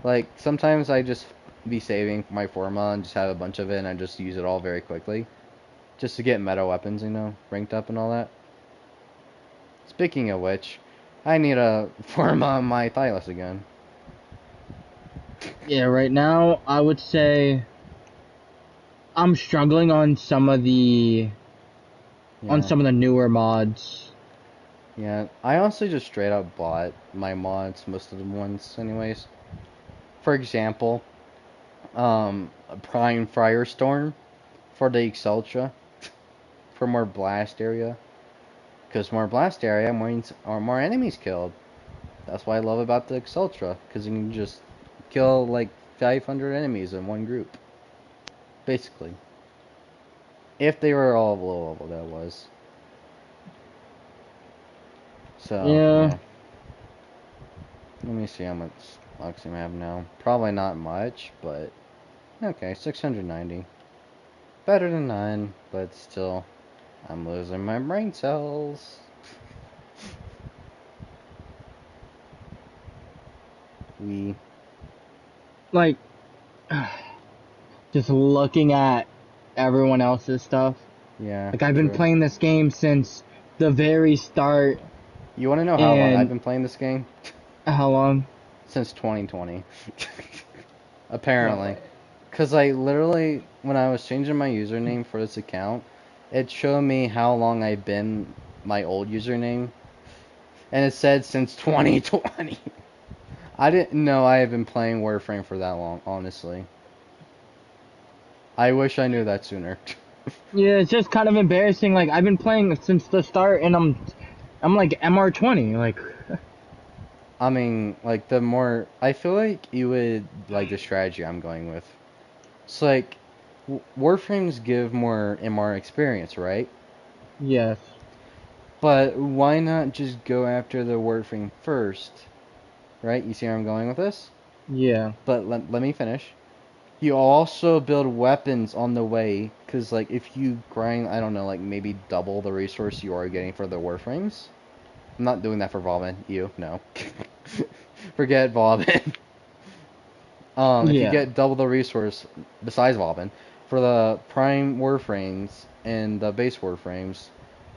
Like sometimes I just be saving my forma and just have a bunch of it and I just use it all very quickly. Just to get meta weapons, you know, ranked up and all that. Speaking of which, I need a form on my Thylus again. Yeah, right now I would say I'm struggling on some of the Yeah. newer mods. Yeah, I honestly just straight up bought my mods, most of the ones anyways. For example, a Prime Firestorm for the Exultra for more blast area. Because more blast area means more enemies killed. That's what I love about the Exultra, because you can just kill like 500 enemies in one group. Basically. If they were all low level, that was. So, Yeah. yeah. Let me see how much oxygen I have now. Probably not much, but okay, 690. Better than 9, but still, I'm losing my brain cells. We. Like, just looking at everyone else's stuff. Yeah, Like, I've been true. playing this game since the very start, You want to know how long I've and been playing this game? how long? Since 2020. Apparently. No. Because I literally, when I was changing my username for this account, it showed me how long I've been my old username. And it said since 2020. I didn't know I had been playing Warframe for that long, honestly. I wish I knew that sooner. Yeah, it's just kind of embarrassing. Like, I've been playing since the start, and I'm like MR20. Like, I mean, like, the more... I feel like you would like the strategy I'm going with. It's like, Warframes give more MR experience, right? yes. But why not just go after the Warframe first? Right? You see where I'm going with this? Yeah. But let me finish. You also build weapons on the way, because, like, if you grind, I don't know, like, maybe double the resource you are getting for the Warframes. I'm not doing that for Vauban. You, no. Forget Vauban. If you Yeah. get double the resource, besides Vauban, for the Prime Warframes and the base Warframes,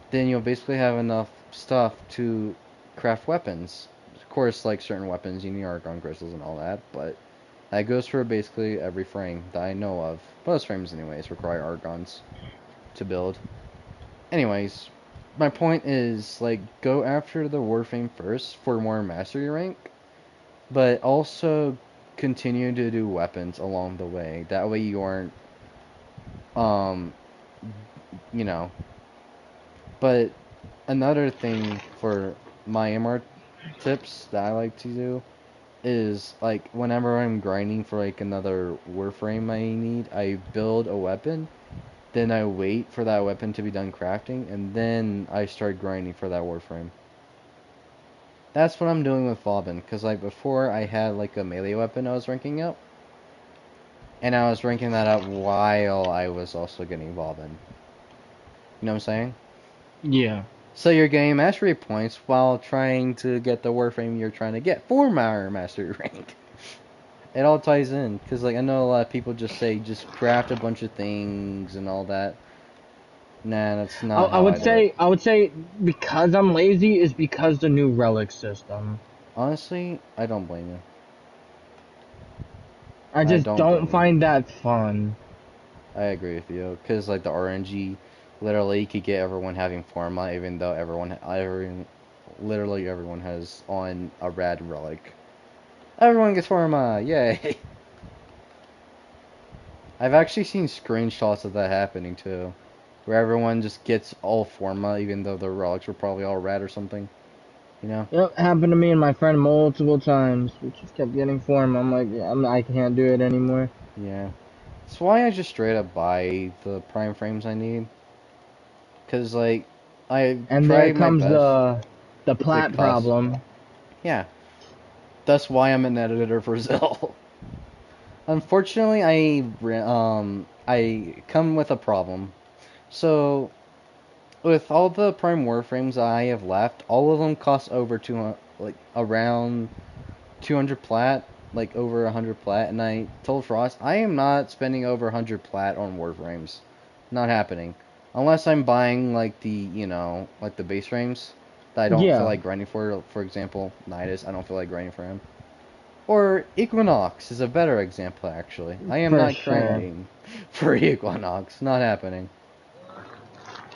then you'll basically have enough stuff to craft weapons. Of course, like certain weapons, you need Argon crystals and all that, but that goes for basically every frame that I know of. Most frames, anyways, require Argons to build. Anyways, my point is, like, go after the Warframe first for more mastery rank, but also continue to do weapons along the way. That way you aren't, um, you know. But another thing for my MR tips that I like to do is, like, whenever I'm grinding for like another Warframe I need, I build a weapon, then I wait for that weapon to be done crafting, and then I start grinding for that Warframe. That's what I'm doing with Vauban, because like before I had like a melee weapon I was ranking up, and I was ranking that up while I was also getting Vauban. You know what I'm saying? Yeah. So you're getting mastery points while trying to get the Warframe you're trying to get for mastery rank. It all ties in, because like I know a lot of people just say just craft a bunch of things and all that. Nah, that's not I how would I do it. say because I'm lazy is because the new relic system. Honestly, I don't blame you. I I just don't blame don't you. find that fun. I agree with you, because like the RNG, literally you could get everyone having Forma, even though literally everyone has on a rad relic. Everyone gets Forma, yay! I've actually seen screenshots of that happening too, where everyone just gets all Forma, even though their relics were probably all rad or something. You know? It happened to me and my friend multiple times. We just kept getting form. I'm like, yeah, I can't do it anymore. Yeah. That's why I just straight up buy the prime frames I need. Cause like, I And there tried my comes best. the The plat cost. problem. Yeah. That's why I'm an editor for Zell. Unfortunately, I come with a problem. So, with all the prime warframes I have left, all of them cost over 200, like around 200 plat, like over 100 plat, and I told Frost I am not spending over 100 plat on warframes. Not happening. Unless I'm buying like like the base frames that I don't feel Yeah, like grinding for example, Nidus, I don't feel like grinding for him. Or Equinox is a better example, actually. I am for not sure. grinding for Equinox. Not happening.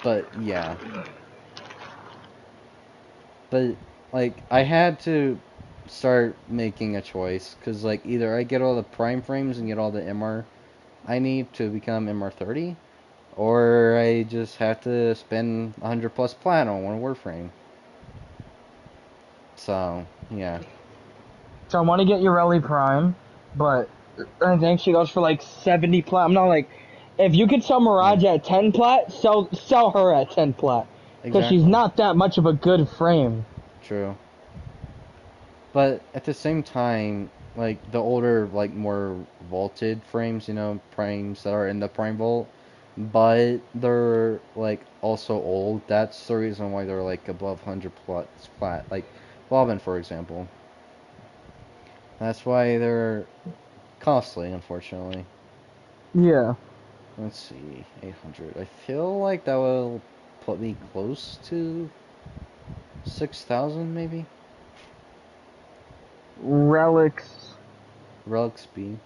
But, yeah. But, like, I had to start making a choice. Because, like, either I get all the prime frames and get all the MR I need to become MR 30, or I just have to spend 100 plus plat on one Warframe. So, yeah. So I want to get Ureli Prime, but I think she goes for like 70 plat. I'm not like, if you could sell Yeah. Mirage at 10 plat, sell her at 10 plat. Because she's Exactly. not that much of a good frame. True. But at the same time, like the older, like more vaulted frames, primes that are in the prime vault, but they're like also old. That's the reason why they're like above 100 plus flat. Like Vauban, for example. That's why they're costly, unfortunately. Yeah. Let's see, 800. I feel like that will put me close to 6,000, maybe. Relics. Relics B.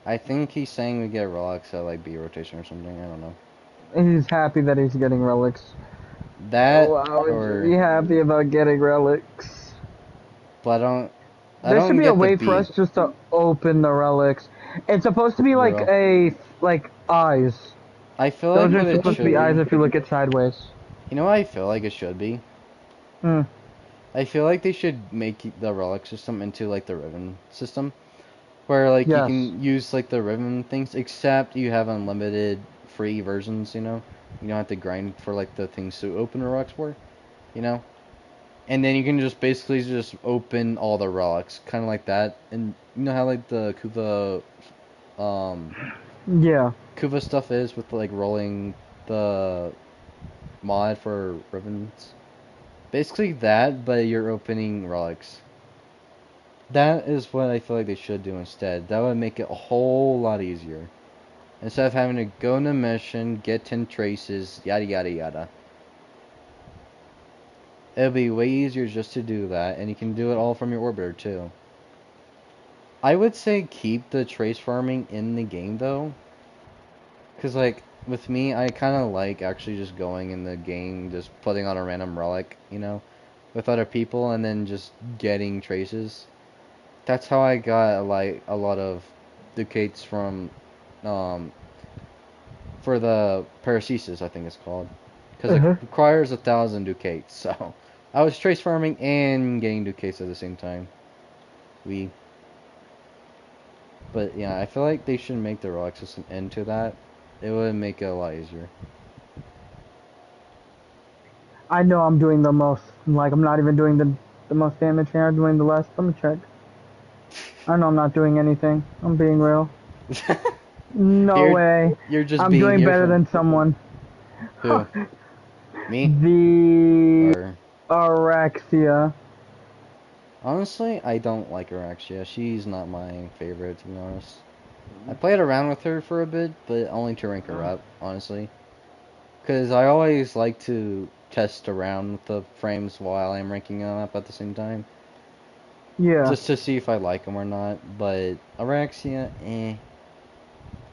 I think he's saying we get relics at like B rotation or something. I don't know. He's happy that he's getting relics. That Why would you be or happy about getting relics? but I There should don't be a get the way for B. us just to open the relics. It's supposed to be The like real. like eyes. I feel like Those are what it supposed to should be eyes be. if you look at sideways. You know what I feel like it should be? Hmm. I feel like they should make the relic system into like the ribbon system, where like you Yes. can use like the ribbon things, except you have unlimited free versions. You don't have to grind for like the things to open relics for. You know. And then you can just basically just open all the relics, kind of like that. And you know how like the um, Yeah. Kuva stuff is with like rolling the mod for ribbons. Basically that, but you're opening relics. That is what I feel like they should do instead. That would make it a whole lot easier. Instead of having to go in a mission, get 10 traces, yada yada yada. It'll be way easier just to do that, and you can do it all from your orbiter too. I would say keep the trace farming in the game though. Because, like, with me, I kind of like actually just going in the game, just putting on a random relic, with other people, and then just getting traces. That's how I got, like, a lot of ducates from, um, for the paracesis, I think it's called. Because it Uh-huh. requires 1,000 ducates, so I was trace farming and getting ducates at the same time. But yeah, I feel like they should make the relic system into that. It would make it a lot easier. I know I'm doing the most. Like I'm not even doing the most damage now doing the last. Let me check. I know I'm not doing anything. I'm being real. No way. You're just I'm being doing here better for... than someone. Who? Me? The Or... Arexia. Honestly, I don't like Araxia. She's not my favorite, to be honest. I played around with her for a bit, but only to rank her up, honestly. Because I always like to test around with the frames while I'm ranking them up at the same time. Yeah. Just to see if I like them or not. But Araxia, eh.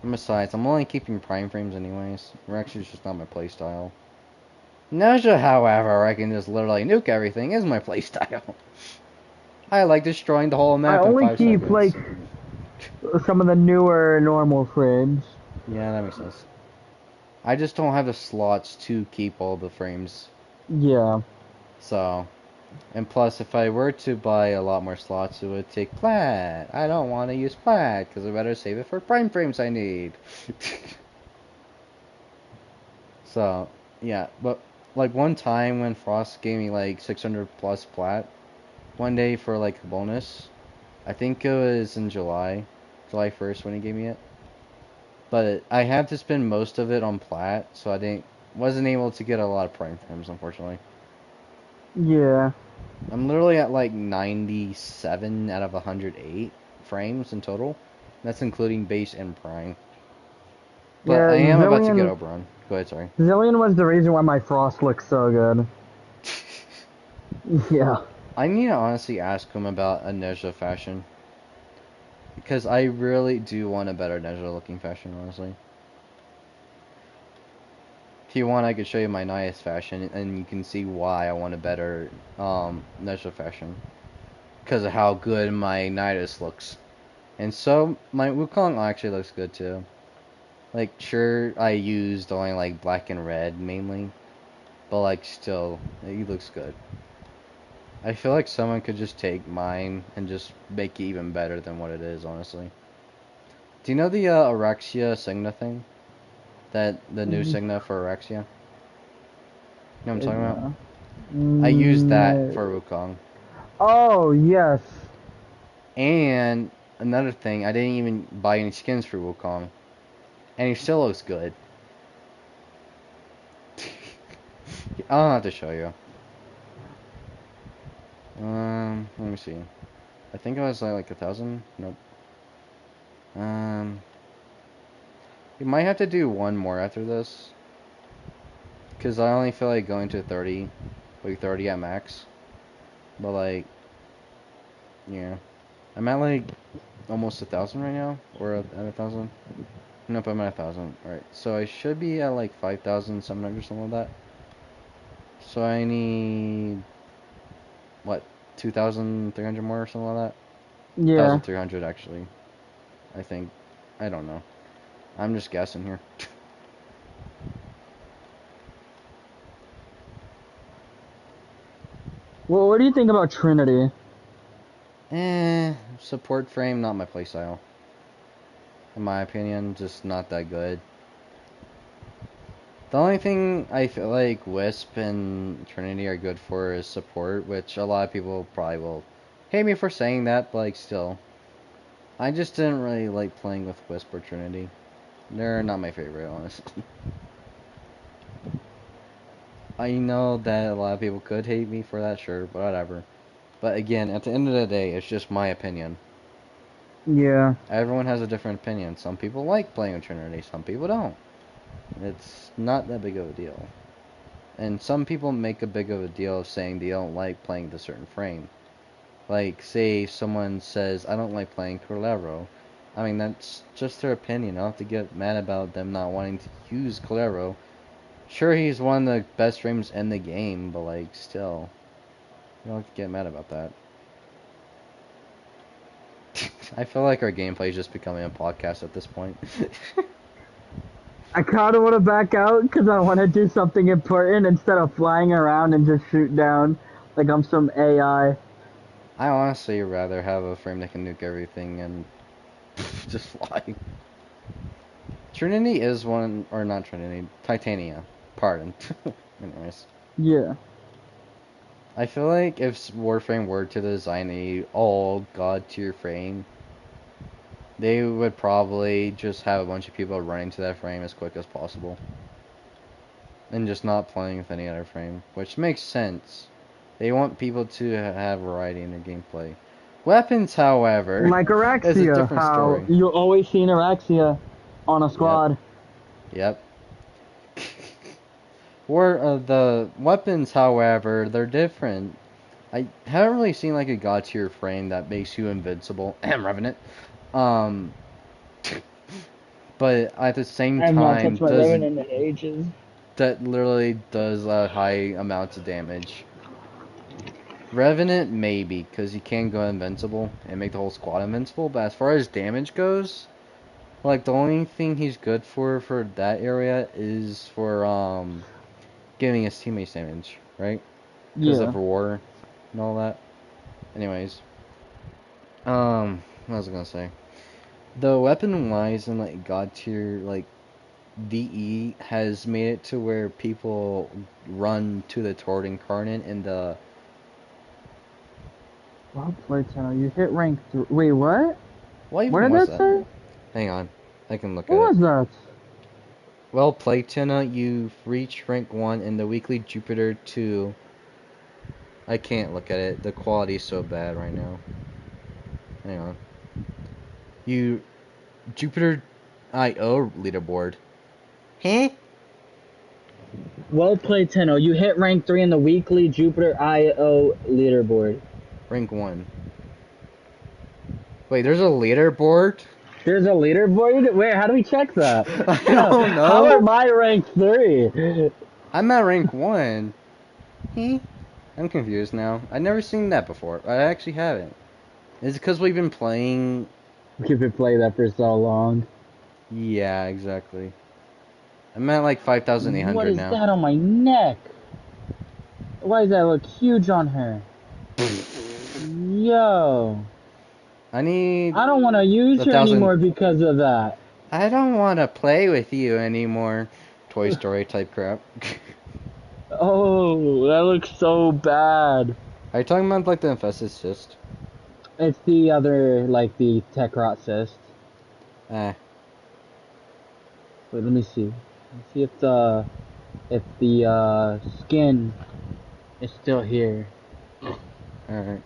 And besides, I'm only keeping prime frames anyways. Araxia's just not my playstyle. Nezha, however, I can just literally nuke everything, is my playstyle. I like destroying the whole map I in only 5 keep, seconds. like, some of the newer normal frames. Yeah, that makes sense. I just don't have the slots to keep all the frames. Yeah. So, and plus, if I were to buy a lot more slots, it would take plat. I don't want to use plat, because I better save it for prime frames I need. So, yeah, but, like, one time when Frost gave me, like, 600 plus plat, one day for, like, a bonus, I think it was in July 1st when he gave me it. But I had to spend most of it on plat, so I wasn't able to get a lot of prime frames, unfortunately. Yeah. I'm literally at like 97 out of 108 frames in total. That's including base and prime. But Yeah, I am about to get Oberon. Go ahead, sorry. Zillion was the reason why my Frost looks so good. Yeah. I need to honestly ask him about a Nezha fashion. Because I really do want a better Nezha looking fashion, honestly. If you want, I could show you my Nias fashion, and you can see why I want a better Nezha fashion. Because of how good my Nidus looks. And so, my Wukong actually looks good too. Like, sure, I used only, like, black and red, mainly. But, like, still, he looks good. I feel like someone could just take mine and just make it even better than what it is, honestly. Do you know the Arexia Signa thing? The new Signa for Arexia? You know what I'm talking about? I used that for Wukong. Oh, yes. And another thing, I didn't even buy any skins for Wukong. And he still looks good. I'll have to show you. Let me see. I think it was like 1,000. Nope. You might have to do one more after this. Because I only feel like going to 30. Like 30 at max. But like, yeah. I'm at like almost 1,000 right now. Or at 1,000. Nope, I'm at 1,000. Alright, so I should be at like 5,700 or something like that. So I need, what, 2,300 more or something like that? Yeah. 1,300 actually. I think. I don't know. I'm just guessing here. Well, what do you think about Trinity? Support frame, not my playstyle. In my opinion, just not that good. The only thing I feel like Wisp and Trinity are good for is support, which a lot of people probably will hate me for saying that, but like still. I just didn't really like playing with Wisp or Trinity. They're not my favorite, honestly. I know that a lot of people could hate me for that, sure, but whatever. But again, at the end of the day, it's just my opinion. Yeah. Everyone has a different opinion. Some people like playing with Trinity, some people don't. It's not that big of a deal. And some people make a big of a deal of saying they don't like playing the certain frame. Like, say someone says, I don't like playing Colero. I mean, that's just their opinion. I don't have to get mad about them not wanting to use Colero. Sure, he's one of the best frames in the game, but like, still. You don't have to get mad about that. I feel like our gameplay is just becoming a podcast at this point. I kind of want to back out because I want to do something important instead of flying around and just shoot down like I'm some AI. I honestly rather have a frame that can nuke everything and just fly. Trinity is one, or not Trinity, Titania. Pardon. Anyways. Yeah. I feel like if Warframe were to design a all god tier frame, they would probably just have a bunch of people running to that frame as quick as possible. And just not playing with any other frame, which makes sense. They want people to have variety in their gameplay. Weapons, however, Like is a Araxia, different how story. you always see an Araxia on a squad. Yep. The weapons, however, they're different. I haven't really seen like a god tier frame that makes you invincible. Revenant. But at the same I have not time, touched my Revenant in ages. that literally does high amounts of damage. Revenant, maybe, because you can go invincible and make the whole squad invincible, but as far as damage goes, like, the only thing he's good for that area is for, giving his teammates damage, right? Because of war and all that. Anyways. What was I gonna say? The weapon-wise and, like, god tier, like, DE has made it to where people run to the Tord Incarnate and the... Well played, Channel. You hit rank 3. Wait, what? What even What did was that say? Hang on. I can look What at was it. that? Well played, Tina. You've reached rank 1 in the weekly Jupiter 2. I can't look at it. The quality's so bad right now. Hang on. You... Jupiter IO leaderboard. Huh? Well played, Tenno. You hit rank 3 in the weekly Jupiter IO leaderboard. Rank 1. Wait, there's a leaderboard? There's a leaderboard? Wait, how do we check that? I don't know. How am I rank 3? I'm at rank 1. I'm confused now. I've never seen that before. I actually haven't. Is it because we've been playing... We've been playing that for so long. Yeah, exactly. I'm at like 5,800 now. What is that on my neck? Why does that look huge on her? Yo. I don't want to use her anymore because of that. I don't want to play with you anymore. Toy Story type crap. Oh, that looks so bad. Are you talking about like the infested cyst? It's the other, like the tech rot cyst. Eh. Wait, let me see. Let's see if the skin is still here. Alright.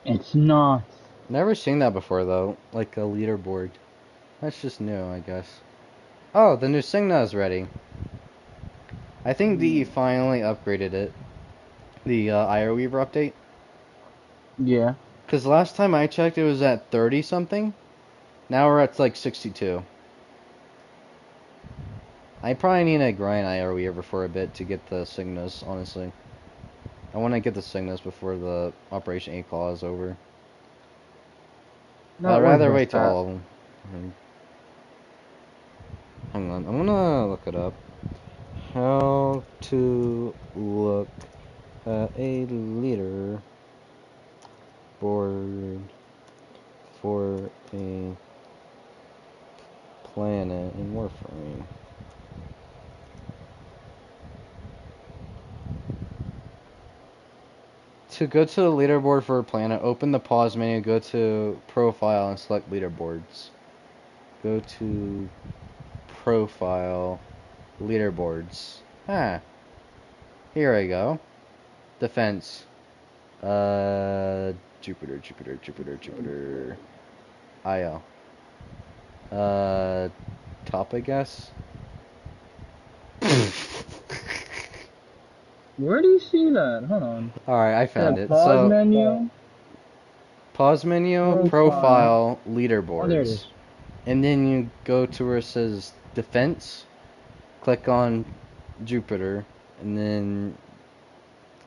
It's not. Never seen that before though. Like a leaderboard. That's just new, I guess. Oh, the new Signa is ready. I think DE finally upgraded it. The IO Weaver update. Yeah. Because last time I checked it was at 30 something. Now we're at like 62. I probably need to grind IO Weaver for a bit to get the Signas, honestly. I want to get the Signas before the Operation 8 Claw is over. I'd rather wait till all of them. Hang on, I'm gonna look it up. How to look at a leader board for a planet in Warframe. To go to the leaderboard for a planet, open the pause menu, go to profile and select leaderboards. Go to profile, leaderboards. Here I go. Defense. Jupiter. IO. Top, I guess. Where do you see that? Hold on. Alright, I found it. Pause menu. Pause menu, profile, leaderboards. Oh, there it is. And then you go to where it says defense. Click on Jupiter, and then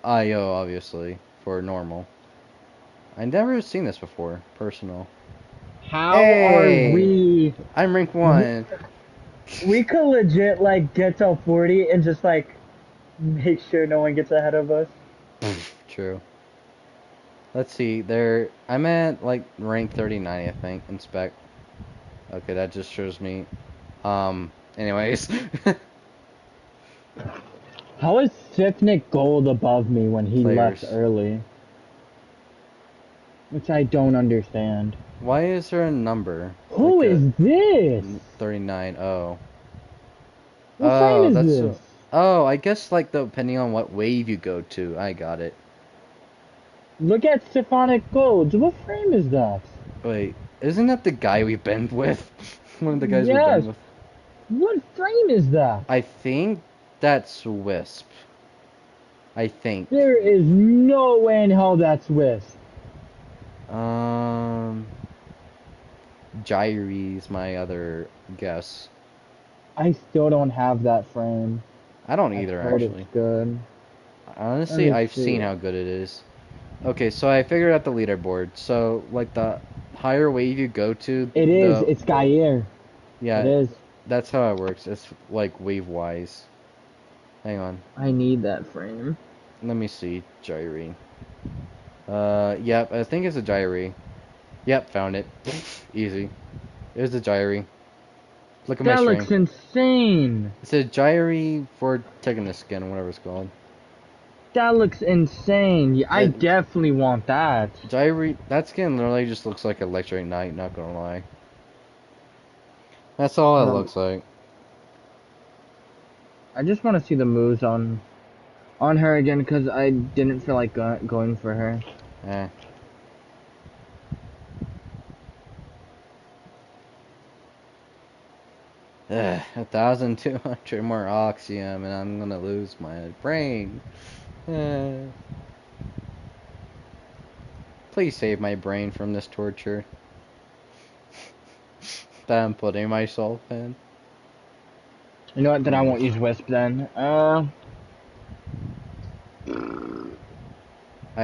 IO, obviously, for normal. I've never seen this before, personal. How are we? I'm rank 1. We could legit, like, get to 40 and just, like, make sure no one gets ahead of us. True. Let's see, I'm at, like, rank 39, I think, in spec. Okay, that just shows me. Anyways. How is Sifnik Gold above me when he left Players. early? Which I don't understand. Why is there a number? Who Like is this? 39. Oh. What frame is That's. this? Oh, I guess like depending on what wave you go to. I got it. Look at Symphonic Gold. What frame is that? Wait, isn't that the guy we've been with? One of the guys we've Yes. been with. What frame is that? I think that's Wisp. I think. There is no way in hell that's Wisp. Gyre's my other guess. I still don't have that frame. I don't I've either, heard actually. it's good. Honestly, Let me I've see. seen how good it is. Okay, so I figured out the leaderboard. So, like, the higher wave you go to... It is. It's Gaia. Yeah, It is. that's how it works. It's, like, wave-wise. Hang on. I need that frame. Let me see. Gyre. Yep, I think it's a Gyre. Yep, found it. Easy. There's the Gyre. Look at my That string. looks insane. It's a Gyre for Tetanus skin, whatever it's called. That looks insane. Yeah, I definitely want that. Gyre, that skin literally just looks like Electric Knight, not gonna lie. That's all it looks like. I just want to see the moves on her again because I didn't feel like going for her. Eh. Ugh, 1,200 more Oxium and I'm gonna lose my brain. Please save my brain from this torture that I'm putting myself in. You know what? Then I won't use Wisp then. I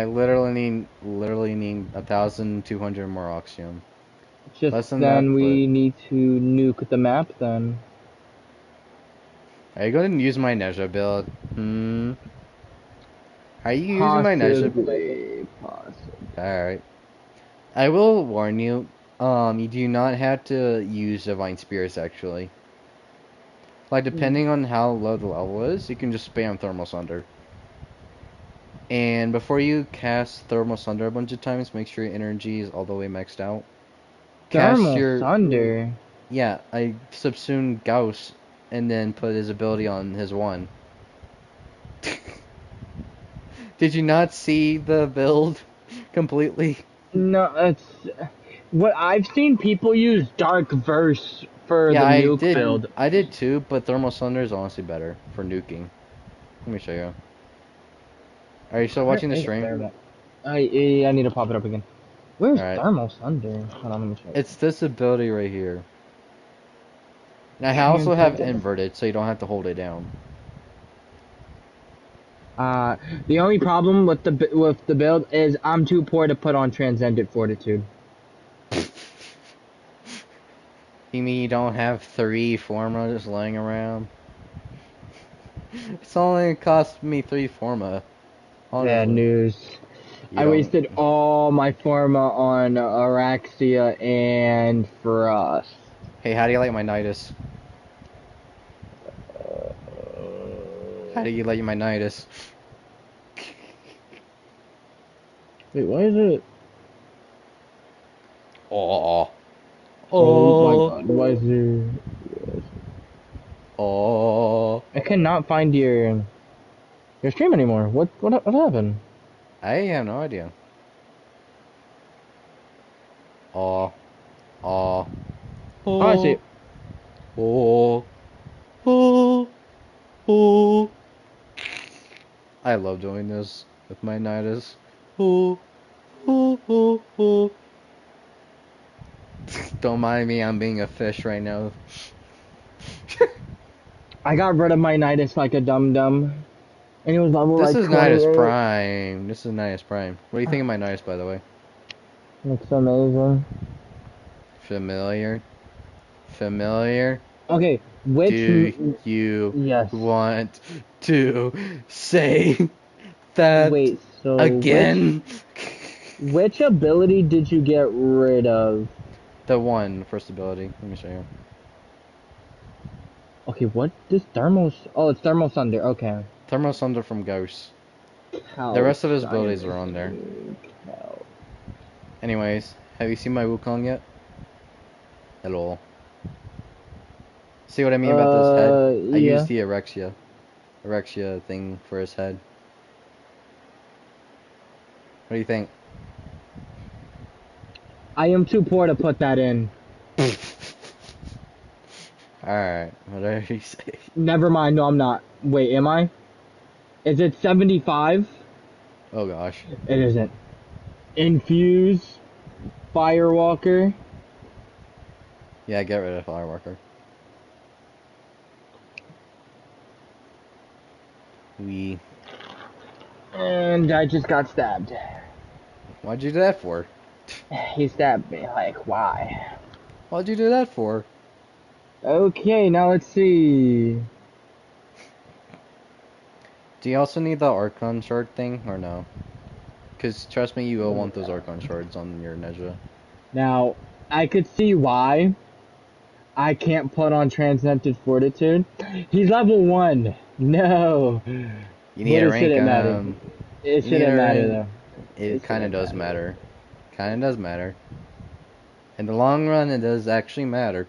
literally need 1,200 more Oxium. Just Less than then that, we need to nuke the map then. Are you going to use my Nezha build? Are you using my Nezha build? Possibly. Alright. I will warn you, you do not have to use Divine Spirits actually. Like, depending on how low the level is, you can just spam Thermal Sunder. And before you cast Thermal Sunder a bunch of times, make sure your energy is all the way maxed out. Thermal Sunder? Yeah, I subsumed Gauss and then put his ability on his one. Did you not see the build completely? No, it's what I've seen people use Dark Verse for the nuke build. I did too, but Thermal Sunder is honestly better for nuking. Let me show you. Are you still watching the stream? I need to pop it up again. Where's Thermal Sunder? Hold on, let me check. It's this ability right here. And I also have inverted, so you don't have to hold it down. The only problem with the build is I'm too poor to put on Transcendent Fortitude. You mean you don't have 3 Forma just laying around? It's only cost me 3 Forma. Honestly. Bad news. I wasted all my Forma on Araxia and Frost. Hey, how do you like my Nidus? How do you like my Nidus? Wait, why is it? Oh my god, why is there... I cannot find your stream anymore. What happened? I have no idea. Oh, I see. I love doing this with my Nidus. Don't mind me, I'm being a fish right now. I got rid of my Nidus like a dum-dum. And it was level This like is Nidus Prime. This is Nidus Prime. What do you think of my Nidus, by the way? Looks amazing. Familiar? Okay, which... Do you want to say that again? Which ability did you get rid of? The first ability. Let me show you. Okay, what does Thermal... Oh, it's Thermal Sunder. Okay. Thermal Sunder from Ghost. The rest of his abilities are on there. Anyways, have you seen my Wukong yet? Hello. See what I mean about this head? I Yeah. used the Erexia thing for his head. What do you think? I am too poor to put that in. Alright, whatever you say. Never mind, no I'm not. Wait, am I? Is it 75? Oh gosh. It isn't. Infuse. Firewalker. Yeah, get rid of Firewalker. And I just got stabbed. Why'd you do that for? He stabbed me, like, why? Why'd you do that for? Okay, now let's see. Do you also need the Archon shard thing, or no? Because trust me, you will want those Archon shards on your Nezha. Now, I could see why I can't put on Transcendent Fortitude. He's level 1. No. You need to rank him. It shouldn't matter, though. It kind of does matter. Kind of does matter. In the long run, it does actually matter.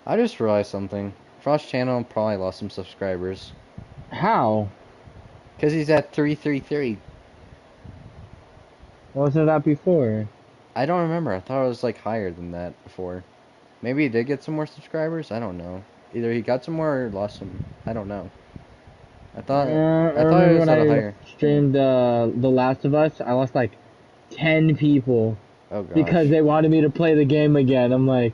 I just realized something. Frost channel probably lost some subscribers. How? Because he's at 333. Wasn't that before? I don't remember. I thought it was like higher than that before. Maybe he did get some more subscribers? I don't know. Either he got some more or lost some. I don't know. I thought it was at a higher. Streamed The Last of Us, I lost like 10 people. Oh gosh. Because they wanted me to play the game again. I'm like,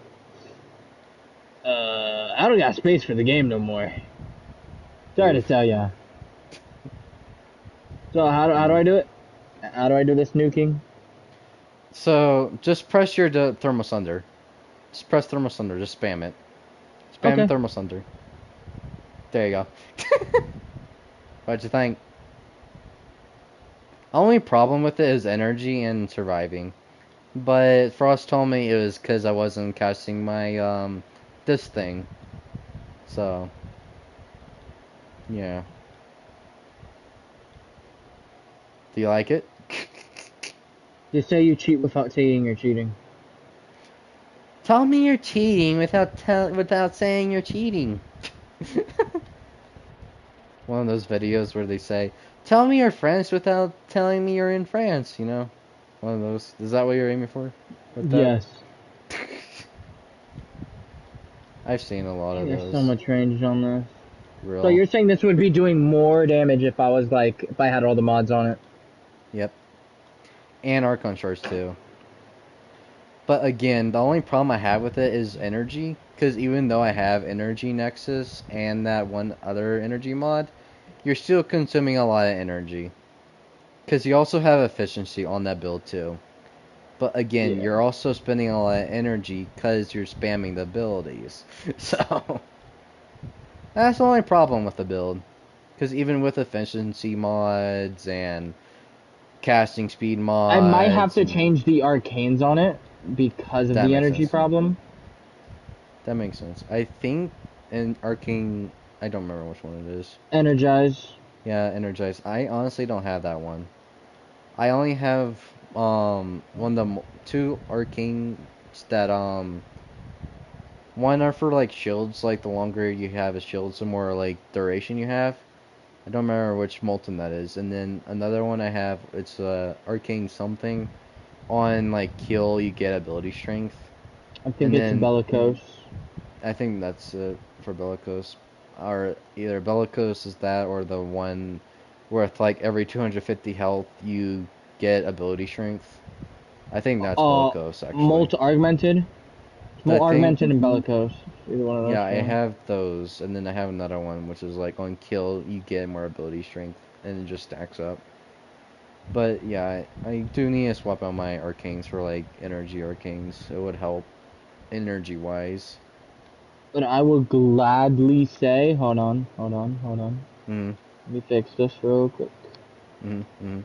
I don't got space for the game no more. Sorry to tell ya. So how do I do it? How do I do this nuking? So just press your Thermal Sunder. Just press Thermal Sunder. Just spam it. Spam Okay. Thermal Sunder. There you go. What'd you think? Only problem with it is energy and surviving. But Frost told me it was because I wasn't casting my this thing. So yeah. Do you like it? Just say you cheat without saying you're cheating. Tell me you're cheating without saying you're cheating. One of those videos where they say, "Tell me you're French without telling me you're in France." You know, one of those. Is that what you're aiming for? With that? Yes. I've seen a lot of There's those. so much range on this. Real. So you're saying this would be doing more damage if I had all the mods on it? Yep. And Archon shards too. But again, the only problem I have with it is energy. Because even though I have Energy Nexus and that one other energy mod, you're still consuming a lot of energy. Because you also have efficiency on that build too. But again, you're also spending a lot of energy because you're spamming the abilities. So, that's the only problem with the build. Because even with efficiency mods and casting speed mods... I might have to change the arcanes on it because of the energy problem. That makes sense. I think in Arcane... I don't remember which one it is. Energize. Yeah, Energize. I honestly don't have that one. I only have one of the two arcanes that one are for like shields, like the longer you have a shield, the more like duration you have. I don't remember which molten that is. And then another one I have, it's arcane something. On like kill, you get ability strength. I think it's Bellicose. I think that's it for Bellicose. Or either Bellicose is that, or the one with like every 250 health you get ability strength. I think that's Bellicose actually. Molt Augmented? Augmented and Bellicose. Either one of those. Yeah, I have those, and then I have another one which is like on kill you get more ability strength, and it just stacks up. But yeah, I do need to swap out my arcanes for like energy arcanes. It would help energy wise. But I will gladly say, hold on. Mm-hmm. Let me fix this real quick. Mm-hmm.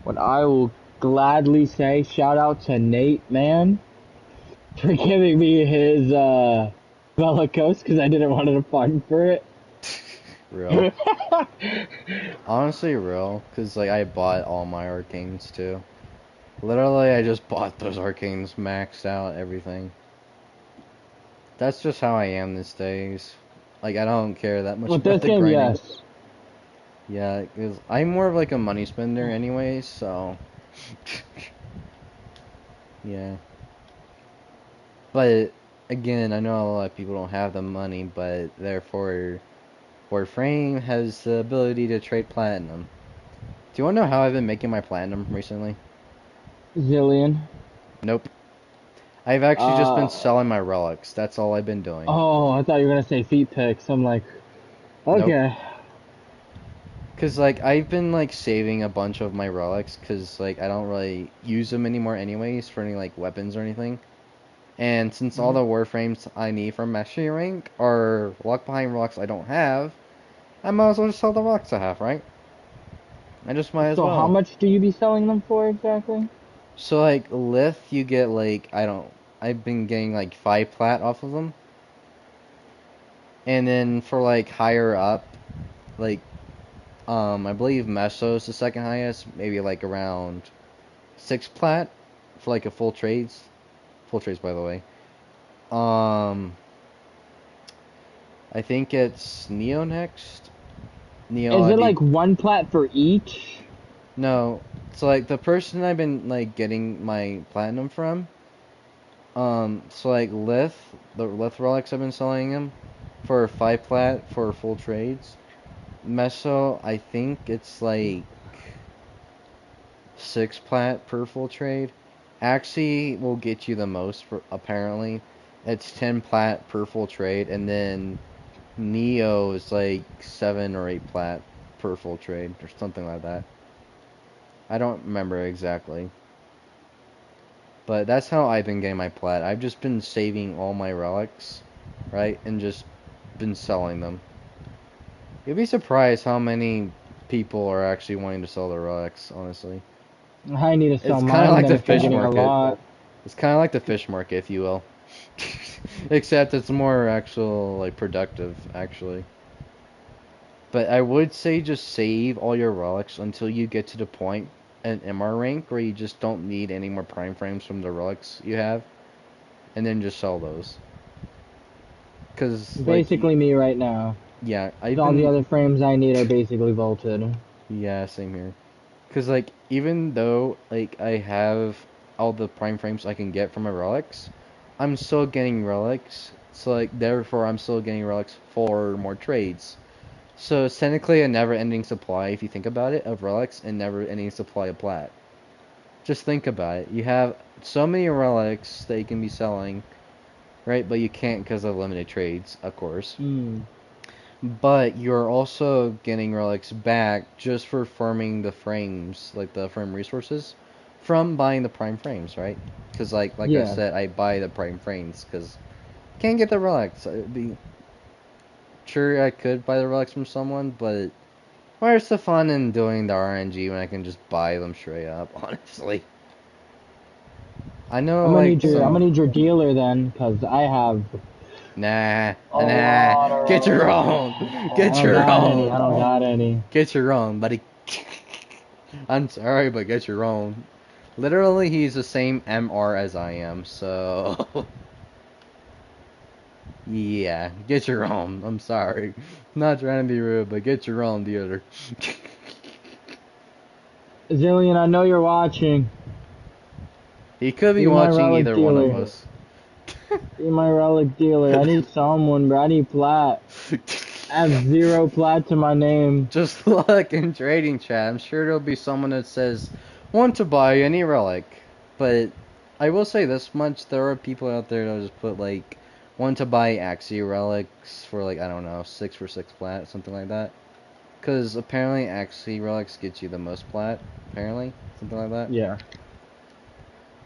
What I will gladly say, shout out to Nate, man, for giving me his Bellicose because I didn't want to farm for it. Real. Honestly, real. Because, like, I bought all my arcanes, too. Literally, I just bought those arcanes, maxed out, everything. That's just how I am these days. Like, I don't care that much With about this the game, grinding. yes. Yeah, because I'm more of like a money spender anyways, so... Yeah. But, again, I know a lot of people don't have the money, but therefore, Warframe has the ability to trade platinum. Do you want to know how I've been making my platinum recently? Zillion. Nope. I've actually just been Uh, selling my relics. That's all I've been doing. oh, I thought you were gonna say feet pics. I'm like, Nope. okay. Cause like I've been like saving a bunch of my relics, cause like I don't really use them anymore anyways for any like weapons or anything. And since all the warframes I need for mastery rank are locked behind rocks I don't have, I might as well just sell the rocks I have, right? I just might as So how well. much do you be selling them for exactly? So like Lith, you get like I've been getting like 5 plat off of them. And then for like higher up, like I believe Meso's the second highest, maybe like around 6 plat for like a full trades. Full trades, by the way. I think it's Neo next. Neo, Is it like one plat for each? No. So like the person I've been like getting my platinum from, so like the Lith relics I've been selling him for 5 plat for full trades. Meso, I think it's like 6 plat per full trade. Axie will get you the most, apparently. It's 10 plat per full trade, and then Neo is like 7 or 8 plat per full trade, or something like that. I don't remember exactly. But that's how I've been getting my plat. I've just been saving all my relics, right? And just been selling them. You'd be surprised how many people are actually wanting to sell their relics, honestly. I need to sell It's kind of mine like then the if you're fish getting a market. lot. It's kind of like the fish market, if you will. Except it's more actual, like, productive, actually. But I would say just save all your relics until you get to the point in MR rank where you just don't need any more prime frames from the relics you have. And then just sell those. Because, like, Basically me right now. yeah, All the other frames I need are basically vaulted. Yeah, same here. Because, like, even though, like, I have all the prime frames I can get from my relics, I'm still getting relics. So, like, therefore, I'm still getting relics for more trades. So, it's technically a never-ending supply, if you think about it, of relics and never-ending supply of plat. Just think about it. You have so many relics that you can be selling, right? But you can't because of limited trades, of course. But you're also getting relics back just for farming the frames, like the frame resources, from buying the prime frames, right? Because like I Yeah. said, I buy the prime frames because can't get the relics. It'd be sure I could buy the relics from someone, but where's the fun in doing the RNG when I can just buy them straight up? Honestly, I know I'm gonna like I'm some. gonna need your dealer then, cause I have Nah, a lot nah. of Get your relics. own. I Get don't your got any. I own. don't got any. Get your own, buddy. I'm sorry, but get your own. Literally, he's the same MR as I am, so... yeah, get your own. I'm sorry. Not trying to be rude, but get your own dealer. Zillion, I know you're watching. He could be Be my watching relic either one of dealer. us. Be my relic dealer. I need someone, bro. I need plat. I have 0 plat to my name. Just look in trading chat. I'm sure there'll be someone that says, want to buy any relic. But I will say this much, there are people out there that just put like, want to buy Axie relics for like, I don't know, 6 for 6 plat, something like that. Because apparently Axie relics get you the most plat, apparently, something like that. Yeah.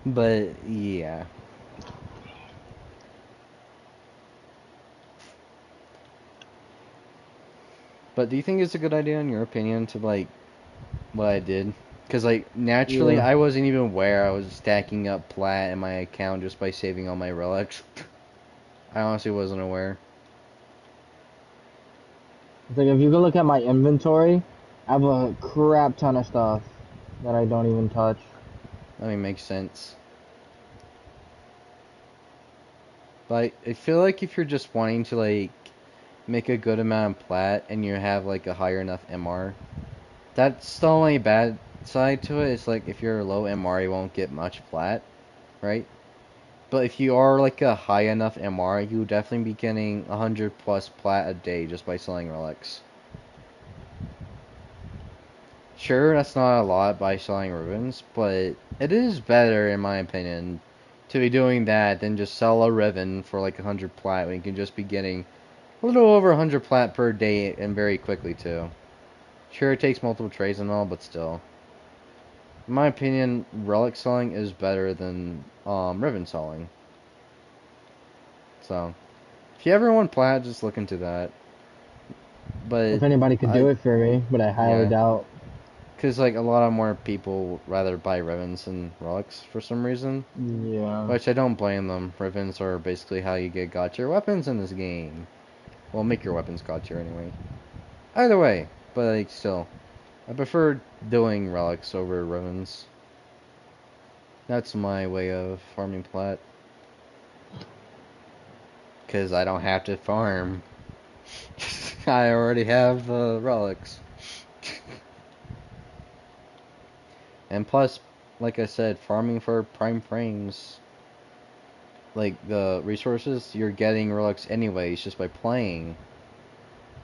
But, yeah. But do you think it's a good idea, in your opinion, to like what I did? Because like naturally, Yeah. I wasn't even aware I was stacking up plat in my account just by saving all my relics. I honestly wasn't aware. It's like if you go look at my inventory, I have a crap ton of stuff that I don't even touch. I mean, makes sense. But I feel like if you're just wanting to like make a good amount of plat and you have like a higher enough MR, that's the only bad side to it. It's like if you're low MR, you won't get much plat, right? But if you are like a high enough MR, you'll definitely be getting 100 plus plat a day just by selling relics. Sure, that's not a lot by selling ribbons, but it is better, in my opinion, to be doing that than just sell a ribbon for like 100 plat when you can just be getting a little over 100 plat per day and very quickly too. Sure, it takes multiple trades and all, but still. In my opinion, relic selling is better than ribbon selling. So, if you ever want plat, just look into that. But If anybody could do it for me, but I highly doubt. Because, like, a lot of more people would rather buy ribbons than relics for some reason. Yeah. Which I don't blame them. Ribbons are basically how you get god tier weapons in this game. Well, make your weapons god tier anyway. Either way, but, like, still. I prefer doing relics over ribbons. That's my way of farming plat. Because I don't have to farm. I already have the relics. And plus, like I said, farming for prime frames, like the resources, you're getting relics anyways just by playing.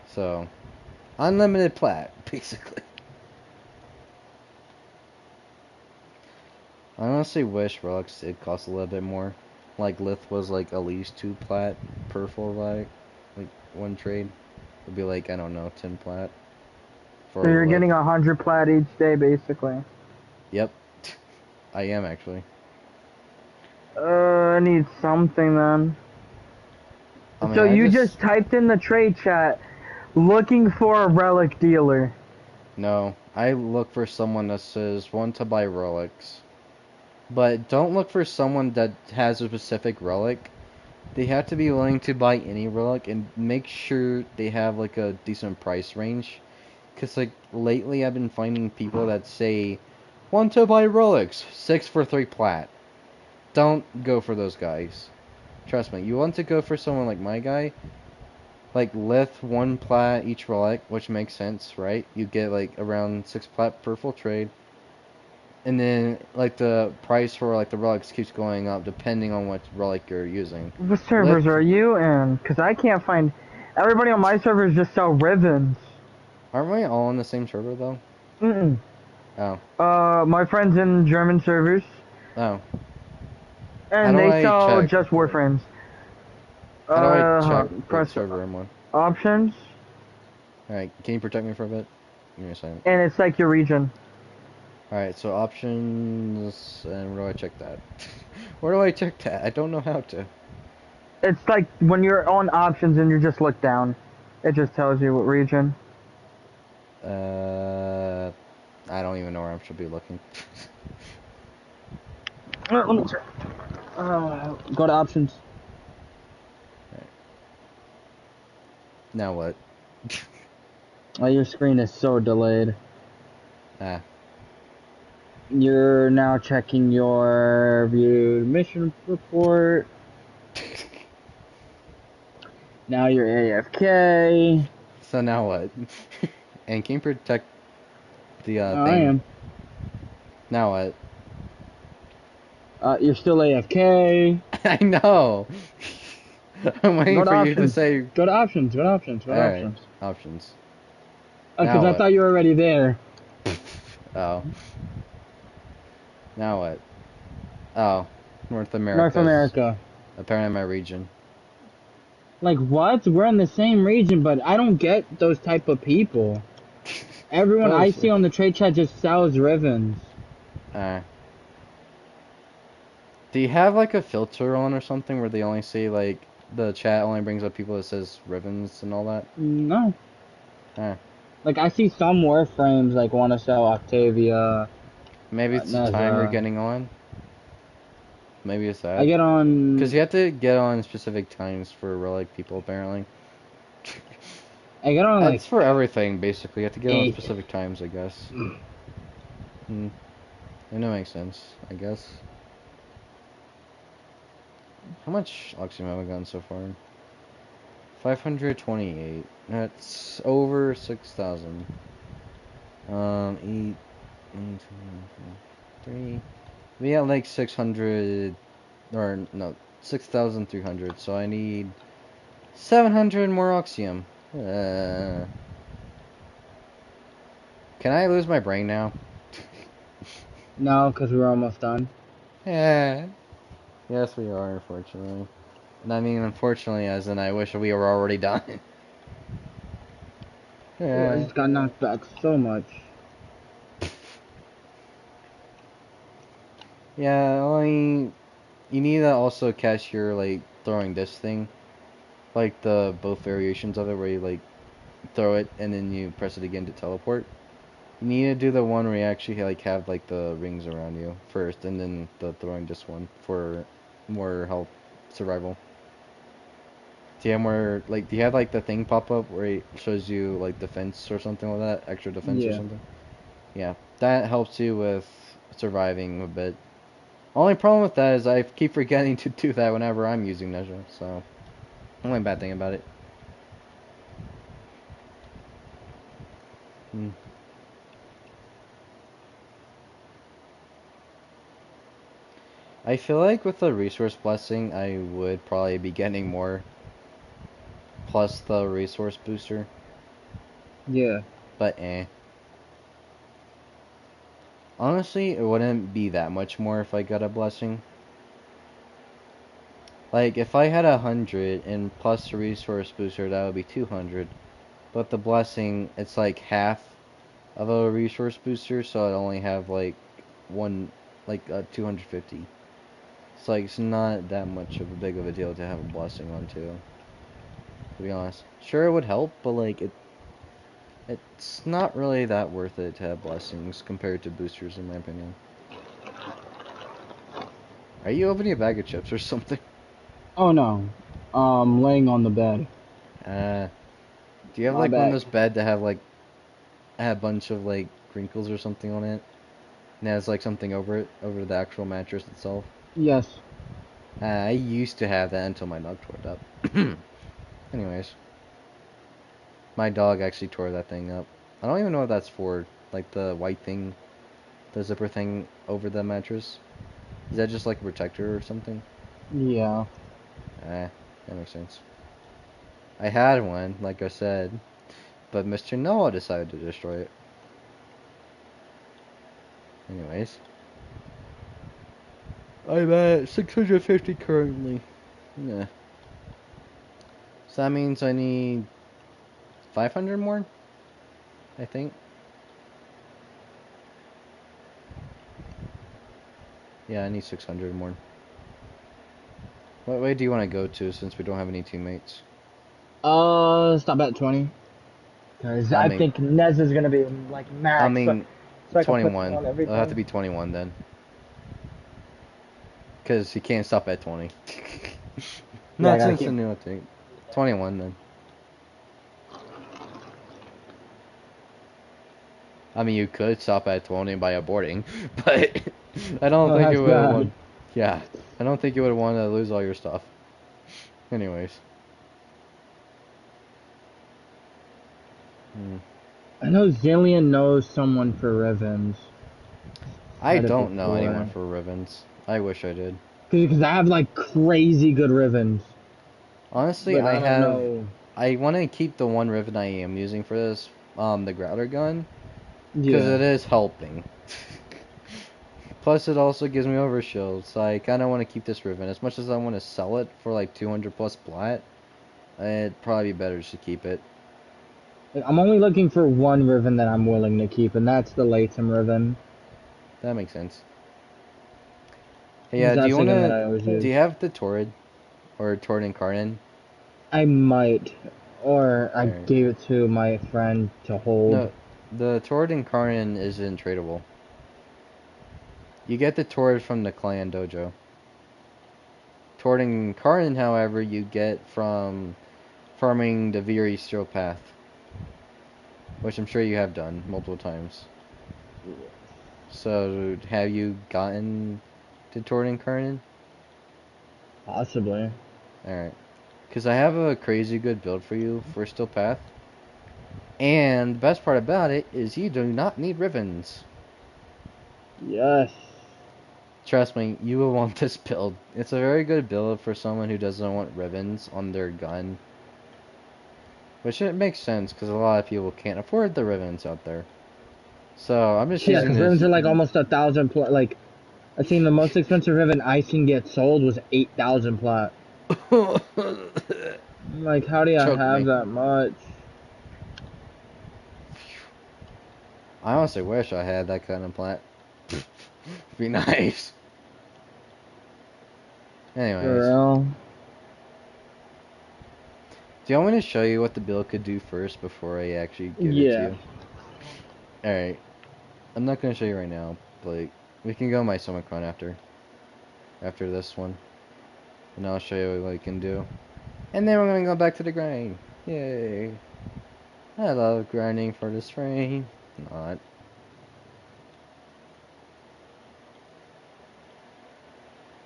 So, unlimited plat, basically. I honestly wish relics did cost a little bit more. Like Lith was like at least 2 plat per full like one trade. It'd be like, I don't know, 10 plat. So you're getting 100 plat each day, basically. Yep. I am actually. I need something then. I mean, So you just typed in the trade chat, looking for a relic dealer. No, I look for someone that says want to buy relics. But don't look for someone that has a specific relic. They have to be willing to buy any relic and make sure they have like a decent price range. Cause like lately I've been finding people that say want to buy relics, 6 for 3 plat. Don't go for those guys. Trust me, you want to go for someone like my guy. Like Lith 1 plat each relic, which makes sense, right? You get like around 6 plat per full trade. And then, like, the price for, like, the relics keeps going up depending on what relic you're using. What servers are you in? Because I can't find... Everybody on my servers just sell ribbons. Aren't we all on the same server, though? Mm-mm. Oh. My friends in German servers. Oh. And they sell just Warframes. How do I check what server I'm on? Options. Alright, can you protect me for a bit? Give me a second. And it's like your region. Alright, so options, and where do I check that? Where do I check that? I don't know how to. It's like when you're on options and you just look down. It just tells you what region. I don't even know where I should be looking. Let me check. Go to options. Right. Now what? Oh, your screen is so delayed. Ah. You're now checking your viewed mission report. Now you're AFK. So now what? And can you protect the thing? I am. Now what? You're still AFK. I know. I'm waiting for you to say. Go to options. Go to options. Go to options. Right. Options. Because I thought you were already there. Oh. Now what? Oh, North America. North America. Apparently my region. Like what? We're in the same region, but I don't get those type of people. Everyone I see on the trade chat just sells ribbons. Do you have like a filter on or something where they only see like the chat only brings up people that says ribbons and all that? No. Like I see some Warframes like want to sell Octavia. Maybe it's the time you're getting on. Maybe it's that. I get on... Because you have to get on specific times for relic people, apparently. I get on like It's for everything, basically. You have to get on 8. specific times, I guess. Hmm. I know, makes sense, I guess. How much oxygen have I gotten so far? 528. That's over 6,000. 8, 9, 3. We got like 600, or no, 6,300. So I need 700 more oxium. Can I lose my brain now? No, because we're almost done. Yeah. Yes, we are, unfortunately. And I mean, unfortunately, as in I wish we were already done. Oh, I Yeah. just got knocked back so much. Yeah, only you need to also catch your like throwing this thing, like the both variations of it, where you like throw it and then you press it again to teleport. You need to do the one where you actually like have like the rings around you first, and then the throwing this one for more health survival. Do you have more like do you have like the thing pop up where it shows you like defense or something like that, extra defense or Yeah. something? Yeah, that helps you with surviving a bit. Only problem with that is I keep forgetting to do that whenever I'm using Nezha, so only bad thing about it. Hmm. I feel like with the resource blessing, I would probably be getting more, plus the resource booster, Yeah. but eh. Honestly, it wouldn't be that much more if I got a blessing. Like, if I had 100 and plus the resource booster, that would be 200. But the blessing, it's like half of a resource booster, so I'd only have like one, like 250. It's like it's not that much of a big of a deal to have a blessing on too. To be honest, sure it would help, but like it's not really that worth it to have blessings compared to boosters, in my opinion. Are you opening a bag of chips or something? Oh no. Laying on the bed. Uh, do you have My like one of bad. those bed that have like a bunch of like wrinkles or something on it, and has like something over it, over the actual mattress itself? Yes. I used to have that until my dog tore it up. Anyways, my dog actually tore that thing up. I don't even know what that's for. Like the white thing, the zipper thing over the mattress. Is that just like a protector or something? Yeah. That makes sense. I had one, like I said, but Mr. Noah decided to destroy it. Anyways. I'm at 650 currently. Yeah. So that means I need 500 more? I think. Yeah, I need 600 more. What way do you want to go to since we don't have any teammates? Stop at 20. Cause I I mean, think Nez is gonna be like I max, so, mean, so I can put him 21. on It'll have to everything. be 21 then. Because he can't stop at 20. Yeah, I Not gotta since keep. the new update. 21 then. I mean, you could stop at 20 by aborting, but I don't Oh, think that's you would bad. want. Yeah, I don't think you would want to lose all your stuff. Anyways. Hmm. I know Zillion knows someone for Rivens. I Said it don't know anyone before. for Rivens. I wish I did. Cause I have like crazy good Rivens, Honestly, but I I don't have. know. I want to keep the one Riven I am using for this, the Growler gun, because Yeah. it is helping. Plus, it also gives me overshield, so I kind of want to keep this Riven. As much as I want to sell it for like 200 plus plat, it'd probably be better just to keep it. I'm only looking for one Riven that I'm willing to keep, and that's the Latem Riven. That makes sense. Hey, Because do that's you the gun that wanna? I always Do use. you have the Torrid or Torrid Incarnate? I might, or I Alright. gave it to my friend to hold. No, the Torrid Incarnate isn't tradable. You get the Torrid from the clan dojo. Torrid Incarnate, however, you get from farming the Viri Steel Path. which I'm sure you have done multiple times. So, have you gotten to Tord Incarnate? Possibly. Alright. Because I have a crazy good build for you for Steel Path. And the best part about it is you do not need ribbons. Yes. Trust me, you will want this build. It's a very good build for someone who doesn't want ribbons on their gun. Which it makes sense, because a lot of people can't afford the ribbons out there. So, I'm just Yeah, using because this... ribbons are like almost 1,000 plat. Like, I seen the most expensive ribbon I can get sold was 8,000 plat. Like, how do I Choke have me. that much? I honestly wish I had that kind of plat. Be nice. Anyways. For real. Do you want me to show you what the build could do first before I actually give it to Yeah. you? Alright. I'm not going to show you right now, but we can go my Summicron after this one. And I'll show you what I can do. And then we're going to go back to the grind. Yay. I love grinding for this frame. Not.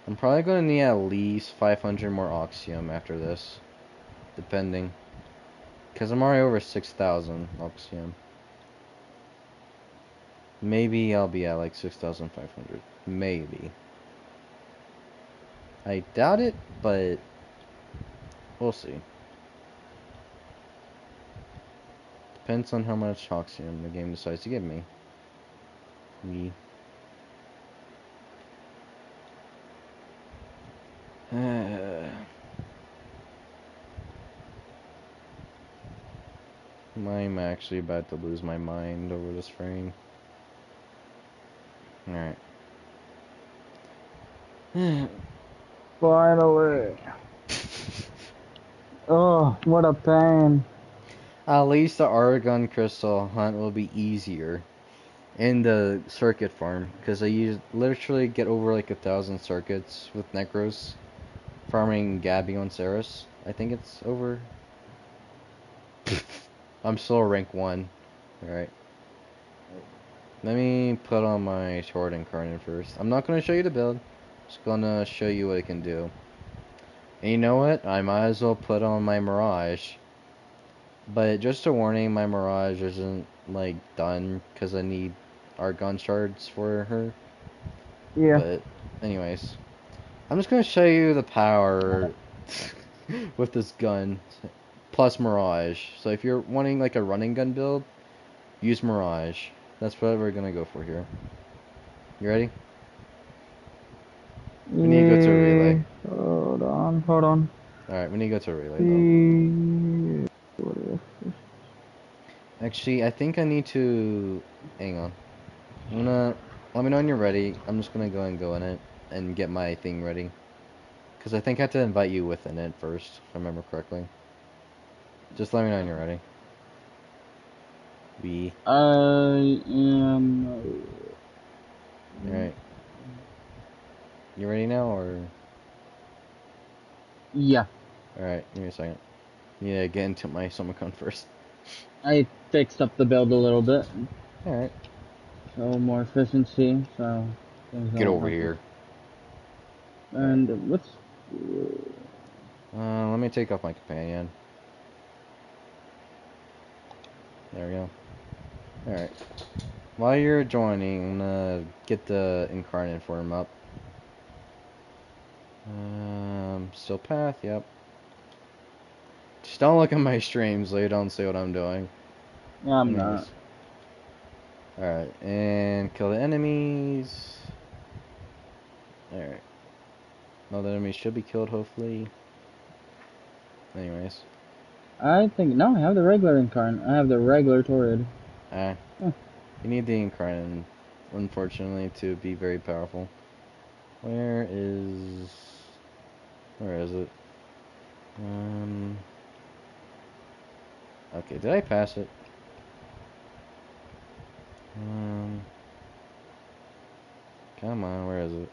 I'm probably going to need at least 500 more Oxium after this. Depending. Because I'm already over 6,000 Oxium. Maybe I'll be at like 6,500. Maybe. I doubt it, but we'll see. Depends on how much Oxium the game decides to give me. I'm actually about to lose my mind over this frame. Alright. Finally. Oh, what a pain. At least the Argon Crystal hunt will be easier in the circuit farm, because I literally get over like 1,000 circuits with Necros farming Gabby on Ceres. I think it's over. I'm still rank 1. Alright. Let me put on my Tord Incarnate first. I'm not going to show you the build. Just going to show you what it can do. And you know what? I might as well put on my Mirage. But just a warning, my Mirage isn't like done because I need Argon shards for her. Yeah. But anyways, I'm just going to show you the power with this gun plus Mirage. So if you're wanting like a running gun build, use Mirage. That's what we're going to go for here. You ready? We need to go to a relay. Hold on. Alright, we need to go to a relay though. Actually, I think I need to... Hang on. Let me know when you're ready. I'm just gonna go in it and get my thing ready. Because I think I have to invite you within it first, if I remember correctly. Just let me know when you're ready. I am... Alright. You ready now, or...? Yeah. Alright, give me a second. Yeah, get into my Summicron first. I fixed up the build a little bit. Alright. So more efficiency, so... Get over here. And what's... Let me take off my companion. There we go. Alright. While you're joining, I'm gonna get the Incarnate form up. Still path, yep. Just don't look at my stream so you don't see what I'm doing. I'm not. Alright, and kill the enemies. Alright. All the enemies should be killed, hopefully. Anyways. I think... No, I have the regular Incarnate. I have the regular Torrid. You need the Incarnate, unfortunately, to be very powerful. Where is it? Okay, did I pass it? Come on, where is it?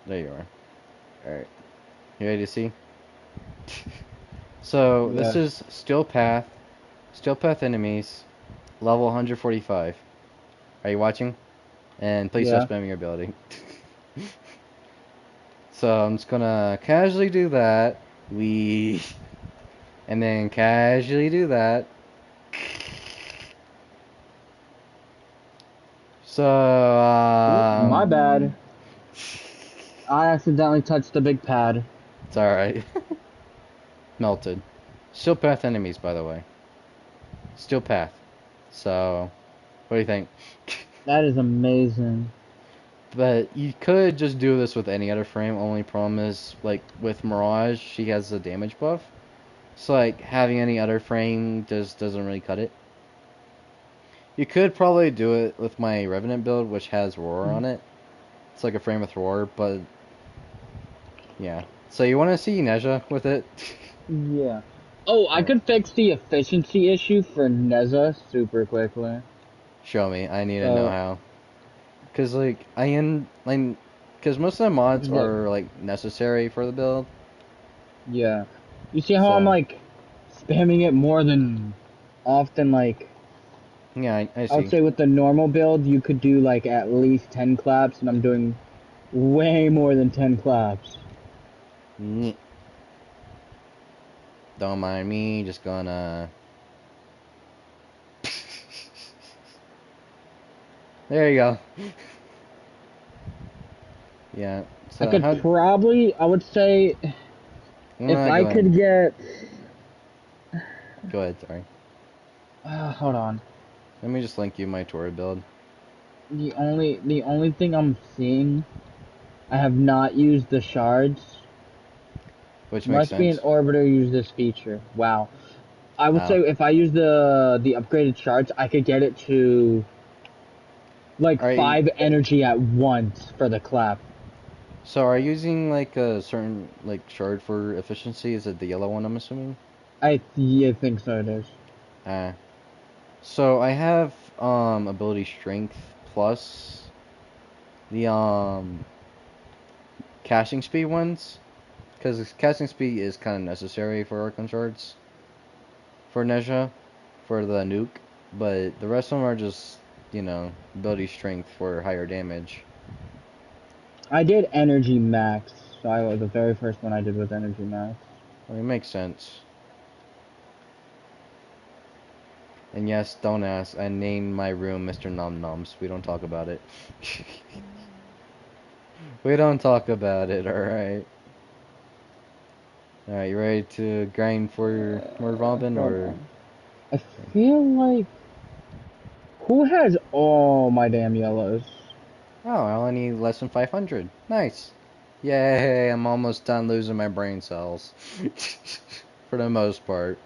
There you are. Alright. You ready to see? So, Yeah. this is Steel Path Steel Path enemies, level 145. Are you watching? And please Yeah. stop spamming your ability. So I'm just gonna casually do that. And then casually do that. So, My bad. I accidentally touched the big pad. It's alright. Melted. Steel Path enemies, by the way. Steel Path. So, what do you think? That is amazing. But you could just do this with any other frame. Only problem is, like, with Mirage, she has a damage buff. So, like, having any other frame just doesn't really cut it. You could probably do it with my Revenant build, which has Roar on it. It's like a frame with Roar, but... yeah. So you want to see Nezha with it? Yeah. Oh, I could fix the efficiency issue for Neza super quickly. Show me. I need to know how. Cause like cause most of the mods are like necessary for the build. Yeah. You see how I'm like spamming it more than often? Like, yeah, I see. I would say with the normal build, you could do like at least 10 claps, and I'm doing way more than 10 claps. Don't mind me, just gonna... There you go. Yeah. So I could probably, I would say, if I could get... Go ahead, sorry. Hold on. Let me just link you my Tori build. The only thing I'm seeing, I have not used the shards. Which makes sense. Must be an orbiter use this feature. Wow. I would say if I use the upgraded shards, I could get it to like 5 energy at once for the clap. So are you using like a certain like shard for efficiency? Is it the yellow one, I'm assuming? I think so it is. So I have ability strength plus the casting speed ones, because casting speed is kind of necessary for Archon shards for Nezha for the nuke, but the rest of them are just, you know, ability strength for higher damage. I did energy max, so the very first one I did was energy max. Well, it makes sense. And yes, don't ask. I named my room Mr. Nom Noms. We don't talk about it. We don't talk about it, alright? Alright, you ready to grind for more Vauban, or...? I feel like... Who has all my damn yellows? Oh, I only need less than 500. Nice. Yay, I'm almost done losing my brain cells. For the most part.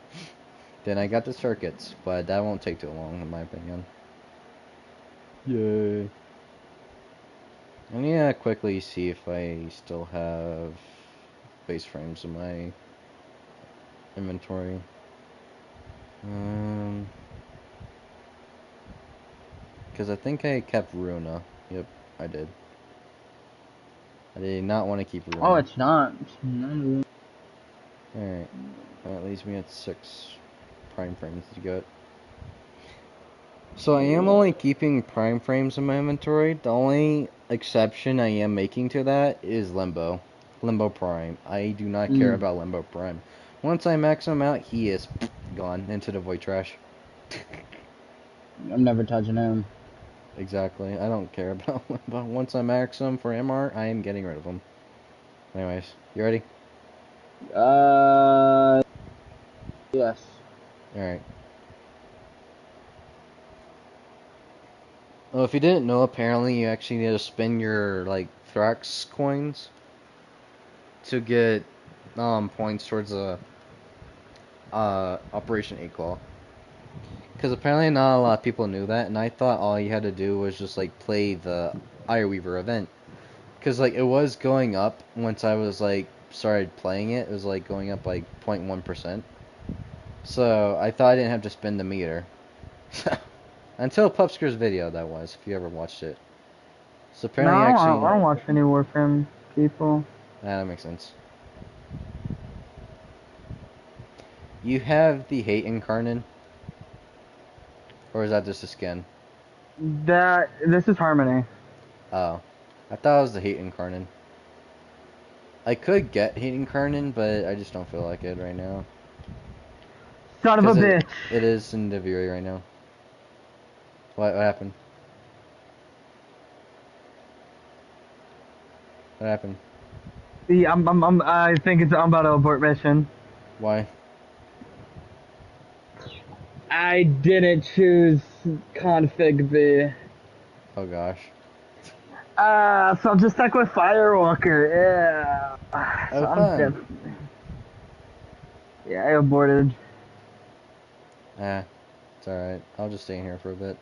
Then I got the circuits, but that won't take too long, in my opinion. Yay. I need to quickly see if I still have base frames in my inventory. Because I think I kept Runa. Yep, I did. I did not want to keep Runa. Oh, it's not. Alright. That leaves me at 6 prime frames to get. So I am only keeping prime frames in my inventory. The only exception I am making to that is Limbo. Limbo Prime. I do not care about Limbo Prime. Once I max him out, he is gone into the void trash. I'm never touching him. Exactly. I don't care about Limbo. Once I max him for MR, I am getting rid of him. Anyways, you ready? Yes. Alright. Well, if you didn't know, apparently you actually need to spend your, like, Thrax coins to get, points towards a, Operation 8 Claw. Because apparently not a lot of people knew that, and I thought all you had to do was just, like, play the Ironweaver event. Because, like, it was going up once I was, like, started playing it. It was, like, going up, like, 0.1%. So, I thought I didn't have to spend the meter. Until Pupsker's video, that was, if you ever watched it. So apparently I don't watch any Warframe people. That makes sense. You have the hate incarnate. Or is that just a skin? This is Harmony. Oh. I thought it was the Heat Incarnate. I could get Heat Incarnate, but I just don't feel like it right now. Son of a bitch. It is in Deviri right now. What happened? What happened? Yeah, I think I'm about to abort mission. Why? I didn't choose config B. Oh gosh. So I'm just stuck with Firewalker. Yeah. So Oh I'm fun. Yeah, I aborted. It's alright. I'll just stay in here for a bit.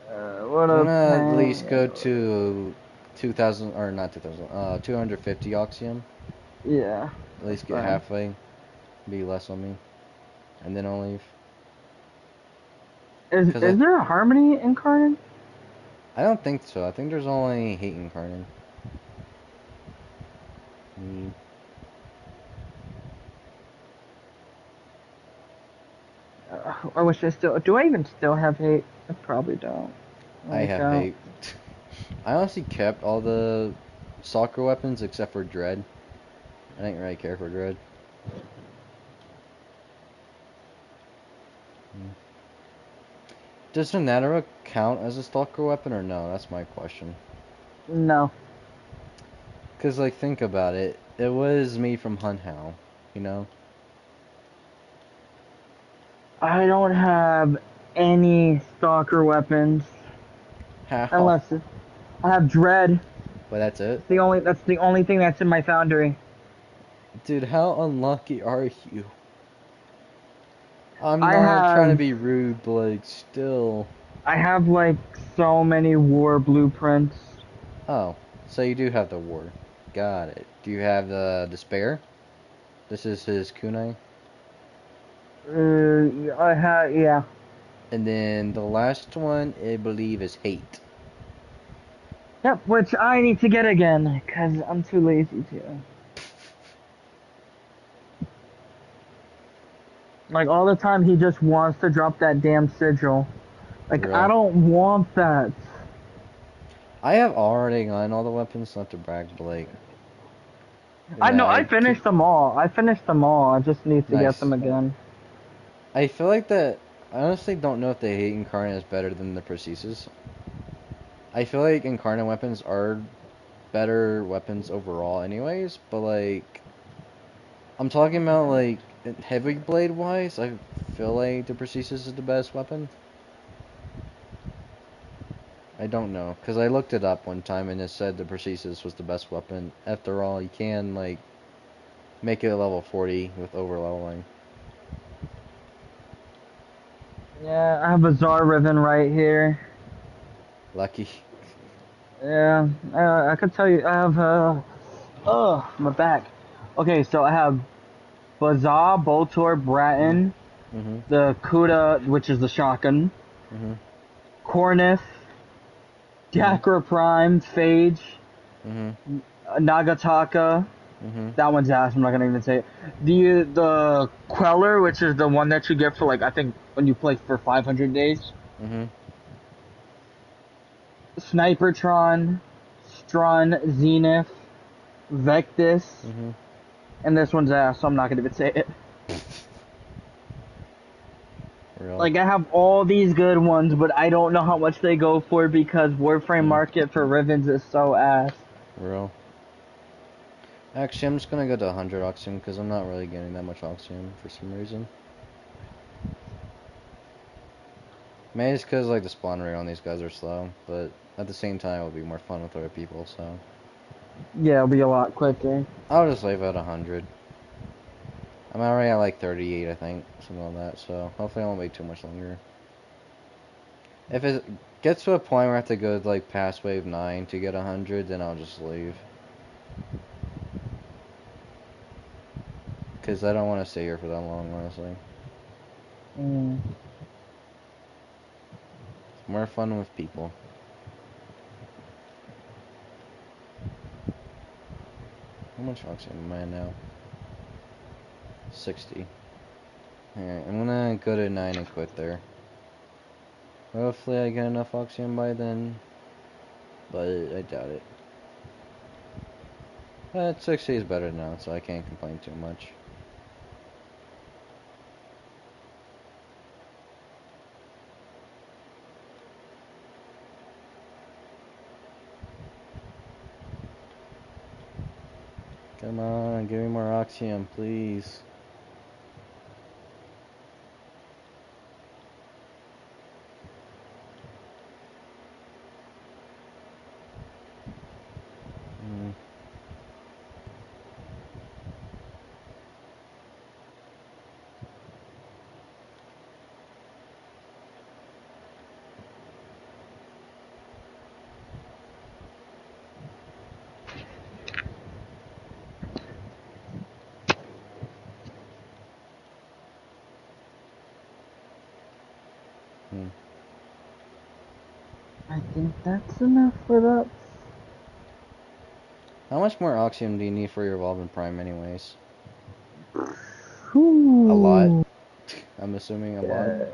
What I'm a gonna at pain. least go to 2000, or not 2000, 250 Oxium. Yeah. At least get fine. halfway. Be less on me. And then I'll leave. Is there a Harmony Incarnate? I don't think so. I think there's only Hate Incarnate. I wish I still... Do I even still have hate? I probably don't. I have hate. I honestly kept all the soccer weapons except for Dread. I didn't really care for Dread. Does Sonata count as a stalker weapon or no? That's my question. No. Because, like, think about it. It was made from Hunhow, you know? I don't have any stalker weapons. How? Unless I have Dread. But that's it? That's the only thing that's in my foundry. Dude, how unlucky are you? I'm not trying to be rude, but, like, still. I have, like, so many war blueprints. Oh, so you do have the war. Got it. Do you have the Despair? This is his kunai? Yeah. And then the last one, I believe, is Hate. Yep, which I need to get again, because I'm too lazy to. Like, all the time he just wants to drop that damn sigil. Like, Real. I don't want that. I have already gotten all the weapons, not to brag, but, like... I know, I finished them all. I just need to get them again. I feel like that... I honestly don't know if the Hate Incarnate is better than the Prosthesis. I feel like Incarnate weapons are better weapons overall anyways, but, like... I'm talking about, like, heavy blade wise, I feel like the Prosthesis is the best weapon. I don't know, because I looked it up one time and it said the Prosthesis was the best weapon. After all, you can, like, make it a level 40 with over leveling. Yeah, I have a Tsar Riven right here. Lucky. Yeah, I could tell you, I have, my back. Okay, so I have Bazaar, Boltor, Bratton, the Kuda, which is the shotgun, Cornith, Dakra Prime, Phage, Nagataka. That one's ass. I'm not gonna even say it. The Queller, which is the one that you get for, like, I think when you play for 500 days. Snipertron, Strun, Zenith, Vectis, and this one's ass, so I'm not gonna even say it. Real. Like, I have all these good ones, but I don't know how much they go for because Warframe market for Rivens is so ass. Real. Actually, I'm just gonna go to 100 Oxium because I'm not really getting that much Oxium for some reason. Maybe it's because, like, the spawn rate on these guys are slow, but at the same time, it'll be more fun with other people, so. Yeah, it'll be a lot quicker. I'll just leave it at 100. I'm already at, like, 38, I think, something like that, so hopefully I won't wait too much longer. If it gets to a point where I have to go, like, past wave 9 to get 100, then I'll just leave. Because I don't want to stay here for that long, honestly. It's more fun with people. How much oxygen am I now? 60. Alright, I'm gonna go to 9 and quit there. Hopefully I get enough oxygen by then, but I doubt it. But 60 is better now, so I can't complain too much. Come on, give me more oxygen, please. I think that's enough for that. How much more oxygen do you need for your Vauban Prime anyways? Ooh. A lot? I'm assuming a lot.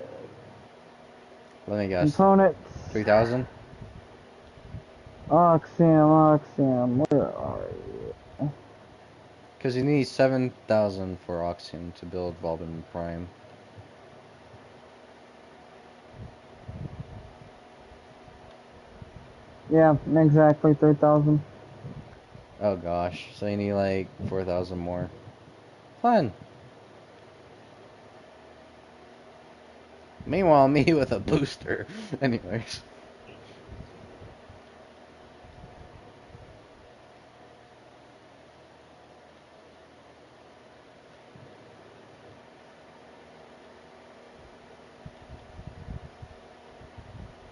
Let me guess. Components. 3,000? Oxium, where are you? Because you need 7,000 for oxygen to build Vauban Prime. Yeah, exactly 3,000. Oh gosh, so you need like 4,000 more. Fun! Meanwhile, me with a booster. Anyways.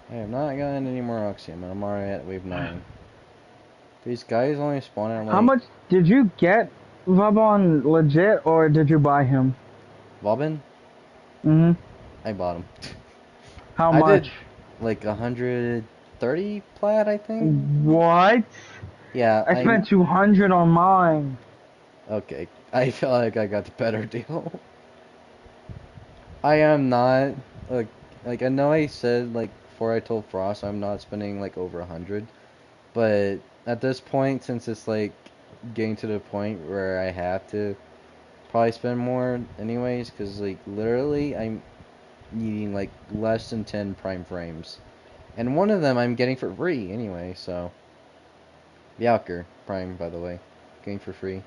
I have not gotten any more oxygen, and I'm already at wave 9. These guys only spawn at like... How much did you get Vauban legit, or did you buy him? Vauban? Mm-hmm. I bought him. How I much? did like 130 plat, I think? What? Yeah, I spent 200 on mine. Okay, I feel like I got the better deal. I am not, like I know I said, like, before I told Frost I'm not spending, like, over 100. But at this point, since it's, like, getting to the point where I have to probably spend more anyways, because, like, literally I'm needing, like, less than 10 prime frames. And one of them I'm getting for free anyway, so. Valkyr Prime, by the way. Getting for free.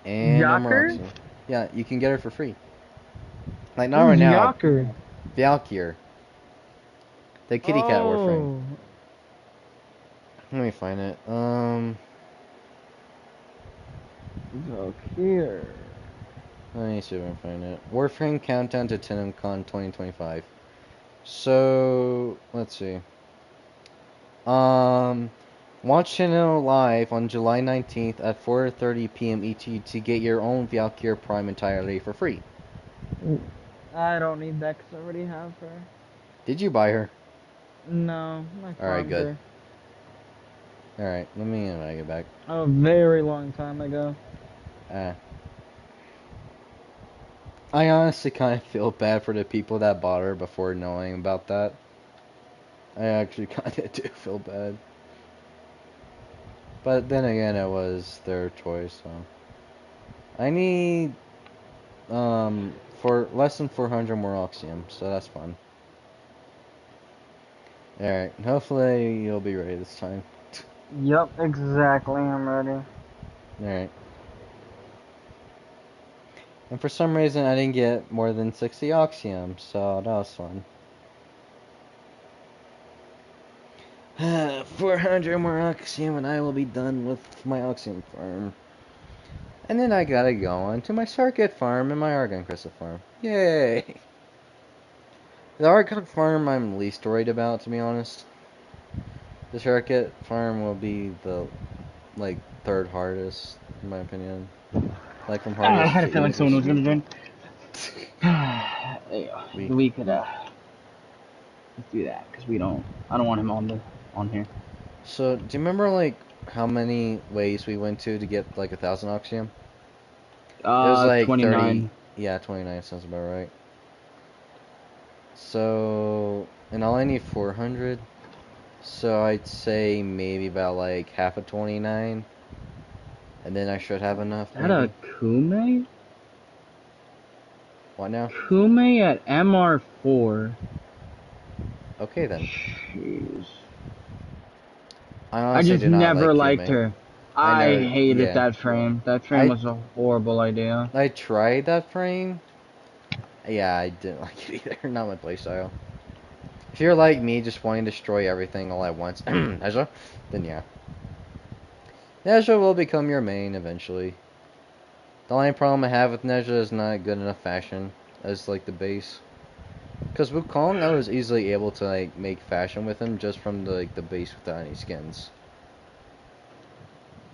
And no more Yakker? oxygen. Yeah, you can get her for free. Like, not right Who's now. Yakker? Valkyr. The kitty cat Warframe. Oh. Let me find it. Look here. Let me see if I can find it. Warframe Countdown to TenumCon 2025. So, let's see. Watch channel live on July 19th at 4:30 p.m. ET to get your own Valkyr Prime entirely for free. I don't need that because I already have her. Did you buy her? No, I Alright, farmed good. her. Alright, let me get back. A very long time ago. I honestly kind of feel bad for the people that bought her before knowing about that. I actually kind of do feel bad. But then again, it was their choice, so. I need, for less than 400 more oxygen, so that's fun. Alright, hopefully you'll be ready this time. Yep, exactly, I'm ready. Alright. And for some reason, I didn't get more than 60 oxygen, so that was fun. 400 more oxygen and I will be done with my oxygen farm. And then I gotta go on to my circuit farm and my argon crystal farm. Yay! The argon farm I'm least worried about, to be honest. The circuit farm will be the, like, third hardest, in my opinion. Like, from I hardest had a to feeling someone was easiest. gonna join. We could let's do that because I don't want him on here. So, do you remember, like, how many ways we went to get, like, 1,000 oxygen? It was like 29. 30. Yeah, 29 sounds about right. So, and all I need 400. So I'd say maybe about like half a 29. And then I should have enough, Is that a maybe. Kume? What now? Kume at MR4. Okay then. Jeez. I I honestly just do not never like liked Kume. her. I I know, hated yeah. that frame. That frame I was a horrible idea. I tried that frame. Yeah, I didn't like it either. Not my playstyle. If you're like me, just wanting to destroy everything all at once, Ezra, then yeah. Nezha will become your main eventually. The only problem I have with Nezha is not good enough fashion as like the base. Because Wukong, I was easily able to like make fashion with him just from the base without any skins.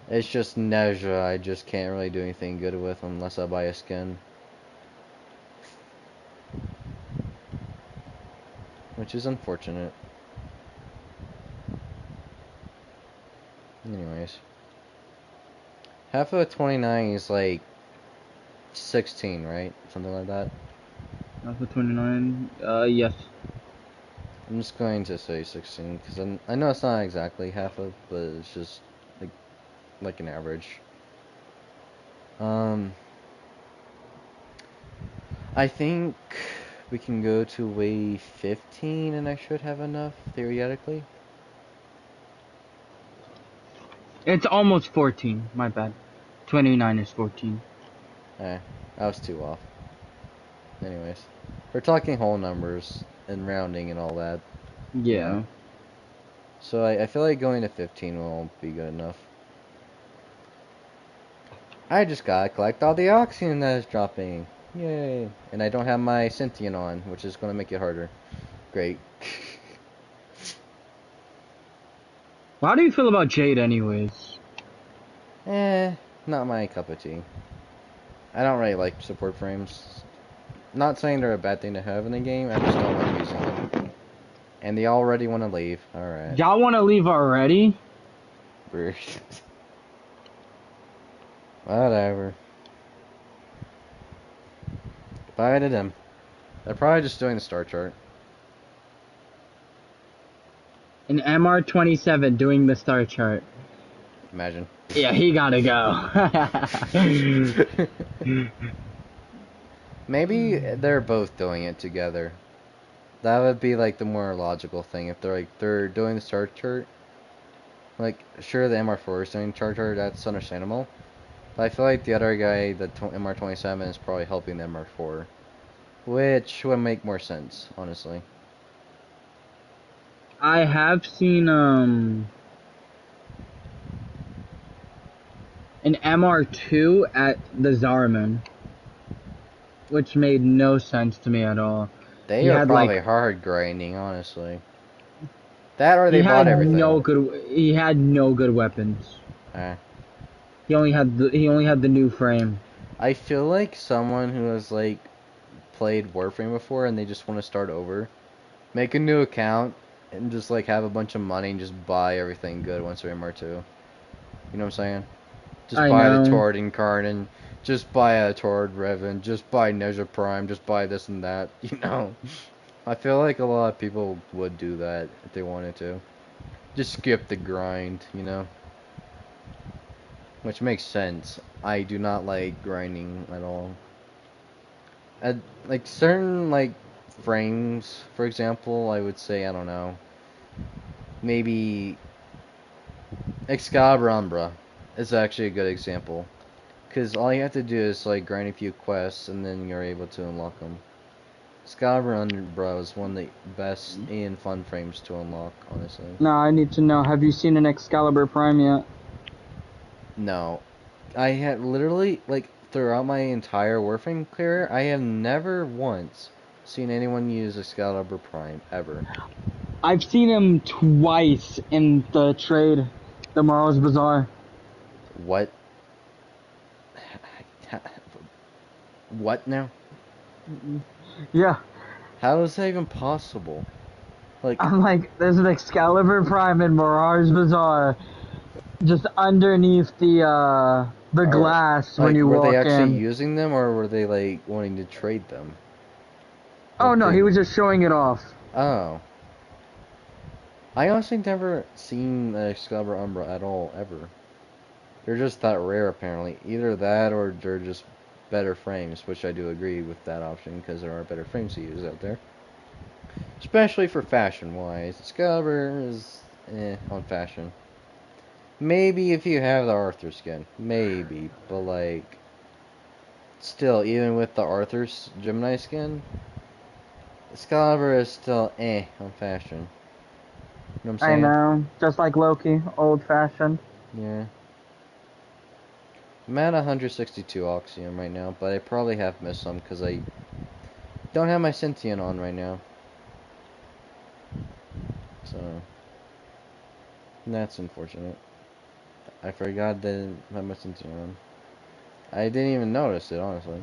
It's just Nezha, I just can't really do anything good with unless I buy a skin. Which is unfortunate. Anyways. Half of a 29 is like 16, right? Something like that. Alpha 29. Yes. I'm just going to say 16 because I know it's not exactly half of, but it's just like an average. I think we can go to wave 15 and I should have enough theoretically. It's almost 14. My bad. 29 is 14. I was too off. Anyways, we're talking whole numbers and rounding and all that. Yeah. So I feel like going to 15 won't be good enough. I just gotta collect all the oxygen that is dropping. Yay. And I don't have my Sentient on, which is gonna make it harder. Great. How do you feel about Jade anyways? Not my cup of tea. I don't really like support frames. Not saying they're a bad thing to have in the game, I just don't like using them. And they already want to leave. Alright. Y'all want to leave already? Weird. Whatever. Bye to them. They're probably just doing the star chart. An MR27 doing the star chart. Imagine. Yeah, he gotta go. Maybe they're both doing it together. That would be like the more logical thing if they're doing the star chart. Like, sure, the MR4 is doing the star chart, that's understandable. But I feel like the other guy, the MR27, is probably helping the MR4. Which would make more sense, honestly. I have seen an MR2 at the Zarman, which made no sense to me at all. They are probably hard grinding, honestly. That or they he bought had everything. He had no good weapons. He only had the new frame. I feel like someone who has like played Warframe before and they just want to start over, make a new account and just like have a bunch of money and just buy everything good once they're MR2. You know what I'm saying? Just buy the Tord Incarnate, just buy a Tord Revan, just buy Nezha Prime, just buy this and that, you know? I feel like a lot of people would do that if they wanted to. Just skip the grind, you know? Which makes sense. I do not like grinding at all. Like certain like frames, for example, I would say, I don't know, maybe Excalibur Umbra is actually a good example. Because all you have to do is like grind a few quests and then you're able to unlock them. Excalibur Umbra is one of the best and fun frames to unlock, honestly. Now I need to know, have you seen an Excalibur Prime yet? No. I had literally, like, throughout my entire Warframe career, I have never once seen anyone use Excalibur Prime, ever. I've seen him twice in the trade, the Morrow's Bazaar. What? What now? Yeah. How is that even possible? Like, I'm like, there's an Excalibur Prime in Mirage Bazaar, just underneath the glass when you walk in. Were they actually using them, or were they like wanting to trade them? Oh no, he thing? was just showing it off. Oh. I honestly never seen a Excalibur Umbra at all, ever. They're just that rare, apparently. Either that, or they're just better frames, which I do agree with that option, because there are better frames to use out there. Especially for fashion-wise. Excalibur is, on fashion. Maybe if you have the Arthur skin. Maybe, but like... Still, even with the Arthur's Gemini skin, Excalibur is still, on fashion. You know what I'm I saying? know, just like Loki, old-fashioned. Yeah. I'm at 162 Oxium right now, but I probably have missed some because I don't have my Sentient on right now. So, that's unfortunate. I forgot that I didn't have my Sentient on. I didn't even notice it, honestly.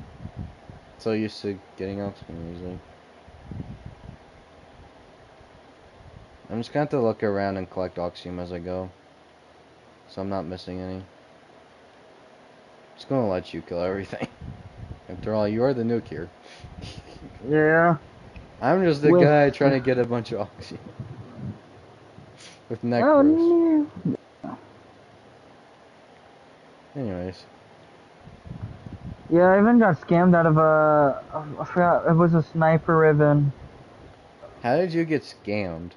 So used to getting Oxium usually. I'm just going to have to look around and collect Oxium as I go. So I'm not missing any. Just gonna let you kill everything. After all, you are the nuke here. Yeah. I'm just the guy trying to get a bunch of Oxy. With Necros. Oh, no. Anyways. Yeah, I even got scammed out of a... I forgot, it was a sniper ribbon. How did you get scammed?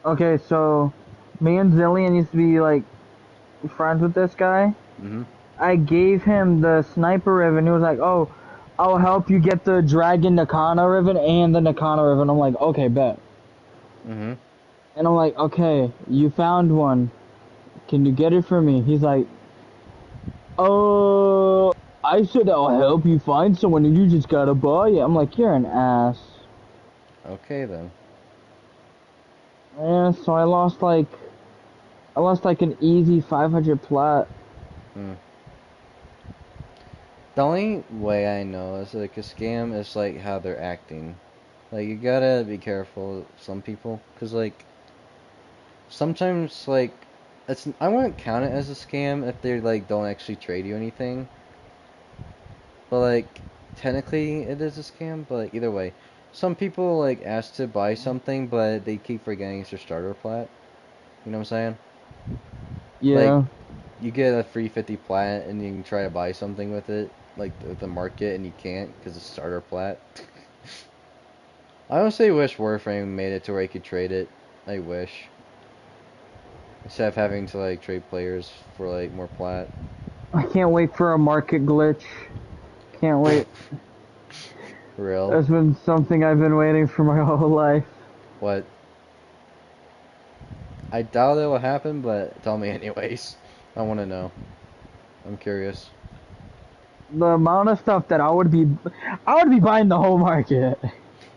Okay, so me and Zillion used to be like friends with this guy. Mm-hmm. I gave him the sniper ribbon. He was like, "Oh, I'll help you get the Dragon Nakana ribbon and the Nakana ribbon." I'm like, "Okay, bet." Mm-hmm. And I'm like, "Okay, you found one. Can you get it for me?" He's like, "Oh, I said I'll help you find someone, and you just gotta buy it." I'm like, "You're an ass." Okay then. Yeah, so I lost like an easy 500 plat. Hmm. The only way I know is like a scam is like how they're acting. Like you gotta be careful with some people, cause like sometimes like I wouldn't count it as a scam if they like don't actually trade you anything. But like technically it is a scam, but like, either way, some people like ask to buy something, but they keep forgetting it's their starter plat. You know what I'm saying? Like Yeah. you get a free 50 plat and you can try to buy something with it, like the market, and you can't because it's starter plat. I honestly wish Warframe made it to where you could trade it. I wish. Instead of having to like trade players for like more plat. I can't wait for a market glitch. Can't wait. Real. That's been something I've been waiting for my whole life. What? I doubt it will happen, but tell me anyways. I want to know. I'm curious. The amount of stuff that I would be buying the whole market.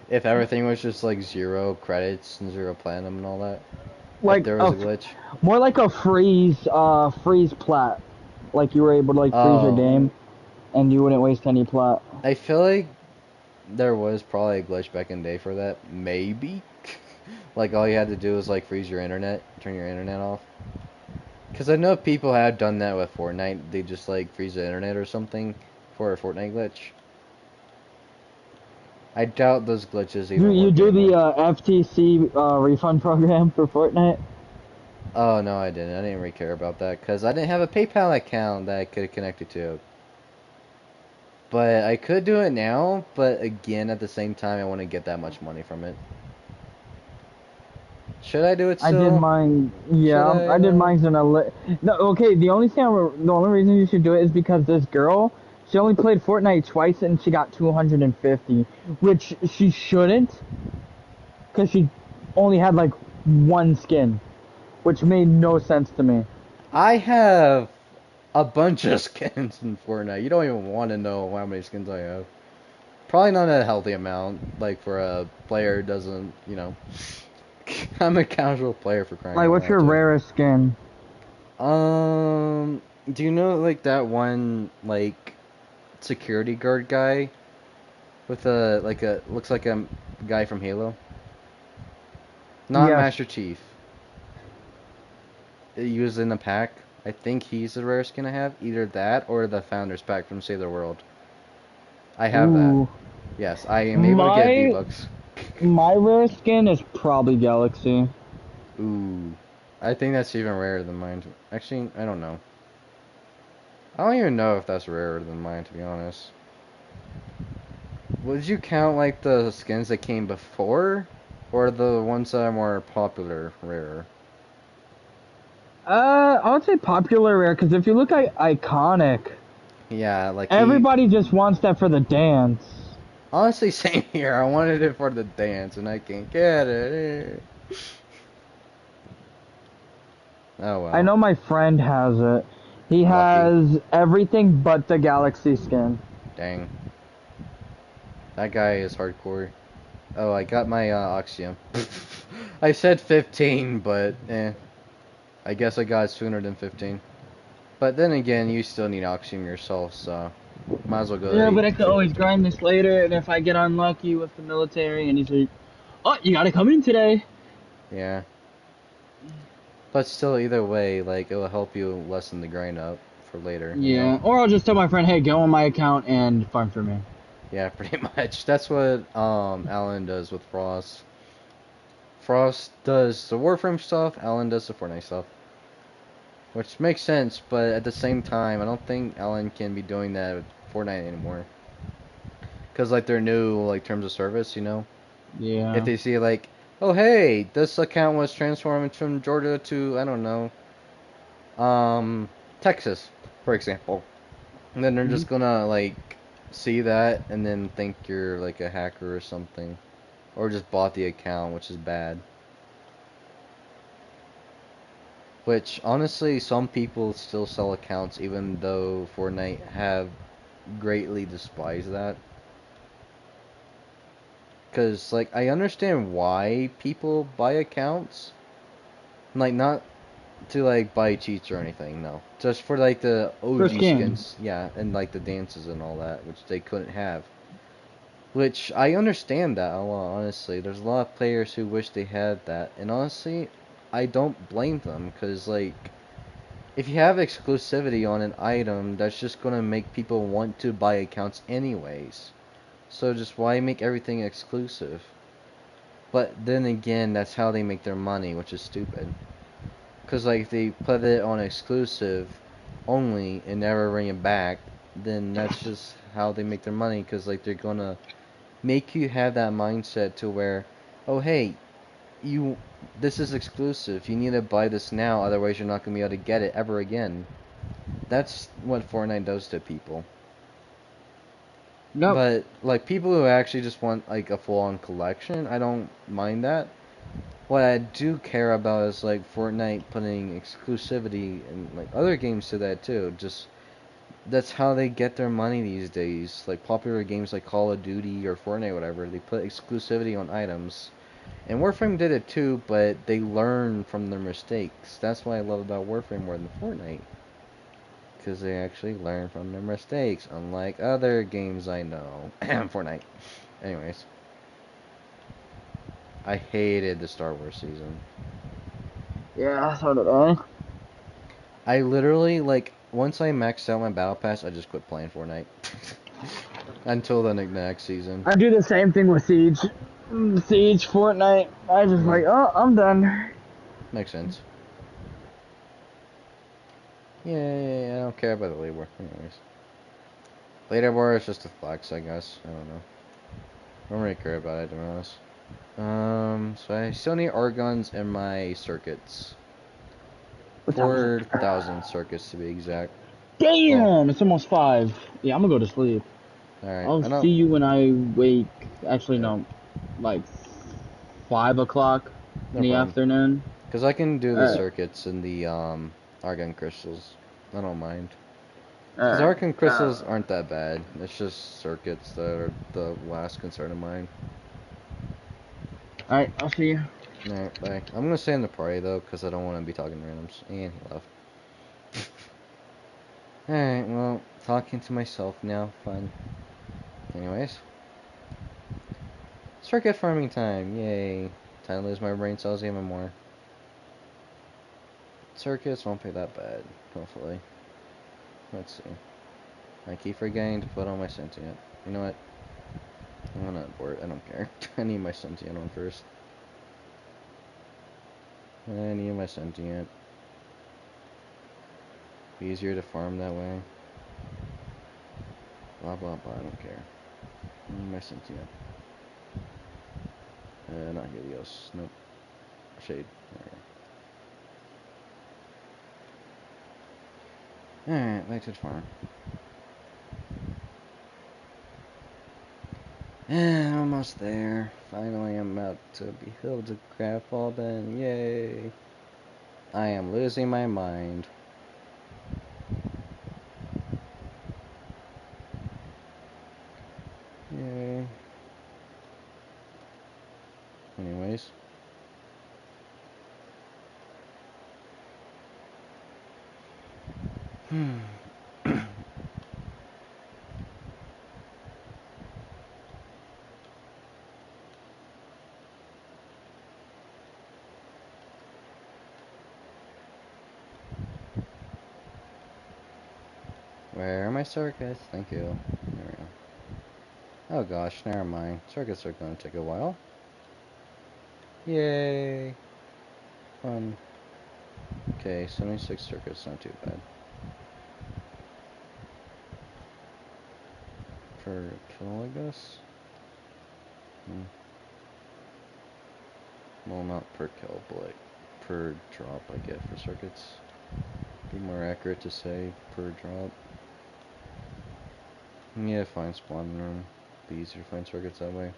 If everything was just like 0 credits and 0 platinum and all that. If Like there was a glitch. more like a freeze plat. Like you were able to like freeze your Oh. game, and you wouldn't waste any plat. I feel like there was probably a glitch back in the day for that. Maybe. Like all you had to do was like freeze your internet, turn your internet off. Because I know people have done that with Fortnite. They just like freeze the internet or something for a Fortnite glitch. I doubt those glitches even You work do the anymore. FTC refund program for Fortnite? Oh no, I didn't. I didn't really care about that because I didn't have a PayPal account that I could connect it to. But I could do it now, but again, at the same time, I want to get that much money from it. Should I do it I did still? mine. Should Yeah, I I did though? mine's in a No, okay. The only reason you should do it is because this girl, she only played Fortnite twice and she got 250, which she shouldn't, because she only had like one skin, which made no sense to me. I have a bunch of skins in Fortnite. You don't even want to know how many skins I have. Probably not a healthy amount, like for a player who doesn't, you know. I'm a casual player for crying Like, out what's loud, your too. rarest skin? Do you know, like, that one, like, security guard guy with looks like a guy from Halo? Not Yes. Master Chief. He was in the pack. I think he's the rare skin I have. Either that or the Founders Pack from Save the World. I have that. Ooh. Yes, I am able to get V-Bucks. My rare skin is probably Galaxy. Ooh. I think that's even rarer than mine. Actually, I don't know. I don't even know if that's rarer than mine, to be honest. Would you count, like, the skins that came before? Or the ones that are more popular, rarer? I would say popular rare, because if you look at iconic, Yeah, like everybody just wants that for the dance. Honestly, same here. I wanted it for the dance, and I can't get it. Oh I well. know my friend has it. He Lucky. has everything but the Galaxy skin. Dang. That guy is hardcore. Oh, I got my Oxium. I said 15, but I guess I got it sooner than 15. But then again, you still need Oxium yourself, so might as well go to Yeah, but 8. I could always grind this later, and if I get unlucky with the military, and he's like, "Oh, you gotta come in today." Yeah. But still, either way, like, it'll help you lessen the grind up for later, you know? Yeah, or I'll just tell my friend, "Hey, go on my account and farm for me." Yeah, pretty much. That's what Alan does with Frost. Frost does the Warframe stuff, Alan does the Fortnite stuff. Which makes sense, but at the same time, I don't think Alan can be doing that with Fortnite anymore. Because, like, their new, like, terms of service, you know? If Yeah. they see, like, oh, hey, this account was transformed from Georgia to, I don't know, Texas, for example. And then they're Mhm. just gonna, like, see that and then think you're, like, a hacker or something. Or just bought the account, which is bad. Which, honestly, some people still sell accounts even though Fortnite have greatly despised that. Because, like, I understand why people buy accounts. Like, not to, like, buy cheats or anything, no. Just for, like, the For OG skin. skins, yeah, and, like, the dances and all that, which they couldn't have. Which, I understand that a lot, honestly. There's a lot of players who wish they had that. And, honestly, I don't blame them, because, like, if you have exclusivity on an item, that's just gonna make people want to buy accounts anyways. So just why make everything exclusive? But then again, that's how they make their money, which is stupid. Because, like, if they put it on exclusive only and never bring it back, then that's just how they make their money. Because, like, they're gonna make you have that mindset to where, oh, hey, this is exclusive. You need to buy this now, otherwise you're not gonna be able to get it ever again. That's what Fortnite does to people. Nope. But, like, people who actually just want, like, a full-on collection, I don't mind that. What I do care about is, like, Fortnite putting exclusivity and, like, other games to that, too. Just, that's how they get their money these days. Like, popular games like Call of Duty or Fortnite, whatever, they put exclusivity on items. And Warframe did it, too, but they learn from their mistakes. That's what I love about Warframe more than Fortnite. Because they actually learn from their mistakes, unlike other games I know. Fortnite. Anyways. I hated the Star Wars season. Yeah, so did I. I literally, like, once I maxed out my Battle Pass, I just quit playing Fortnite. Until the next season. I do the same thing with Siege. Siege, Fortnite. I just like, oh, I'm done. Makes sense. Yeah, I don't care about the leaderboard. Anyways. Leaderboard is just a flex, I guess. I don't know. I don't really care about it, to be honest. So I still need Argons in my circuits. What time is it? 4,000 circuits to be exact. Well, Damn, it's almost 5. Yeah, I'm gonna go to sleep. alright. I'll I don't. see you when I wake. Actually, Yep. no, like 5 o'clock in No the problem. afternoon. Because I can do the Alright, circuits in the Argon crystals. I don't mind. Because alright. Argon crystals aren't that bad. It's just circuits that are the last concern of mine. Alright, I'll see you. Alright, bye. I'm gonna stay in the party though, because I don't want to be talking randoms. And he left. Alright, well, talking to myself now. Fun. Anyways. Circuit farming time. Yay. Time to lose my brain cells even more. Circuits won't be that bad, hopefully. Let's see. I keep forgetting to put on my sentient. You know what? I'm not bored. I don't care. I need my sentient one first. I need my sentient. Be easier to farm that way. Blah blah blah. I don't care. I need my sentient. Not Helios. Nope. Shade. There we go. Alright, back to the farm. And almost there. Finally, I'm about to be able to grab Vauban. Yay! I am losing my mind. Yay. Anyways. Where are my circuits? Thank you. There we go. Oh gosh, never mind. Circuits are going to take a while. Yay! Fun. Okay, 76 circuits, not too bad. Per kill, I guess? Well, not per kill, but like per drop I get for circuits. Be more accurate to say per drop. Yeah, fine spawn room. Be easier to find circuits that way.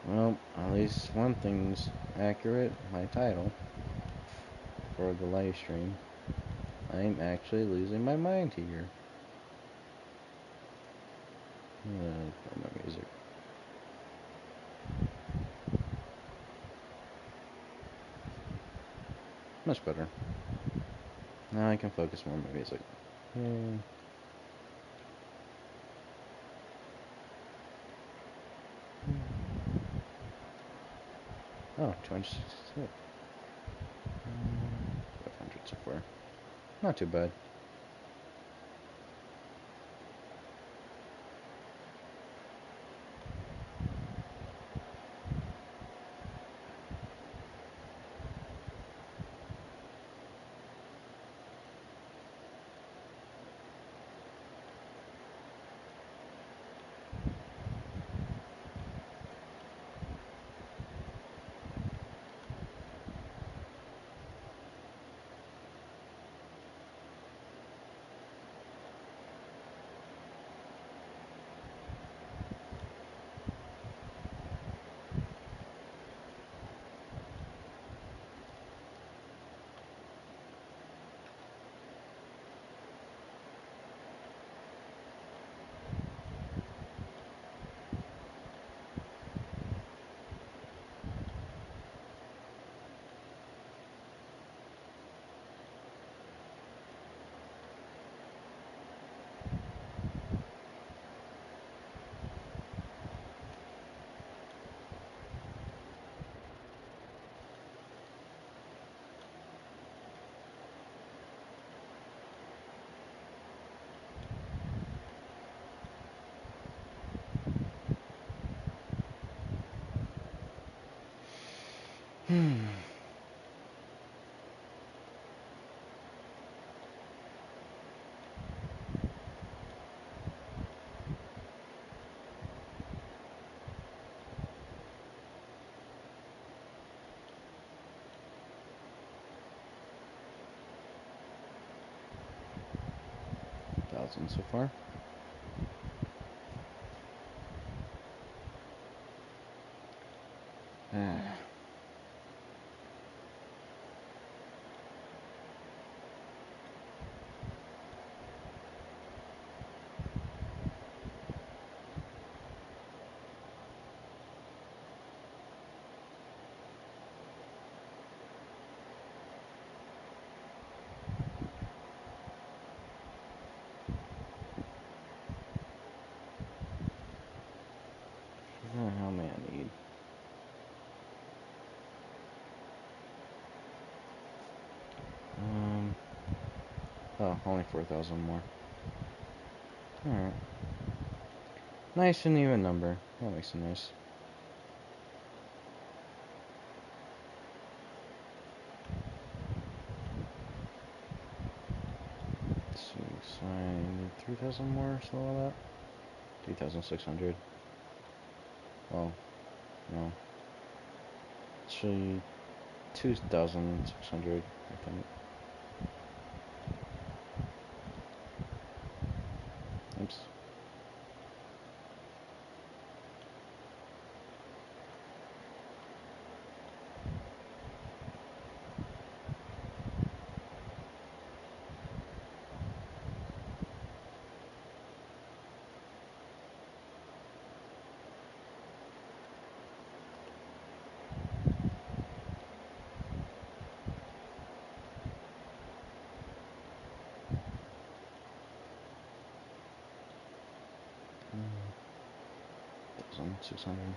Well, at least one thing's accurate. My title for the live stream. I'm actually losing my mind here. My music. Much better. Now I can focus more on my music. Yay. Oh, 266. 500 so far. Not too bad. Thousand so far. I need? Oh, only 4,000 more. Alright. Nice and even number. That makes it nice. Let's see, so I need 3,000 more, so all that. 3,600. Well, no. Actually, 2,600, I think. Oops. Mm, 1,600.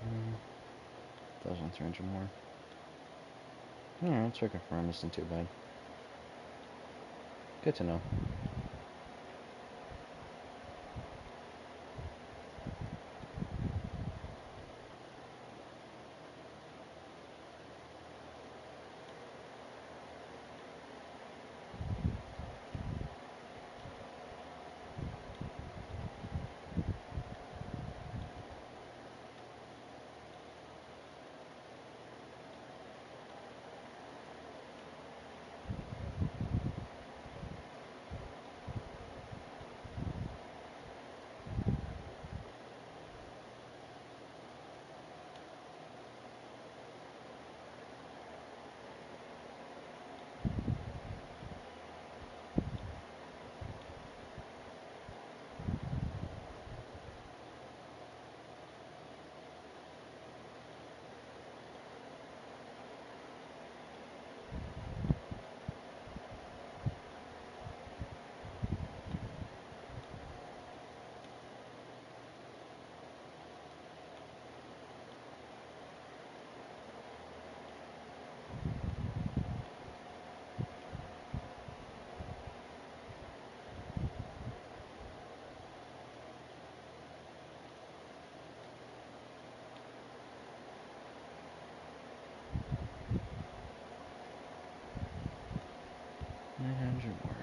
Mm, 1,300 more. Alright, check confirm isn't too bad. Good to know. More.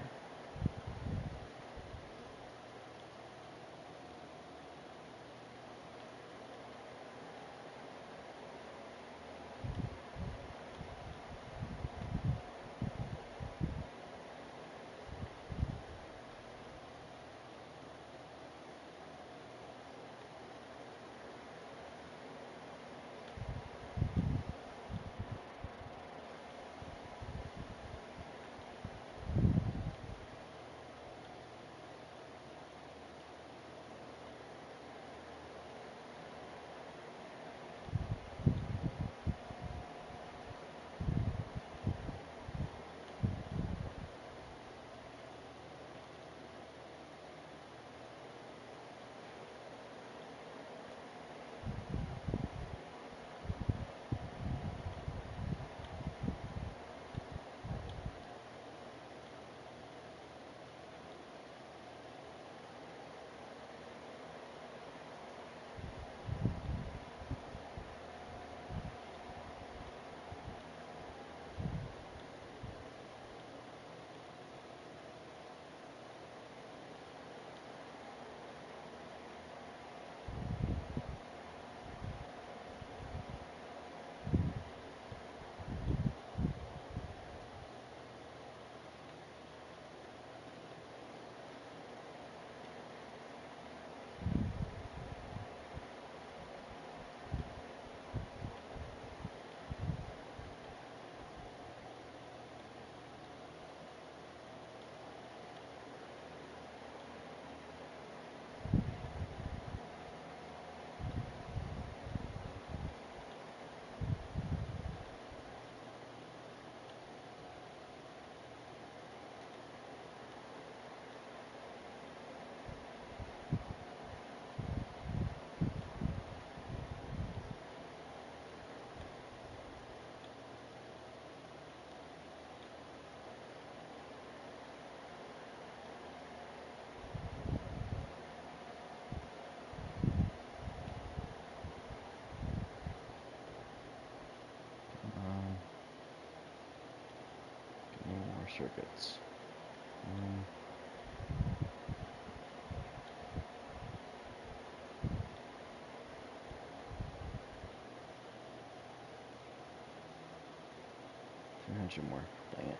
circuits. 300 more. Dang it.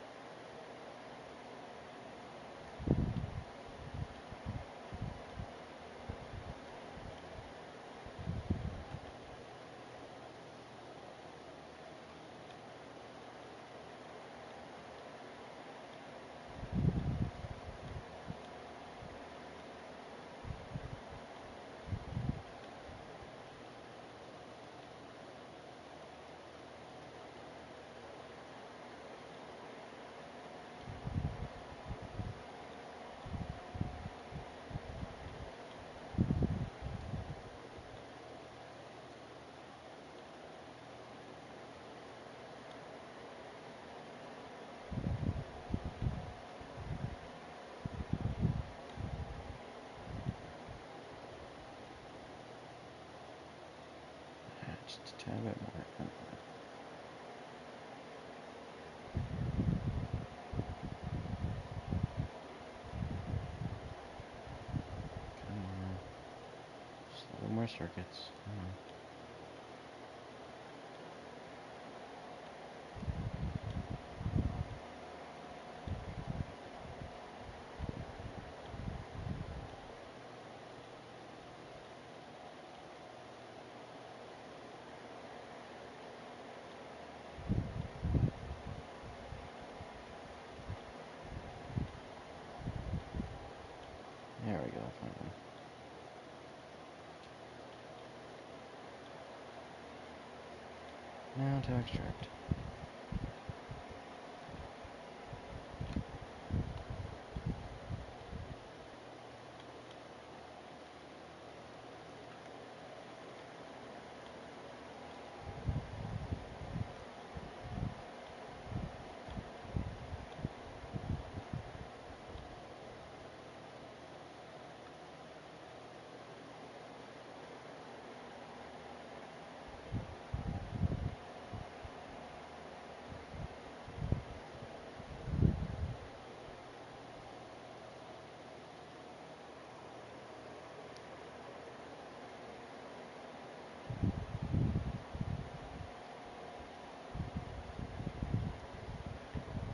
Just a tad bit more. Just a little more circuits. There we go, finally. Now to extract.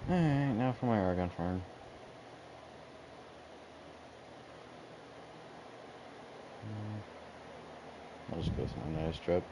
Alright, now for my argon farm. I'll just go with my nice strip.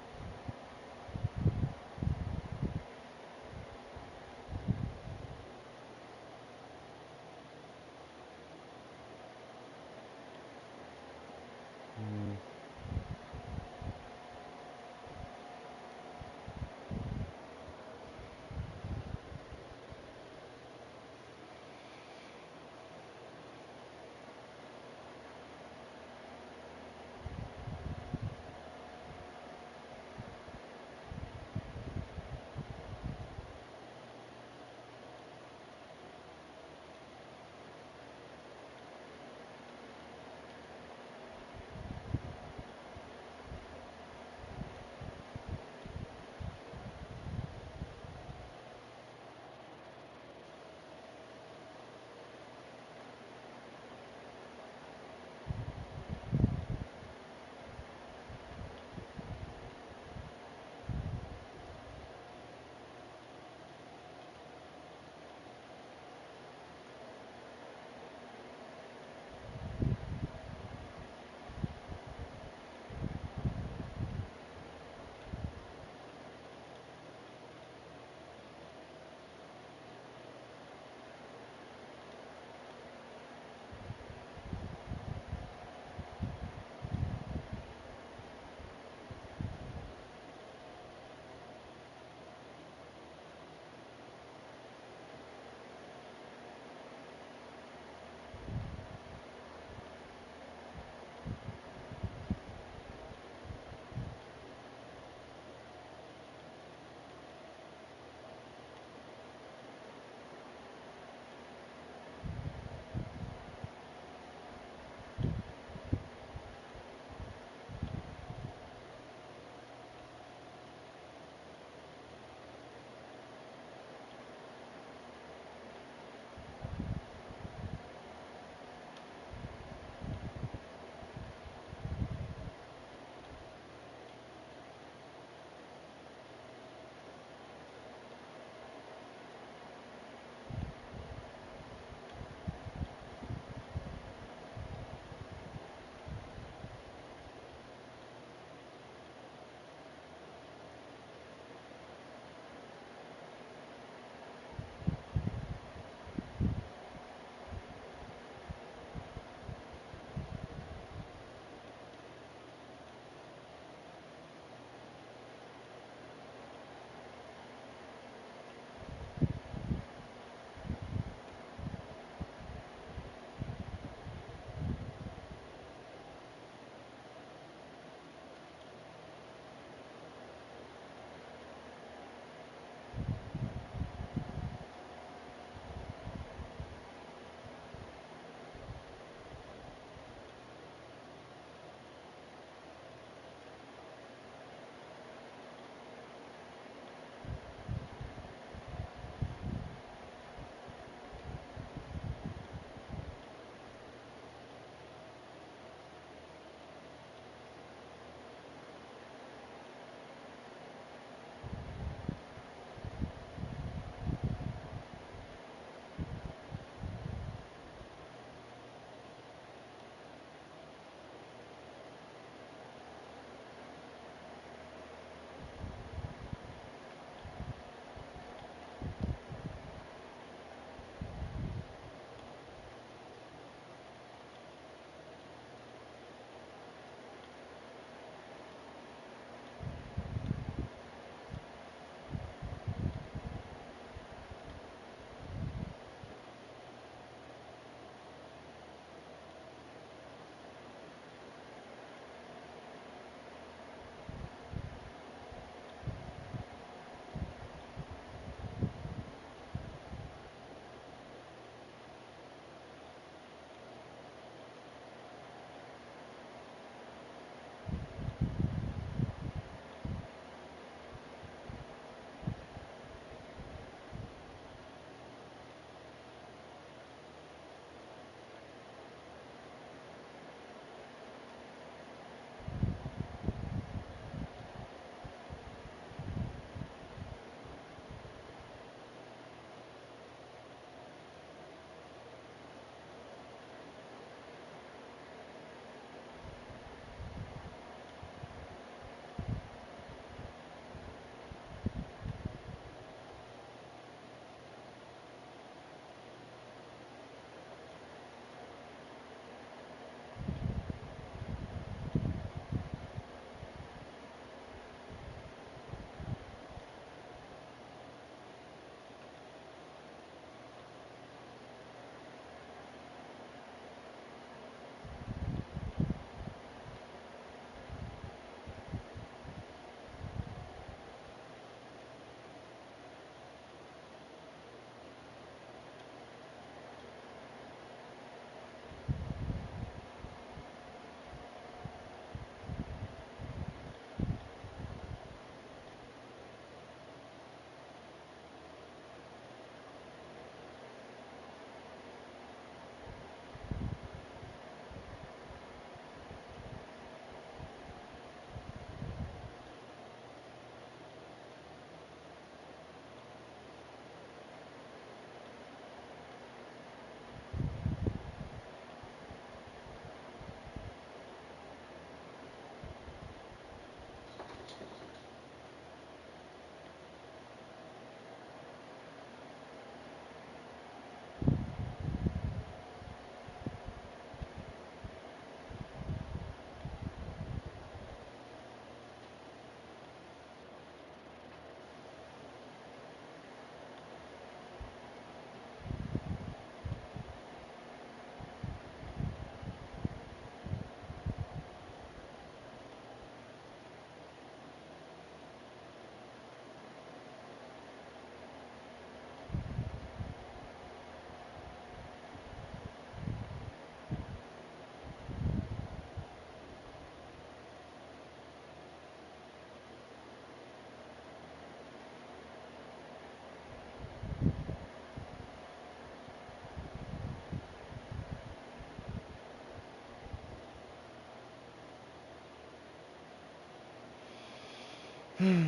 2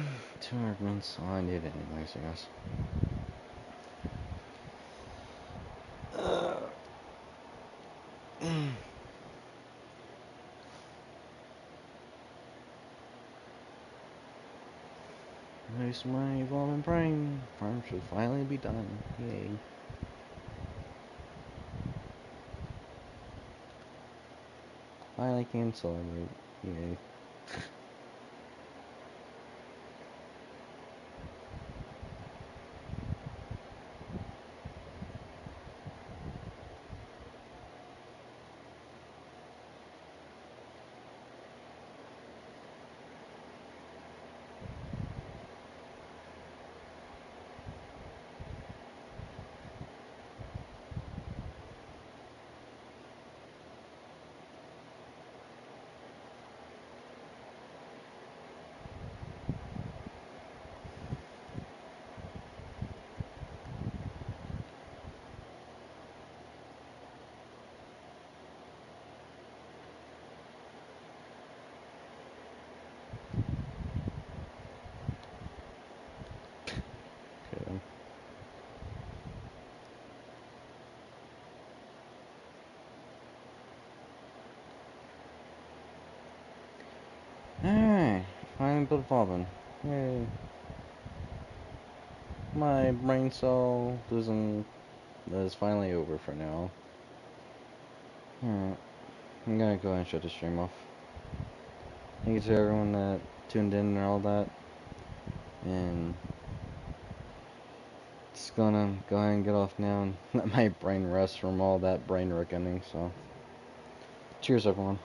arguments. Oh, I need it anyways, I guess. Nice my evolving brain. Farm should finally be done. Yay. Finally can celebrate. Yay. Okay. Alright. Finally built Vauban. Yay. My brain cell doesn't is finally over for now. Alright. I'm gonna go ahead and shut the stream off. Thank you to everyone that tuned in and all that. And just gonna go ahead and get off now and let my brain rest from all that brain reckoning, so cheers everyone.